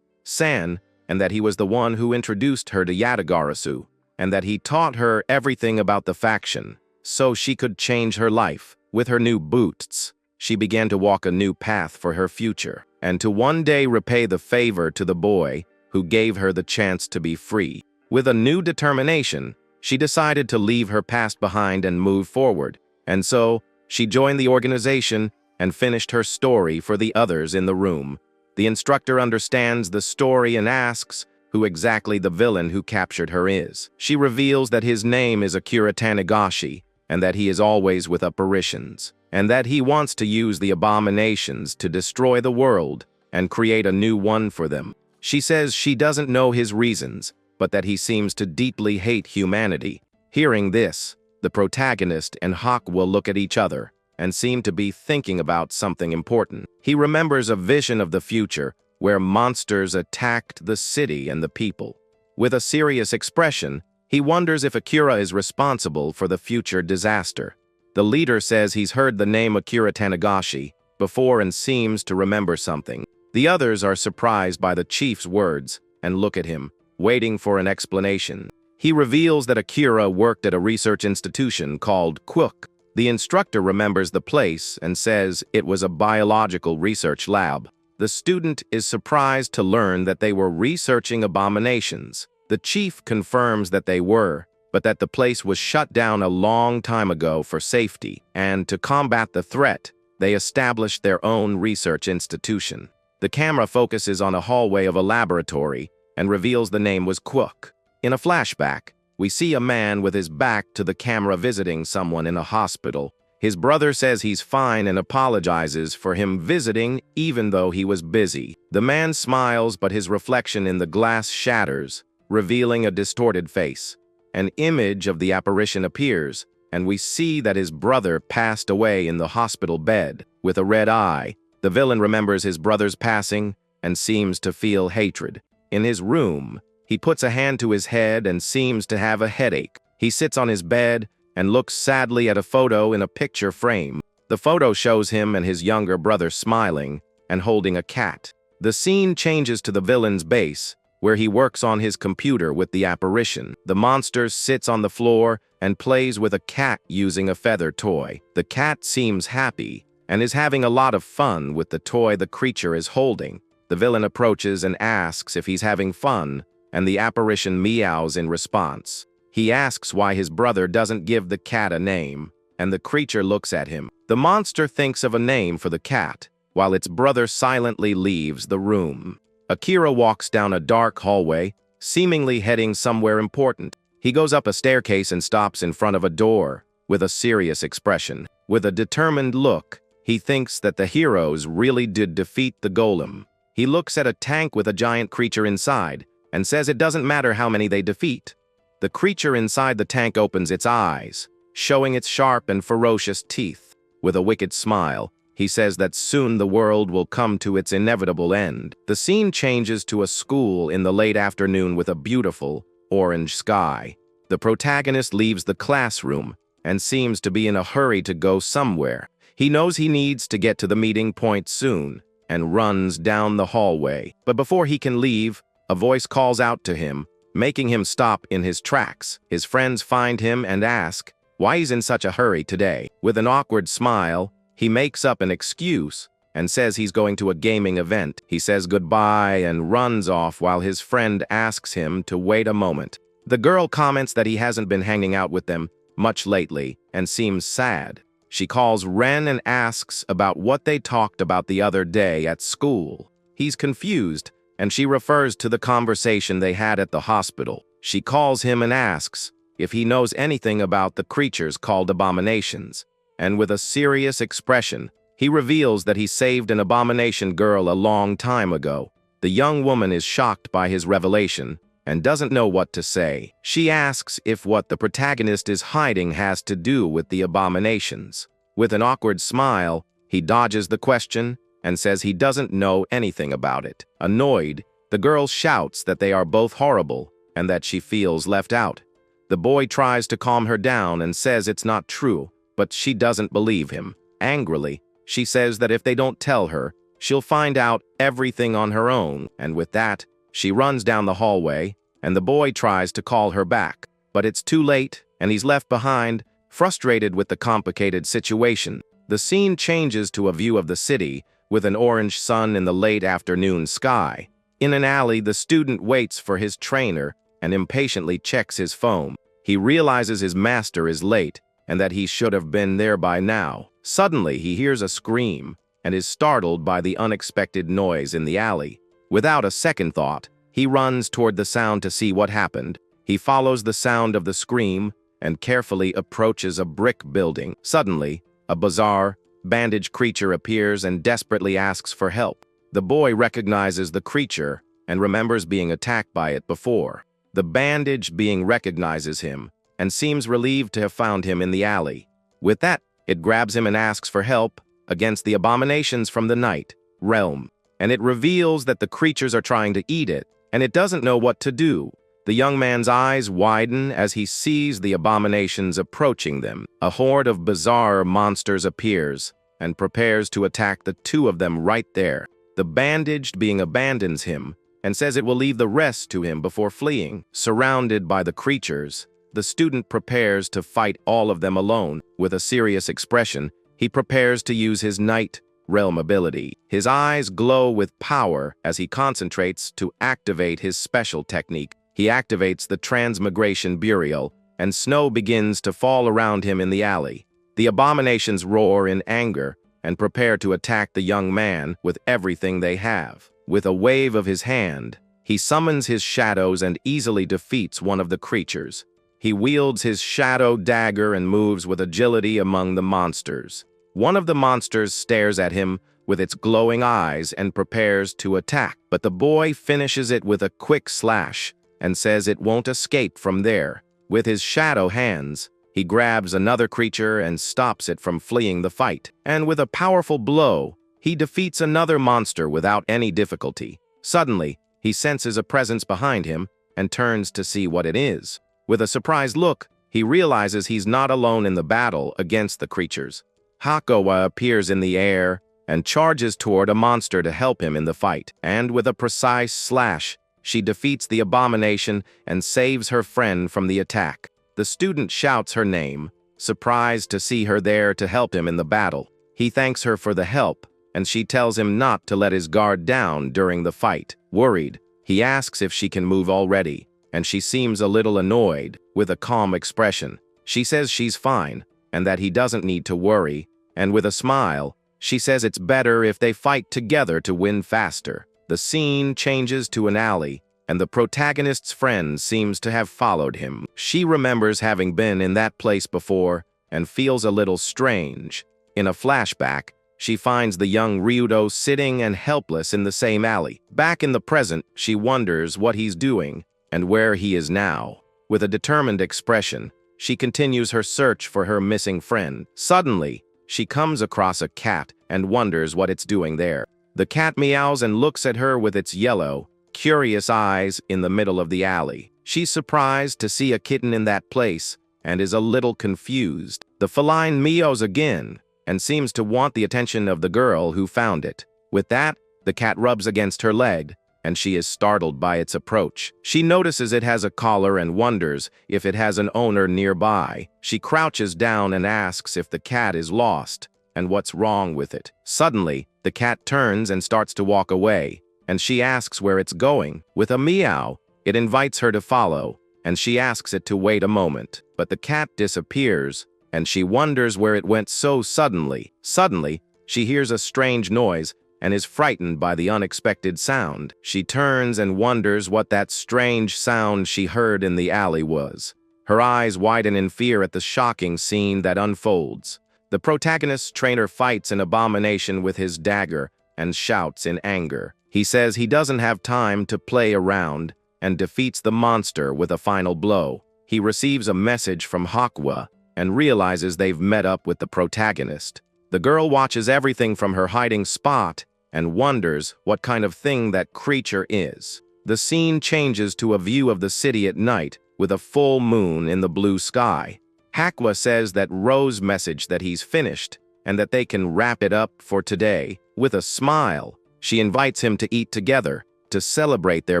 San, and that he was the one who introduced her to Yategarasu, and that he taught her everything about the faction, so she could change her life. With her new boots, she began to walk a new path for her future, and to one day repay the favor to the boy who gave her the chance to be free. With a new determination, she decided to leave her past behind and move forward, and so she joined the organization and finished her story for the others in the room. The instructor understands the story and asks who exactly the villain who captured her is. She reveals that his name is Akira Tanagashi, and that he is always with Aberrations, and that he wants to use the Abominations to destroy the world and create a new one for them. She says she doesn't know his reasons, but that he seems to deeply hate humanity. Hearing this, the protagonist and Hakua look at each other and seem to be thinking about something important. He remembers a vision of the future where monsters attacked the city and the people. With a serious expression, he wonders if Akira is responsible for the future disaster. The leader says he's heard the name Akira Tanagashi before and seems to remember something. The others are surprised by the chief's words and look at him, waiting for an explanation. He reveals that Akira worked at a research institution called Quok. The instructor remembers the place and says it was a biological research lab. The student is surprised to learn that they were researching abominations. The chief confirms that they were, but that the place was shut down a long time ago for safety, and to combat the threat, they established their own research institution. The camera focuses on a hallway of a laboratory and reveals the name was Quok. In a flashback, we see a man with his back to the camera visiting someone in a hospital. His brother says he's fine and apologizes for him visiting even though he was busy. The man smiles, but his reflection in the glass shatters, revealing a distorted face. An image of the apparition appears, and we see that his brother passed away in the hospital bed. With a red eye, the villain remembers his brother's passing and seems to feel hatred. In his room, he puts a hand to his head and seems to have a headache. He sits on his bed and looks sadly at a photo in a picture frame. The photo shows him and his younger brother smiling and holding a cat. The scene changes to the villain's base, where he works on his computer with the apparition. The monster sits on the floor and plays with a cat using a feather toy. The cat seems happy and is having a lot of fun with the toy the creature is holding. The villain approaches and asks if he's having fun, and the apparition meows in response. He asks why his brother doesn't give the cat a name, and the creature looks at him. The monster thinks of a name for the cat, while its brother silently leaves the room. Akira walks down a dark hallway, seemingly heading somewhere important. He goes up a staircase and stops in front of a door, with a serious expression. With a determined look, he thinks that the heroes really did defeat the golem. He looks at a tank with a giant creature inside, and says it doesn't matter how many they defeat. The creature inside the tank opens its eyes, showing its sharp and ferocious teeth. With a wicked smile, he says that soon the world will come to its inevitable end. The scene changes to a school in the late afternoon with a beautiful, orange sky. The protagonist leaves the classroom and seems to be in a hurry to go somewhere. He knows he needs to get to the meeting point soon and runs down the hallway. But before he can leave, a voice calls out to him, making him stop in his tracks. His friends find him and ask why he's in such a hurry today. With an awkward smile, he makes up an excuse and says he's going to a gaming event. He says goodbye and runs off while his friend asks him to wait a moment. The girl comments that he hasn't been hanging out with them much lately and seems sad. She calls Ren and asks about what they talked about the other day at school. He's confused, and she refers to the conversation they had at the hospital. She calls him and asks if he knows anything about the creatures called abominations, and with a serious expression, he reveals that he saved an abomination girl a long time ago. The young woman is shocked by his revelation and doesn't know what to say. She asks if what the protagonist is hiding has to do with the abominations. With an awkward smile, he dodges the question and says he doesn't know anything about it. Annoyed, the girl shouts that they are both horrible and that she feels left out. The boy tries to calm her down and says it's not true, but she doesn't believe him. Angrily, she says that if they don't tell her, she'll find out everything on her own, and with that, she runs down the hallway, and the boy tries to call her back. But it's too late, and he's left behind, frustrated with the complicated situation. The scene changes to a view of the city, with an orange sun in the late afternoon sky. In an alley, the student waits for his trainer and impatiently checks his phone. He realizes his master is late and that he should have been there by now. Suddenly, he hears a scream and is startled by the unexpected noise in the alley. Without a second thought, he runs toward the sound to see what happened. He follows the sound of the scream and carefully approaches a brick building. Suddenly, a bizarre, bandaged creature appears and desperately asks for help. The boy recognizes the creature and remembers being attacked by it before. The bandaged being recognizes him and seems relieved to have found him in the alley. With that, it grabs him and asks for help against the abominations from the night realm, and it reveals that the creatures are trying to eat it, and it doesn't know what to do. The young man's eyes widen as he sees the abominations approaching them. A horde of bizarre monsters appears and prepares to attack the two of them right there. The bandaged being abandons him and says it will leave the rest to him before fleeing. Surrounded by the creatures, the student prepares to fight all of them alone. With a serious expression, he prepares to use his night realm ability. His eyes glow with power as he concentrates to activate his special technique. He activates the transmigration burial, and snow begins to fall around him in the alley. The abominations roar in anger and prepare to attack the young man with everything they have. With a wave of his hand, he summons his shadows and easily defeats one of the creatures. He wields his shadow dagger and moves with agility among the monsters. One of the monsters stares at him with its glowing eyes and prepares to attack, but the boy finishes it with a quick slash and says it won't escape from there. With his shadow hands, he grabs another creature and stops it from fleeing the fight. And with a powerful blow, he defeats another monster without any difficulty. Suddenly, he senses a presence behind him and turns to see what it is. With a surprised look, he realizes he's not alone in the battle against the creatures. Hakua appears in the air and charges toward a monster to help him in the fight. And with a precise slash, she defeats the abomination and saves her friend from the attack. The student shouts her name, surprised to see her there to help him in the battle. He thanks her for the help, and she tells him not to let his guard down during the fight. Worried, he asks if she can move already, and she seems a little annoyed, with a calm expression. She says she's fine, and that he doesn't need to worry, and with a smile, she says it's better if they fight together to win faster. The scene changes to an alley, and the protagonist's friend seems to have followed him. She remembers having been in that place before and feels a little strange. In a flashback, she finds the young Ryudo sitting and helpless in the same alley. Back in the present, she wonders what he's doing and where he is now. With a determined expression, she continues her search for her missing friend. Suddenly, she comes across a cat and wonders what it's doing there. The cat meows and looks at her with its yellow, curious eyes in the middle of the alley. She's surprised to see a kitten in that place and is a little confused. The feline meows again and seems to want the attention of the girl who found it. With that, the cat rubs against her leg, and she is startled by its approach. She notices it has a collar and wonders if it has an owner nearby. She crouches down and asks if the cat is lost and what's wrong with it. Suddenly, the cat turns and starts to walk away, and she asks where it's going. With a meow, it invites her to follow, and she asks it to wait a moment. But the cat disappears, and she wonders where it went so suddenly. Suddenly, she hears a strange noise and is frightened by the unexpected sound. She turns and wonders what that strange sound she heard in the alley was. Her eyes widen in fear at the shocking scene that unfolds. The protagonist's trainer fights an abomination with his dagger and shouts in anger. He says he doesn't have time to play around and defeats the monster with a final blow. He receives a message from Hakua and realizes they've met up with the protagonist. The girl watches everything from her hiding spot and wonders what kind of thing that creature is. The scene changes to a view of the city at night with a full moon in the blue sky. Hakua says that Rose messaged that he's finished and that they can wrap it up for today. With a smile, she invites him to eat together to celebrate their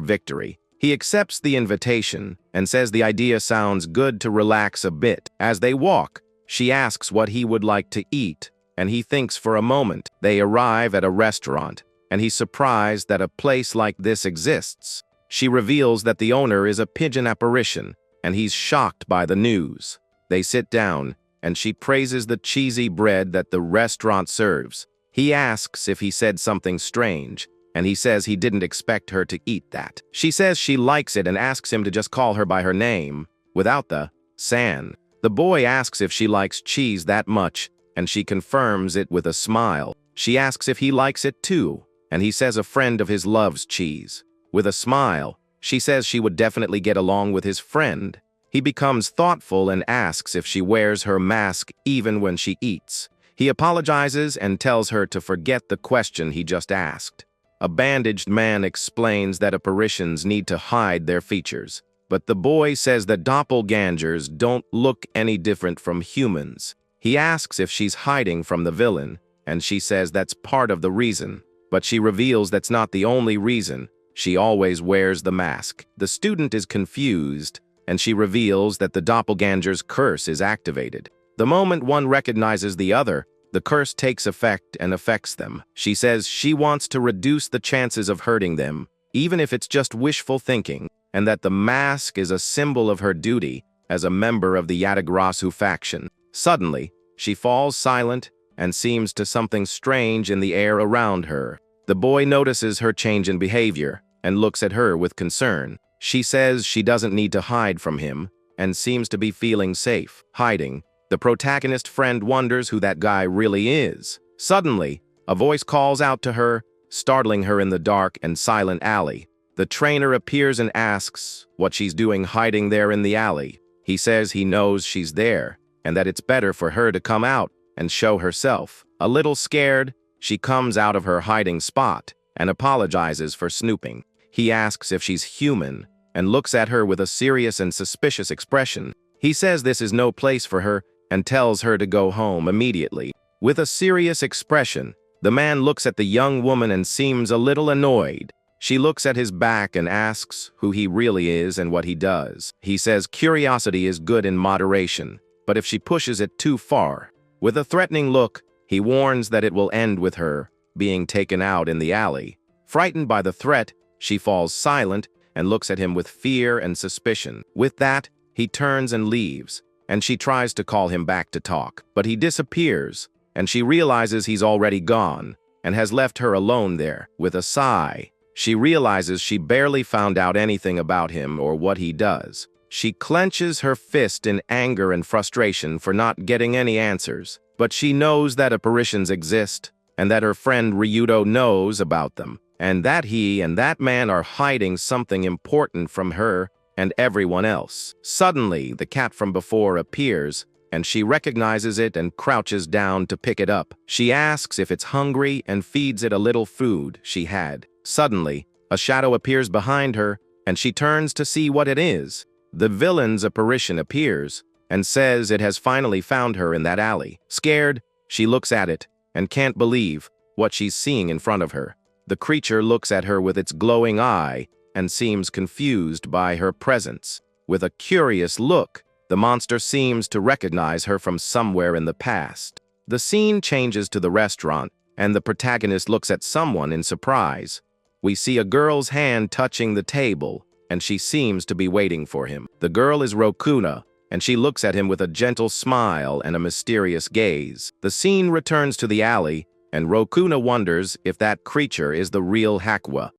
victory. He accepts the invitation and says the idea sounds good to relax a bit. As they walk, she asks what he would like to eat, and he thinks for a moment. They arrive at a restaurant, and he's surprised that a place like this exists. She reveals that the owner is a pigeon apparition, and he's shocked by the news. They sit down, and she praises the cheesy bread that the restaurant serves. He asks if he said something strange, and he says he didn't expect her to eat that. She says she likes it and asks him to just call her by her name, without the san. The boy asks if she likes cheese that much, and she confirms it with a smile. She asks if he likes it too, and he says a friend of his loves cheese. With a smile, she says she would definitely get along with his friend. He becomes thoughtful and asks if she wears her mask even when she eats. He apologizes and tells her to forget the question he just asked. A bandaged man explains that apparitions need to hide their features, but the boy says that doppelgangers don't look any different from humans. He asks if she's hiding from the villain, and she says that's part of the reason, but she reveals that's not the only reason. She always wears the mask. The student is confused, and she reveals that the doppelganger's curse is activated. The moment one recognizes the other, the curse takes effect and affects them. She says she wants to reduce the chances of hurting them, even if it's just wishful thinking, and that the mask is a symbol of her duty as a member of the Yategarasu faction. Suddenly, she falls silent and seems to something strange in the air around her. The boy notices her change in behavior and looks at her with concern. She says she doesn't need to hide from him, and seems to be feeling safe, hiding. The protagonist friend wonders who that guy really is. Suddenly, a voice calls out to her, startling her in the dark and silent alley. The trainer appears and asks what she's doing hiding there in the alley. He says he knows she's there, and that it's better for her to come out and show herself. A little scared, she comes out of her hiding spot and apologizes for snooping. He asks if she's human and looks at her with a serious and suspicious expression. He says this is no place for her and tells her to go home immediately. With a serious expression, the man looks at the young woman and seems a little annoyed. She looks at his back and asks who he really is and what he does. He says curiosity is good in moderation, but if she pushes it too far. With a threatening look, he warns that it will end with her being taken out in the alley. Frightened by the threat, she falls silent and looks at him with fear and suspicion. With that, he turns and leaves, and she tries to call him back to talk, but he disappears, and she realizes he's already gone and has left her alone there. With a sigh, she realizes she barely found out anything about him or what he does. She clenches her fist in anger and frustration for not getting any answers, but she knows that apparitions exist and that her friend Ryudo knows about them, and that he and that man are hiding something important from her and everyone else. Suddenly, the cat from before appears, and she recognizes it and crouches down to pick it up. She asks if it's hungry and feeds it a little food she had. Suddenly, a shadow appears behind her, and she turns to see what it is. The villain's apparition appears and says it has finally found her in that alley. Scared, she looks at it and can't believe what she's seeing in front of her. The creature looks at her with its glowing eye and seems confused by her presence. With a curious look, the monster seems to recognize her from somewhere in the past. The scene changes to the restaurant, and the protagonist looks at someone in surprise. We see a girl's hand touching the table, and she seems to be waiting for him. The girl is Rakuna, and she looks at him with a gentle smile and a mysterious gaze. The scene returns to the alley, and Rakuna wonders if that creature is the real Hakua.